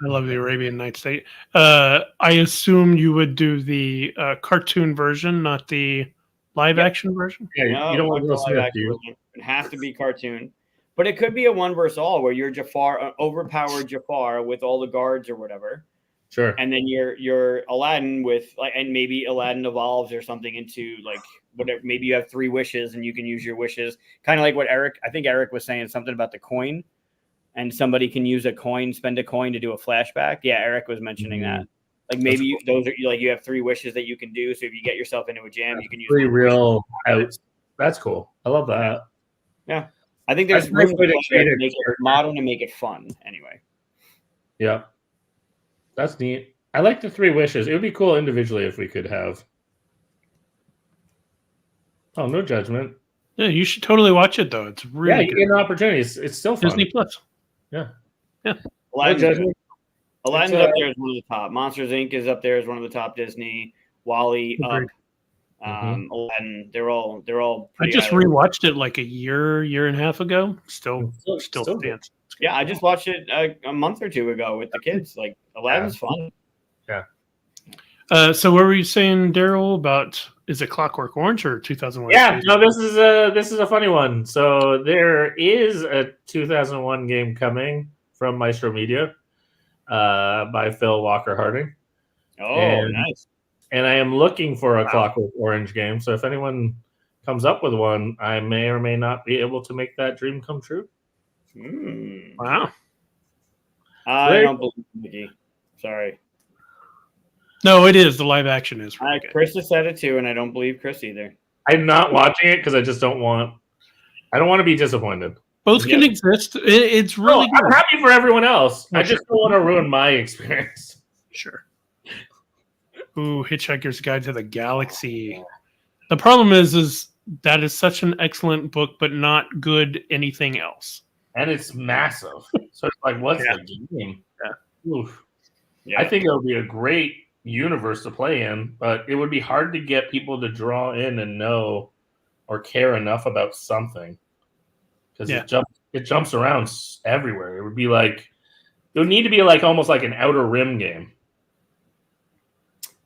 love the Arabian Nights state. I assume you would do the cartoon version, not the live action version. Yeah, no, you don't want to go Smith, do you? It has to be cartoon, but it could be a 1 versus all where you're Jafar, an overpowered Jafar with all the guards or whatever. Sure. And then you're Aladdin with and maybe Aladdin evolves or something into like whatever. Maybe you have 3 wishes and you can use your wishes, kind of like what I think Eric was saying something about the coin, and somebody can use a coin, spend a coin to do a flashback. Yeah, Eric was mentioning that. Like maybe you have 3 wishes that you can do. So if you get yourself into a jam, you can use 3 real outs. That's cool. I love that. Yeah, I think there's room to make it modern and make it fun. Anyway. Yeah. That's neat. I like the 3 wishes. It would be cool individually if we could have. Oh, no judgment. Yeah, you should totally watch it though. It's really you get an opportunity. It's still fun. Disney Plus. Yeah. Aladdin's up there as one of the top. Monsters Inc. is up there as one of the top Disney. Wall-E up. Aladdin. They're all. I just rewatched it like a year and a half ago. Still stands. Yeah, I just watched it a month or 2 ago with the kids. Like Aladdin's fun. Yeah. So what were you saying, Daryl, about is it Clockwork Orange or 2001? Yeah, no, this is a funny one. So there is a 2001 game coming from Maestro Media by Phil Walker Harding. Oh, nice. And I am looking for a Clockwork Orange game. So if anyone comes up with one, I may or may not be able to make that dream come true. Wow. I don't believe Mickey. Sorry. No, it is. The live action is. Really good. Chris has said it too, and I don't believe Chris either. I'm not watching it because I just don't want to be disappointed. Both can exist. It's really good. I'm happy for everyone else. I just don't want to ruin my experience. Sure. Ooh, Hitchhiker's Guide to the Galaxy. The problem is that is such an excellent book, but not good anything else. And it's massive. So it's like, what's the game? Yeah. Oof. Yeah. I think it'll be a great universe to play in, but it would be hard to get people to draw in and know or care enough about something. Because it jumps around everywhere. It would need to be like almost like an Outer Rim game.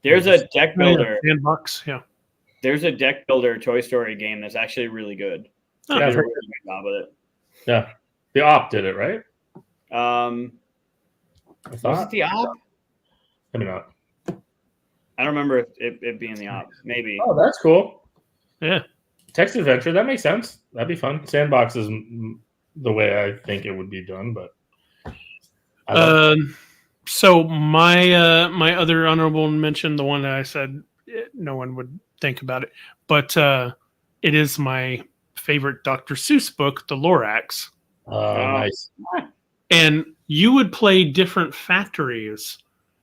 There's a deck builder. $10, yeah. There's a deck builder Toy Story game that's actually really good. Yeah, really good job with it. Yeah, the op did it, right? I Was thought. it the op? Maybe not. I don't remember it being the op. Maybe. Oh, that's cool. Yeah. Text adventure, that makes sense. That'd be fun. Sandbox is the way I think it would be done, but So my other honorable mention, the one that I said no one would think about it, but it is my favorite Dr. Seuss book, The Lorax. Nice. And you would play different factories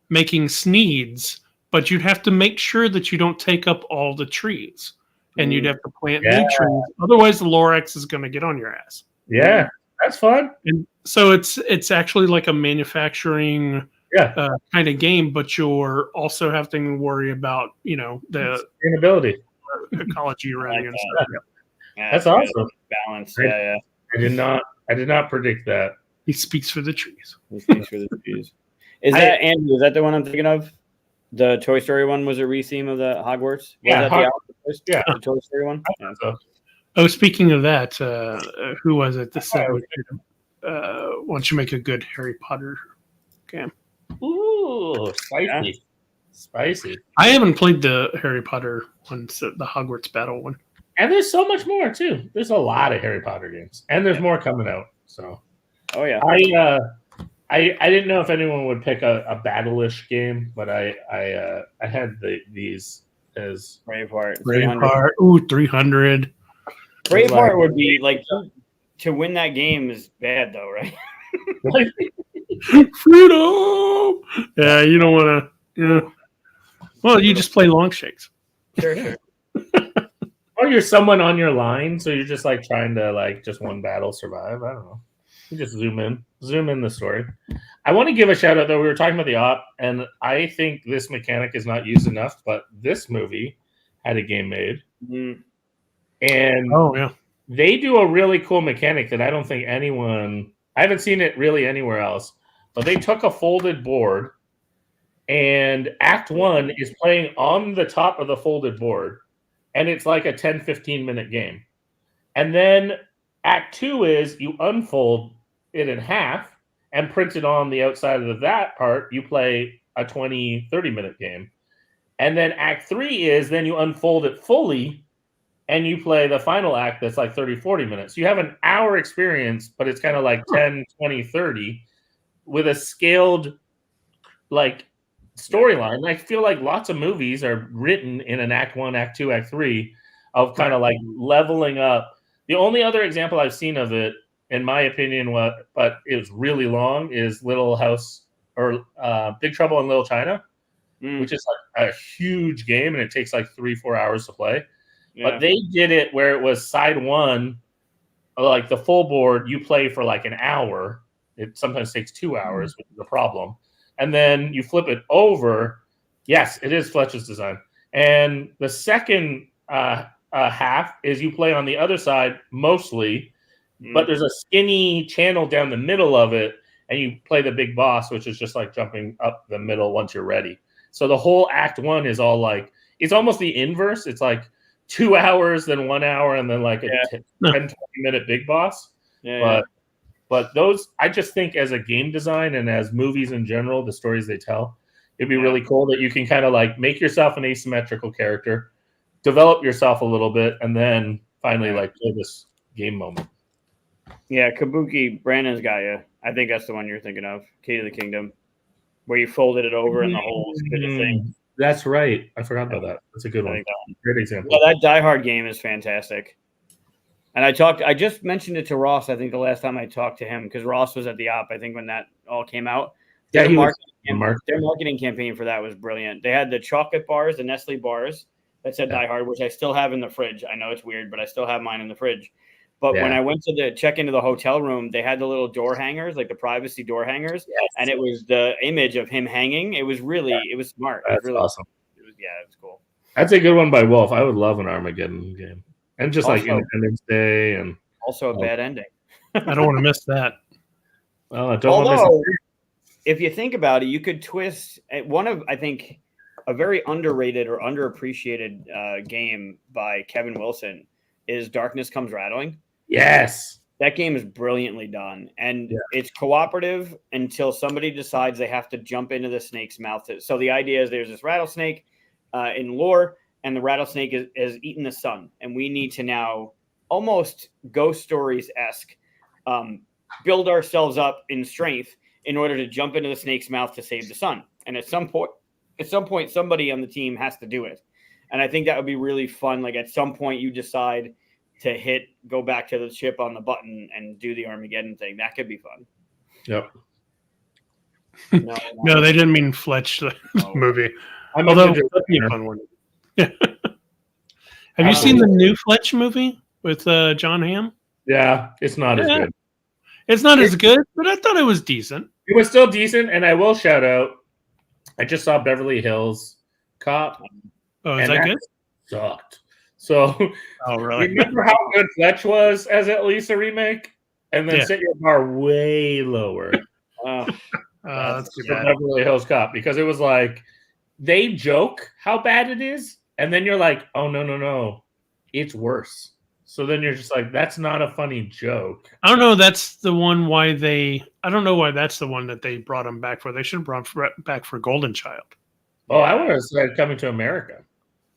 making Sneeds, but you'd have to make sure that you don't take up all the trees. And you'd have to plant new trees. Otherwise, the Lorax is going to get on your ass. Yeah, that's fun. And so it's actually like a manufacturing kind of game, but you're also having to worry about, the sustainability, ecology around you and stuff. Yeah, that's awesome. Balance. Yeah. I did not predict that. He speaks for the trees. He speaks for the trees. Is that the one I'm thinking of? The Toy Story one was a re-theme of the Hogwarts? The Toy Story one? So. Oh, speaking of that, who was it that said, why don't you make a good Harry Potter game? Ooh, spicy. Yeah. Spicy. I haven't played the Harry Potter one, the Hogwarts Battle one. And there's so much more, too. There's a lot of Harry Potter games. And there's more coming out. So, oh, yeah. I didn't know if anyone would pick a battle-ish game, but I had these as Braveheart. 300. Braveheart would be like to win that game is bad though, right? Freedom. Yeah, you don't want to. Well, you just play long shakes. Sure. Or you're someone on your line, so you're just like trying to like just one battle survive. I don't know. You just zoom in the story. I want to give a shout out though. We were talking about the op, and I think this mechanic is not used enough. But this movie had a game made, and they do a really cool mechanic that I don't think I haven't seen it really anywhere else. But they took a folded board, and Act 1 is playing on the top of the folded board, and it's like a 10-15 minute game, and then Act 2 is you unfold it in half and print it on the outside of that part. You play a 20-30 minute game. And then Act 3 is then you unfold it fully and you play the final act that's like 30-40 minutes. You have an hour experience, but it's kind of like 10, 20, 30 with a scaled like storyline. I feel like lots of movies are written in an Act 1, Act 2, Act 3 of kind of like leveling up. The only other example I've seen of it, in my opinion, but it was really long, is Little House or Big Trouble in Little China, which is like a huge game and it takes like 3-4 hours to play. Yeah. But they did it where it was side one, like the full board, you play for like an hour. It sometimes takes 2 hours, which is a problem. And then you flip it over. Yes, it is Fletcher's design. And the second half is you play on the other side mostly, but there's a skinny channel down the middle of it, and you play the big boss, which is just like jumping up the middle once you're ready. So the whole Act 1 is all like, it's almost the inverse. It's like 2 hours, then 1 hour, and then like a 10-20 minute big boss. But those, I just think as a game design and as movies in general, the stories they tell, it'd be really cool that you can kind of like make yourself an asymmetrical character, develop yourself a little bit, and then finally like play this game moment. Yeah, Kabuki, Brandon's got you. I think that's the one you're thinking of, Key to the Kingdom, where you folded it over and the whole thing. That's right. I forgot about that. That's a good one. Great example. Yeah, that Die Hard game is fantastic. And I just mentioned it to Ross, I think the last time I talked to him, because Ross was at the op, I think, when that all came out. Their marketing campaign for that was brilliant. They had the chocolate bars, the Nestle bars that said Die Hard, which I still have in the fridge. I know it's weird, but I still have mine in the fridge. But when I went to check into the hotel room, they had the little door hangers, like the privacy door hangers, and it was the image of him hanging. It was really, it was smart. That's really awesome. It was cool. That's a good one by Wolf. I would love an Armageddon game. And just also, like Independence Day, and also a bad ending. I don't want to miss that. Well, I don't want to miss it. If you think about it, you could twist one of, I think, a very underrated or underappreciated game by Kevin Wilson is Darkness Comes Rattling. Yes, That game is brilliantly done, and Yeah. it's cooperative until somebody decides they have to jump into the snake's mouth. So the idea is there's this rattlesnake in lore, and the rattlesnake is eating the sun, and we need to now almost Ghost Stories-esque build ourselves up in strength in order to jump into the snake's mouth to save the sun. And at some point, somebody on the team has to do it. And I think that would be really fun. Like at some point, you decide to go back to the ship on the button and do the Armageddon thing. That could be fun. Yep. No, they didn't mean Fletch the movie. I'm Although that'd be a fun one. Yeah. Have you seen the new Fletch movie with John Hamm? Yeah, it's not as good. It's not as good, but I thought it was decent. It was still decent, and I will shout out. I just saw Beverly Hills Cop. Oh, is that good? Sucked. So, really? Remember how good Fletch was as at least a remake, and then set your bar way lower. That's too for bad. Beverly Hills Cop, because it was like they joke how bad it is, and then you're like, oh no, it's worse. So then you're just like, that's not a funny joke. I don't know. That's the one I don't know why that's the one that they brought him back for. They should have brought him back for Golden Child. Oh, I would have said Coming to America.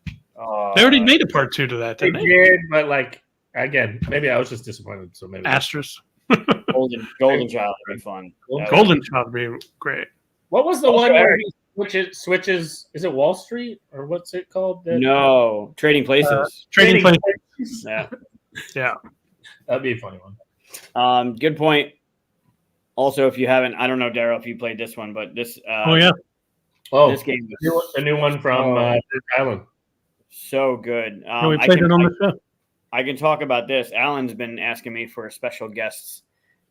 They already made a part 2 to that, didn't they? Did, but like, again, maybe I was just disappointed. So maybe Asterisk. Golden Child would be fun. Golden Child would be great. What was the one where he switches? Is it Wall Street or what's it called? No, Trading Places. Trading Places. Yeah. That'd be a funny one. Good point. Also, if you haven't, I don't know, Daryl, if you played this one, but this. This game is a new one from Dead Island. So good. We played it on the show. I can talk about this. Alan's been asking me for special guests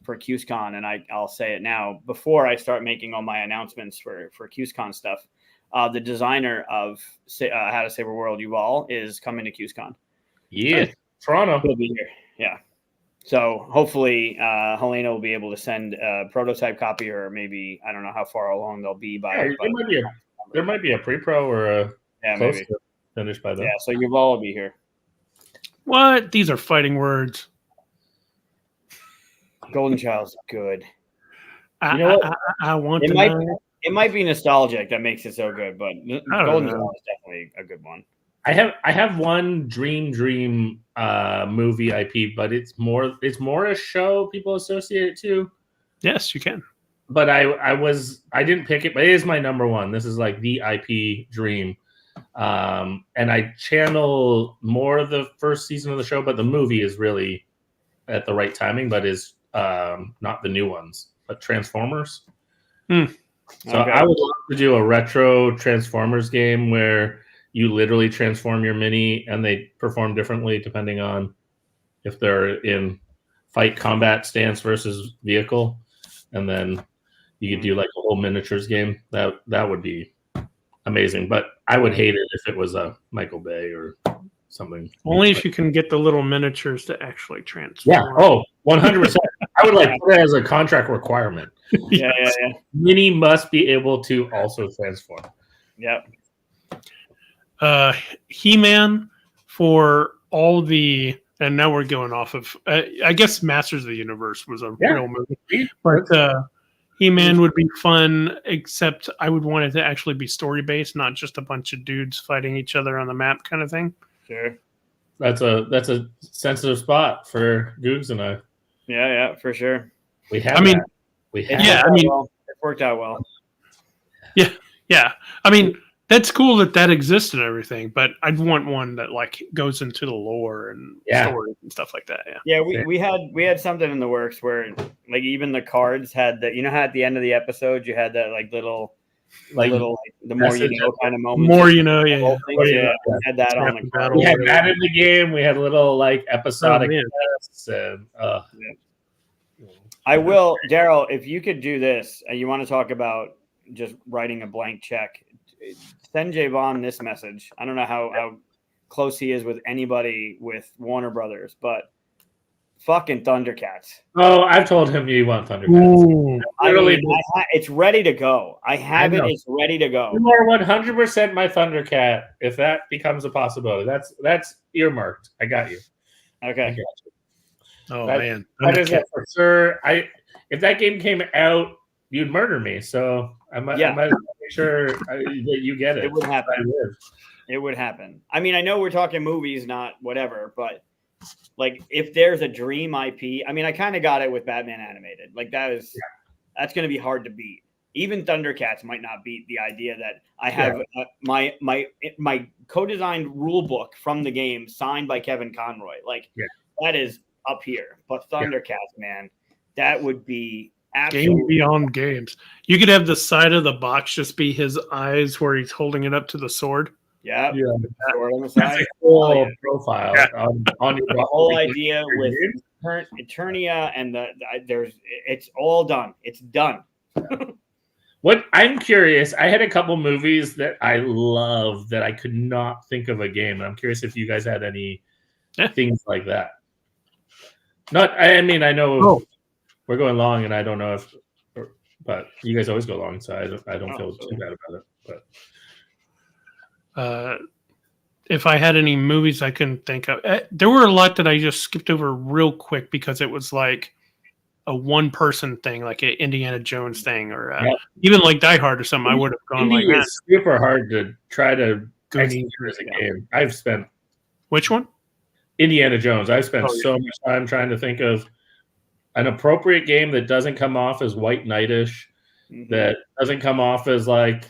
for QSCon, and I'll say it now before I start making all my announcements for QSCon stuff. The designer of How to Save a World Yuval is coming to QSCon. Yeah, Toronto. He'll be here. Yeah. So hopefully Helena will be able to send a prototype copy, or maybe I don't know how far along they'll be by. There might be a pre-pro or a close maybe to finish by then. Yeah, so Yuval will be here. What? These are fighting words. Golden Child's good. You know what? I want to know. It might be nostalgic that makes it so good, but Golden Child is definitely a good one. I have one dream movie IP, but it's more a show people associate it to. Yes, you can. But I didn't pick it, but it is my number one. This is like the IP dream. And I channel more of the first season of the show, but the movie is really at the right timing, but is not the new ones, but Transformers. So I would love to do a retro Transformers game where you literally transform your mini and they perform differently depending on if they're in fight, combat, stance versus vehicle. And then you could do like a whole miniatures game. That would be amazing. But I would hate it if it was a Michael Bay or something. Only if you can get the little miniatures to actually transform. Yeah. Oh, 100%. I would like put it as a contract requirement. Yeah. Mini must be able to also transform. Yep. He-Man for all the, and now we're going off of, I guess Masters of the Universe was a real movie, but He-Man would be fun, except I would want it to actually be story-based, not just a bunch of dudes fighting each other on the map kind of thing. Sure. That's a sensitive spot for Googs and I. Yeah, for sure. We have. It worked out well. Yeah. I mean, that's cool that exists and everything, but I'd want one that like goes into the lore and stories and stuff like that. Yeah. We had something in the works where like even the cards had that. You know how at the end of the episode you had that like little the more you know kind of moment. More you know, yeah. We had that on the card. We had that in the game. We had little like episodic tests and. I will, Daryl, if you could do this and you want to talk about just writing a blank check, send Javon this message. I don't know how close he is with anybody with Warner Brothers, but fucking Thundercats. Oh, I've told him you want Thundercats. It's ready to go. I have it. It's ready to go. You are 100% my Thundercat. If that becomes a possibility, that's earmarked. I got you. Okay. Oh That- man, That is it for sure. If that game came out, you'd murder me. So I might make sure that you get it. It would happen. I live. It would happen. I mean, I know we're talking movies, not whatever, but like if there's a dream IP, I mean, I kind of got it with Batman animated. Like that's going to be hard to beat. Even Thundercats might not beat the idea that I have my co-designed rule book from the game signed by Kevin Conroy. Like that is up here. But Thundercats, man, that would be absolutely game beyond games. You could have the side of the box just be his eyes where he's holding it up to the sword. Yeah. Sword on the That's side. a cool profile on your The whole idea with Eternia and it's all done. It's done. What I'm curious, I had a couple movies that I love that I could not think of a game. And I'm curious if you guys had any things like that. I know we're going long, and I don't know but you guys always go long, so I don't feel too bad about it. But if I had any movies I couldn't think of, there were a lot that I just skipped over real quick because it was like a one-person thing, like an Indiana Jones thing, or even like Die Hard or something. I would have gone Indy like that. is super hard to try to Goonies, execute as a game. I've spent Which one? Indiana Jones. I've spent so much time trying to think of an appropriate game that doesn't come off as white knightish, that doesn't come off as like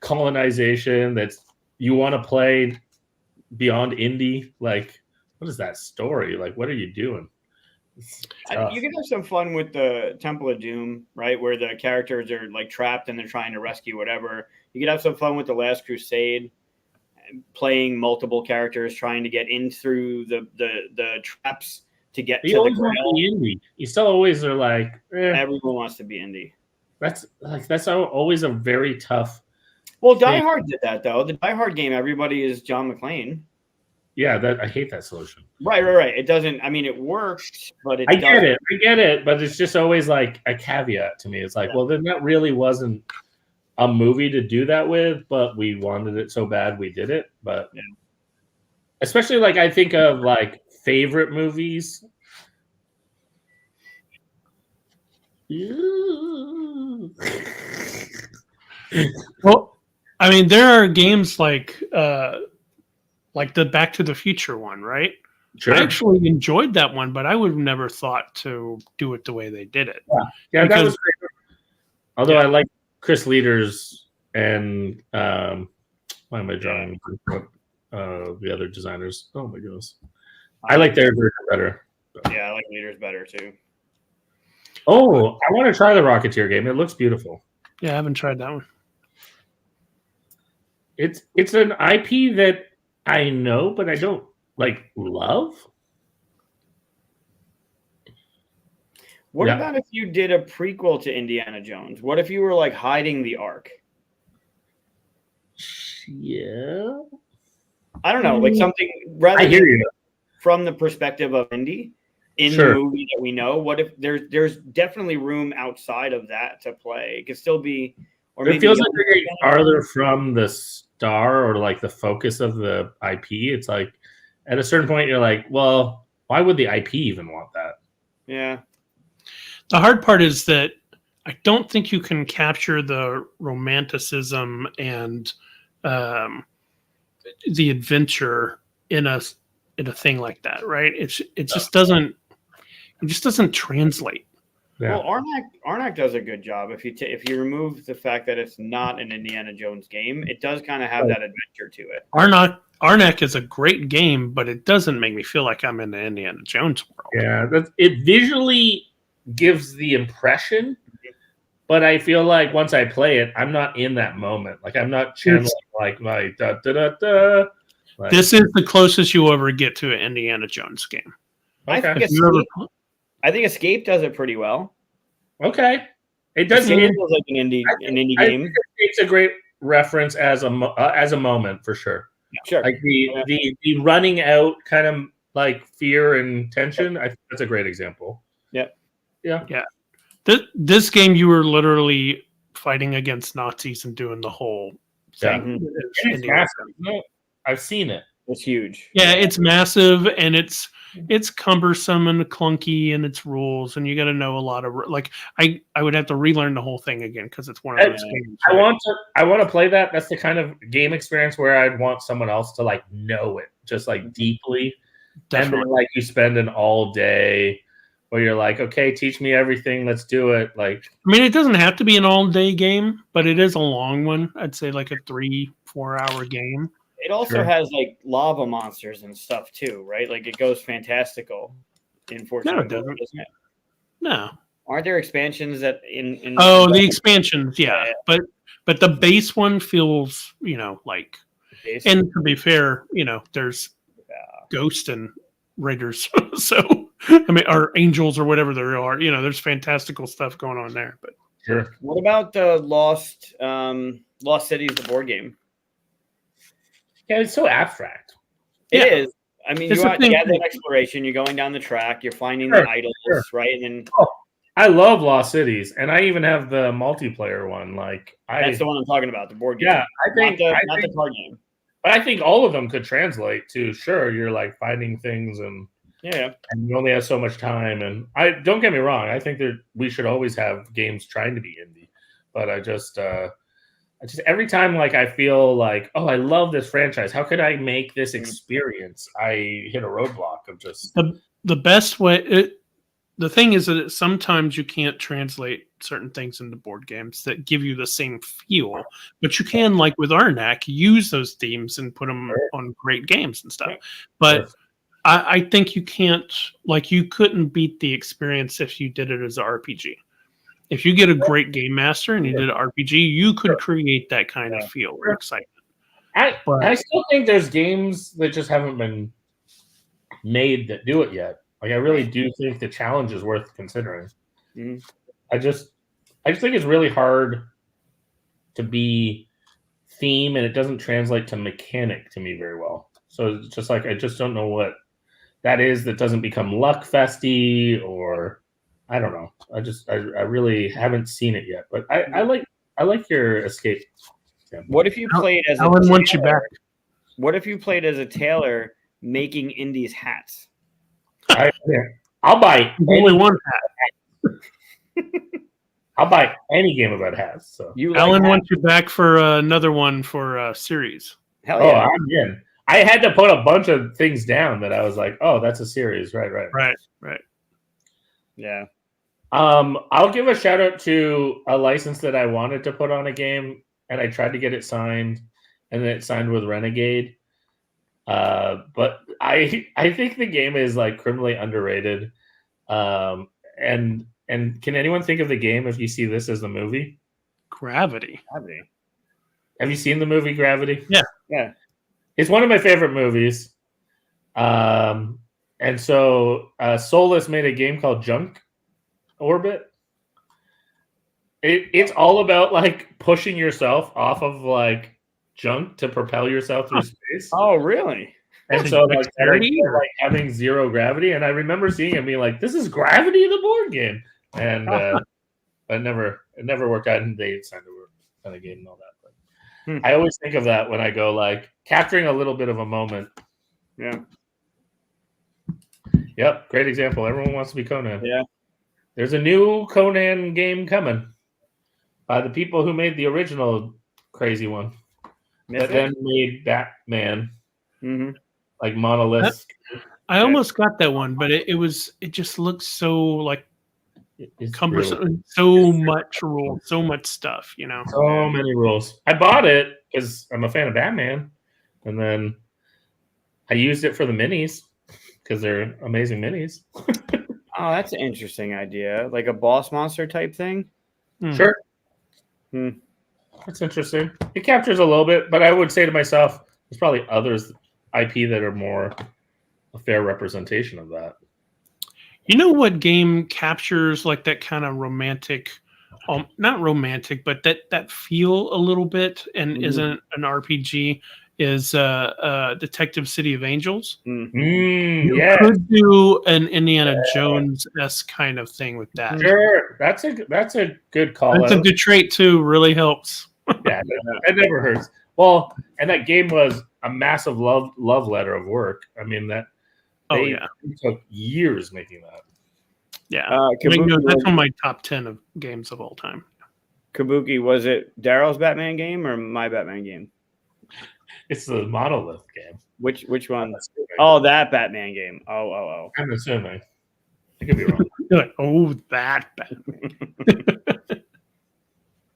colonization, that's you want to play beyond indie. Like, what is that story? Like, what are you doing? You can have some fun with the Temple of Doom, right? Where the characters are like trapped and they're trying to rescue whatever. You could have some fun with the Last Crusade, playing multiple characters trying to get in through the traps to get to the grail. Indie. You still always are like everyone wants to be indie. That's always a very tough. Well, Die Hard did that though. The Die Hard game, everybody is John McClane. Yeah, I hate that solution. Right. It doesn't. I mean, it works, but I get it, but it's just always like a caveat to me. It's like, well, then that really wasn't a movie to do that with, but we wanted it so bad we did it. But especially like I think of like favorite movies. Well, I mean, there are games like the Back to the Future one, right? Sure. I actually enjoyed that one, but I would have never thought to do it the way they did it. Yeah, that was great. Although I like Chris Leaders and why am I drawing the other designers? Oh my goodness. I like their version better. Yeah, I like Leaders better too. Oh, I want to try the Rocketeer game. It looks beautiful. Yeah, I haven't tried that one. It's an IP that I know, but I don't love. What about if you did a prequel to Indiana Jones? What if you were like hiding the Ark? Yeah. I don't know, like something rather I hear you. From the perspective of Indy in the movie that we know. What if there's definitely room outside of that to play? It could still be, or it feels like they're getting farther from the star or like the focus of the IP. It's like at a certain point you're like, well, why would the IP even want that? Yeah. The hard part is that I don't think you can capture the romanticism and the adventure in a thing like that, right? It just doesn't translate. Yeah. Well, Arnak does a good job. If you remove the fact that it's not an Indiana Jones game, it does kind of have that adventure to it. Arnak is a great game, but it doesn't make me feel like I'm in the Indiana Jones world. Yeah, it visually gives the impression, but I feel like once I play it, I'm not in that moment. Like I'm not channeling like my da da da da. Like, this is the closest you ever get to an Indiana Jones game. Okay. I think Escape does it pretty well. Okay, it does. It feels like an indie game. It's a great reference as a moment for sure. Yeah, sure. Like the running out kind of like fear and tension. I think that's a great example. Yeah. This game, you were literally fighting against Nazis and doing the whole thing. It's massive. No, I've seen it. It's huge. Yeah, it's massive and it's cumbersome and clunky in its rules, and you got to know a lot of like I would have to relearn the whole thing again because it's one of those games. I right? want to play that. That's the kind of game experience where I'd want someone else to like know it just like deeply, Definitely. and then like you spend an all day where you're like, okay, teach me everything, let's do it. Like, I mean, it doesn't have to be an all-day game, but it is a long one. I'd say like a 3-4 hour game. It also Sure. has like lava monsters and stuff too, right? Like it goes fantastical in 14, No, it doesn't. doesn't it? No. Aren't there expansions that in Oh, the expansions, yeah. Yeah. But the base one feels, like, base? and to be fair, there's Yeah. ghosts and raiders, so I mean, or angels or whatever there are. There's fantastical stuff going on there. But sure. What about the Lost Cities, the board game? Yeah, it's so abstract. It Yeah. is. I mean, It's you a have thing- that exploration. You're going down the track. You're finding Sure, the idols, sure. right? And then I love Lost Cities, and I even have the multiplayer one. Like, that's the one I'm talking about, the board game. yeah, I think not the card game. But I think all of them could translate to sure. You're like finding things, and Yeah. you only have so much time. And I don't get me wrong. I think that we should always have games trying to be indie. But I just every time like I feel like, oh, I love this franchise. How could I make this experience? I hit a roadblock of just the best way. The thing is that sometimes you can't translate certain things into board games that give you the same feel, but you can, like with Arnak, use those themes and put them on great games and stuff. But I think you can't, like, you couldn't beat the experience if you did it as an RPG. If you get a great game master and you did an RPG, you could create that kind of feel or excitement. I still think there's games that just haven't been made that do it yet. Like, I really do think the challenge is worth considering. Mhm. I just think it's really hard to be theme, and it doesn't translate to mechanic to me very well. So it's just like I just don't know what that is that doesn't become luck festy, or I don't know. I really haven't seen it yet. But I like your escape. What if you played as Alan wants you back. What if you played as a tailor making indies hats? I'll buy Only one I'll buy any game about hats. So Alan wants you back for another one for series. Hell yeah. I'm in. I had to put a bunch of things down that I was like, oh, that's a series. Right. Yeah. I'll give a shout out to a license that I wanted to put on a game, and I tried to get it signed, and then it signed with Renegade. But I think the game is like criminally underrated. And can anyone think of the game if you see this as the movie? Gravity. Have you seen the movie Gravity? Yeah. It's one of my favorite movies. And so Solus made a game called Junk Orbit. It's all about like pushing yourself off of like junk to propel yourself through space. Oh, really? And so like having zero gravity. And I remember seeing it and being like, this is Gravity, the board game. And it never worked out, and they signed a game and all that. But I always think of that when I go like capturing a little bit of a moment. Yeah. Yep, great example. Everyone wants to be Conan. Yeah. There's a new Conan game coming by the people who made the original crazy one. That then made Batman. Mm-hmm. Like Monolith. I almost got that one, but it just looks so like cumbersome, so much rules, so much stuff, So many rules. I bought it because I'm a fan of Batman, and then I used it for the minis because they're amazing minis. Oh, that's an interesting idea. Like a boss monster type thing? Sure. That's interesting. It captures a little bit, but I would say to myself, there's probably others IP that are more a fair representation of that. You know what game captures like that kind of romantic, not romantic, but that feel a little bit and isn't an RPG is Detective City of Angels. You could do an Indiana Jones-esque kind of thing with that. Sure, that's a good call. That's a good trait too. Really helps. Yeah, it never hurts. Well, and that game was a massive love letter of work. I mean that they took years making that. Yeah, that's on my top 10 of games of all time. Kabuki, was it Daryl's Batman game or my Batman game? It's the Monolith game. Which one? Oh, that Batman game. Oh. I'm assuming. I could be wrong. You're like, oh, that Batman.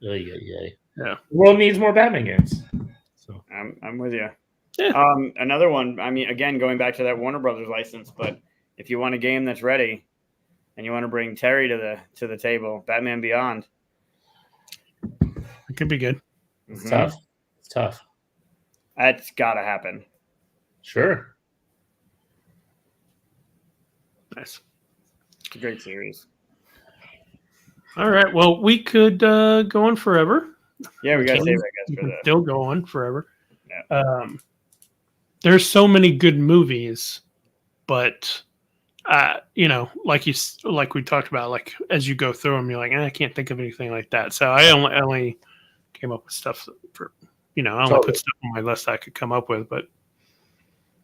Yeah. The world needs more Batman games. So I'm with you. Yeah. Another one. I mean, again, going back to that Warner Brothers license, but if you want a game that's ready and you want to bring Terry to the table, Batman Beyond. It could be good. It's tough. It's tough. That's got to happen. Sure. Nice. It's a great series. All right. Well, we could go on forever. Yeah, we got to save it, I guess, for that. Still go on forever. Yeah. There's so many good movies, but like we talked about, like as you go through them, you're like, I can't think of anything like that. So I only came up with stuff for, I only put stuff on my list I could come up with, but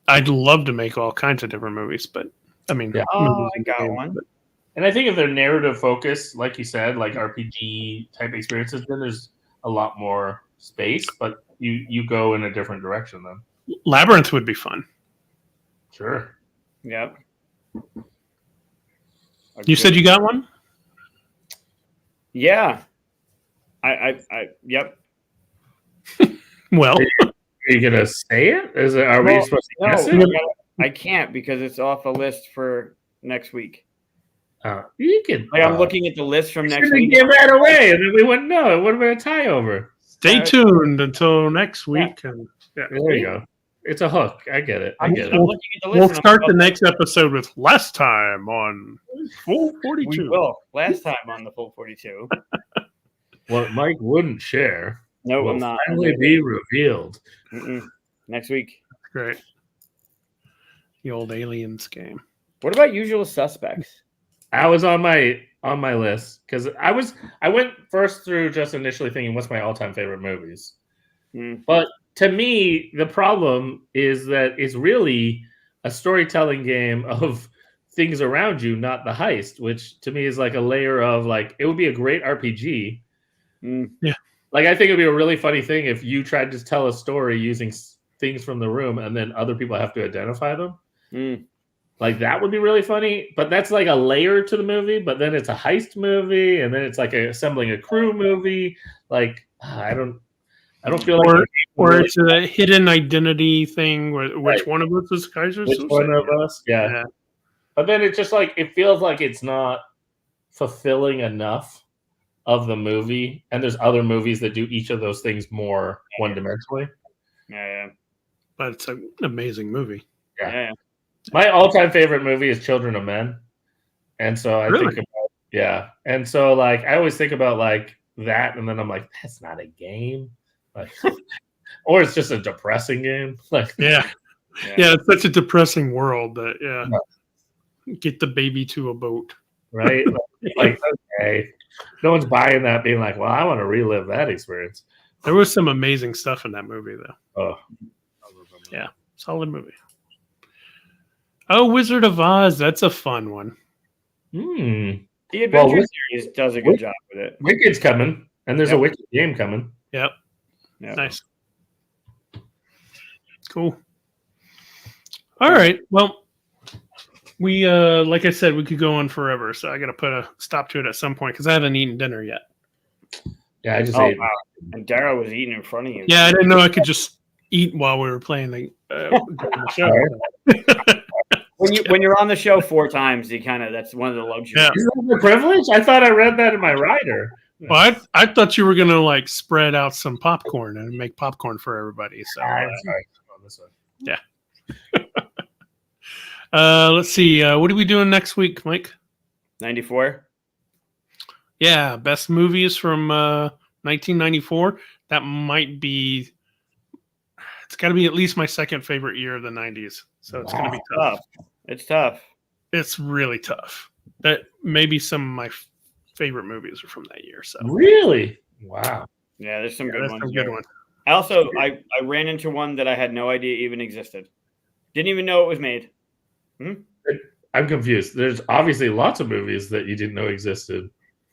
I'd love to make all kinds of different movies. But I mean, I got one. But, and I think if they're narrative focused, like you said, like RPG type experiences, then there's a lot more space, but you go in a different direction then. Labyrinth would be fun. Sure. Yep. You said you got one? Yeah. Yep. Well, are you gonna say it? Are we supposed to guess it? I can't because it's off a list for next week. You can. I'm looking at the list from next week. Get right away, and then we wouldn't know. It would have been a tie over. Stay tuned until next week. Yeah. And there you go. It's a hook. I get it. We'll start the next episode with last time on Full 42. We will. Last time on the Full 42. What Mike wouldn't share will not finally be revealed. Next week. Great. The old Aliens game. What about Usual Suspects? I was on my list because I went first through just initially thinking what's my all-time favorite movies. But to me, the problem is that it's really a storytelling game of things around you, not the heist, which to me is like a layer of like, it would be a great RPG. Yeah. Like, I think it'd be a really funny thing if you tried to tell a story using things from the room and then other people have to identify them. Like, that would be really funny, but that's like a layer to the movie, but then it's a heist movie, and then it's like assembling a crew movie. Like, I don't feel like... Or it's a hidden identity thing, which one of us is Kaiser? Which one of us? Yeah. But then it's just like, it feels like it's not fulfilling enough of the movie, and there's other movies that do each of those things more one-dimensionally. Yeah. But it's an amazing movie. Yeah. My all-time favorite movie is Children of Men. And so I think about, and so like, I always think about like that, and then I'm like, that's not a game. Like, or it's just a depressing game. Like, yeah, it's such a depressing world that get the baby to a boat, right? Like, okay, no one's buying that, being like, well, I want to relive that experience. There was some amazing stuff in that movie, though. Oh, yeah, solid movie. Oh, Wizard of Oz, that's a fun one. The Adventure series does a good job with it. Wicked's coming, and there's a Wicked game coming. Yep. Nice. Cool. All right. Well, we like I said, we could go on forever, so I got to put a stop to it at some point because I haven't eaten dinner yet. Yeah, I just ate. Wow. And Daryl was eating in front of you. Yeah, I didn't know I could just eat while we were playing the show. When you're on the show 4 times, that's one of the luxuries. Yeah. Is that a privilege? I thought I read that in my rider. Well, I thought you were gonna like spread out some popcorn and make popcorn for everybody. So yeah. Let's see. What are we doing next week, Mike? 94. Yeah, best movies from 1994. That might be. It's got to be at least my second favorite year of the 90s. So it's going to be tough. It's tough. It's really tough. That maybe some of my favorite movies are from that year. So really, wow. Yeah, there's some good ones. Good one. I ran into one that I had no idea even existed. Didn't even know it was made. I'm confused. There's obviously lots of movies that you didn't know existed.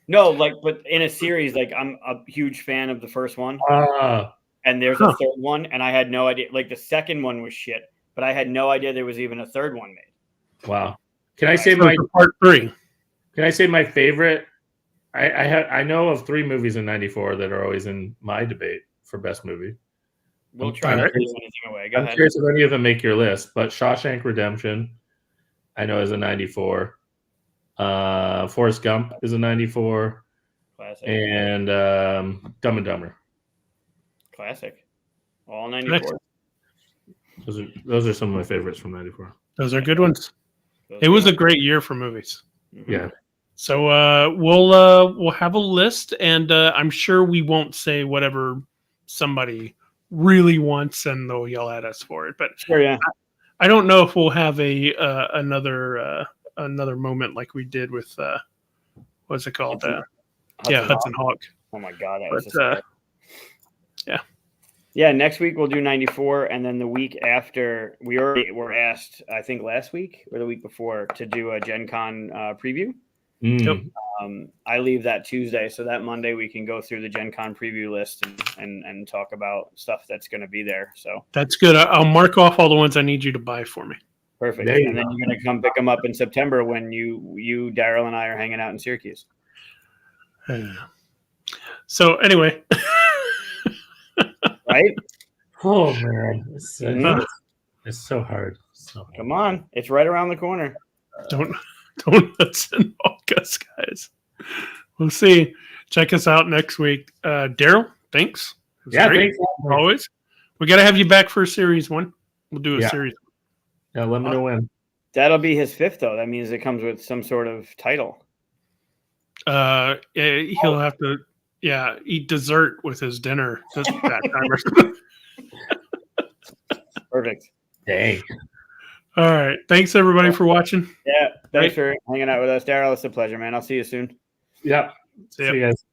No, but in a series, I'm a huge fan of the first one. And there's a third one, and I had no idea. Like the second one was shit, but I had no idea there was even a third one made. Wow. Can I say my part 3? Can I say my favorite? I know of 3 movies in '94 that are always in my debate for best movie. We'll try not to give anything away. Go I'm ahead. curious if any of them make your list, but Shawshank Redemption, I know is a '94. Forrest Gump is a '94. Classic. And Dumb and Dumber. Classic. All 94. Those are some of my favorites from '94. Those are good ones. It was a great year for movies. Mm-hmm. Yeah. So we'll have a list, and I'm sure we won't say whatever somebody really wants, and they'll yell at us for it. But sure, yeah. I don't know if we'll have another moment like we did with what's it called? Hudson Hawk. Oh my god, that was yeah. Yeah, next week we'll do 94, and then the week after we already were asked, I think last week or the week before, to do a Gen Con preview. Yep. I leave that Tuesday, so that Monday we can go through the Gen Con preview list and talk about stuff that's going to be there. So that's good. I'll mark off all the ones I need you to buy for me. Perfect. And then you're going to come pick them up in September when you Daryl, and I are hanging out in Syracuse. So anyway. Right? Oh man, it's so hard. Come on, it's right around the corner. Don't Hudson Hawk us, guys. We'll see. Check us out next week. Daryl, thanks. Thanks always. We got to have you back for series 1. We'll do a series. Yeah, let me know when. That'll be his 5th, though. That means it comes with some sort of title. He'll have to. Yeah, eat dessert with his dinner that time or something. Perfect. Dang. All right. Thanks, everybody, for watching. Yeah. Thanks for hanging out with us, Daryl. It's a pleasure, man. I'll see you soon. Yep. See you guys.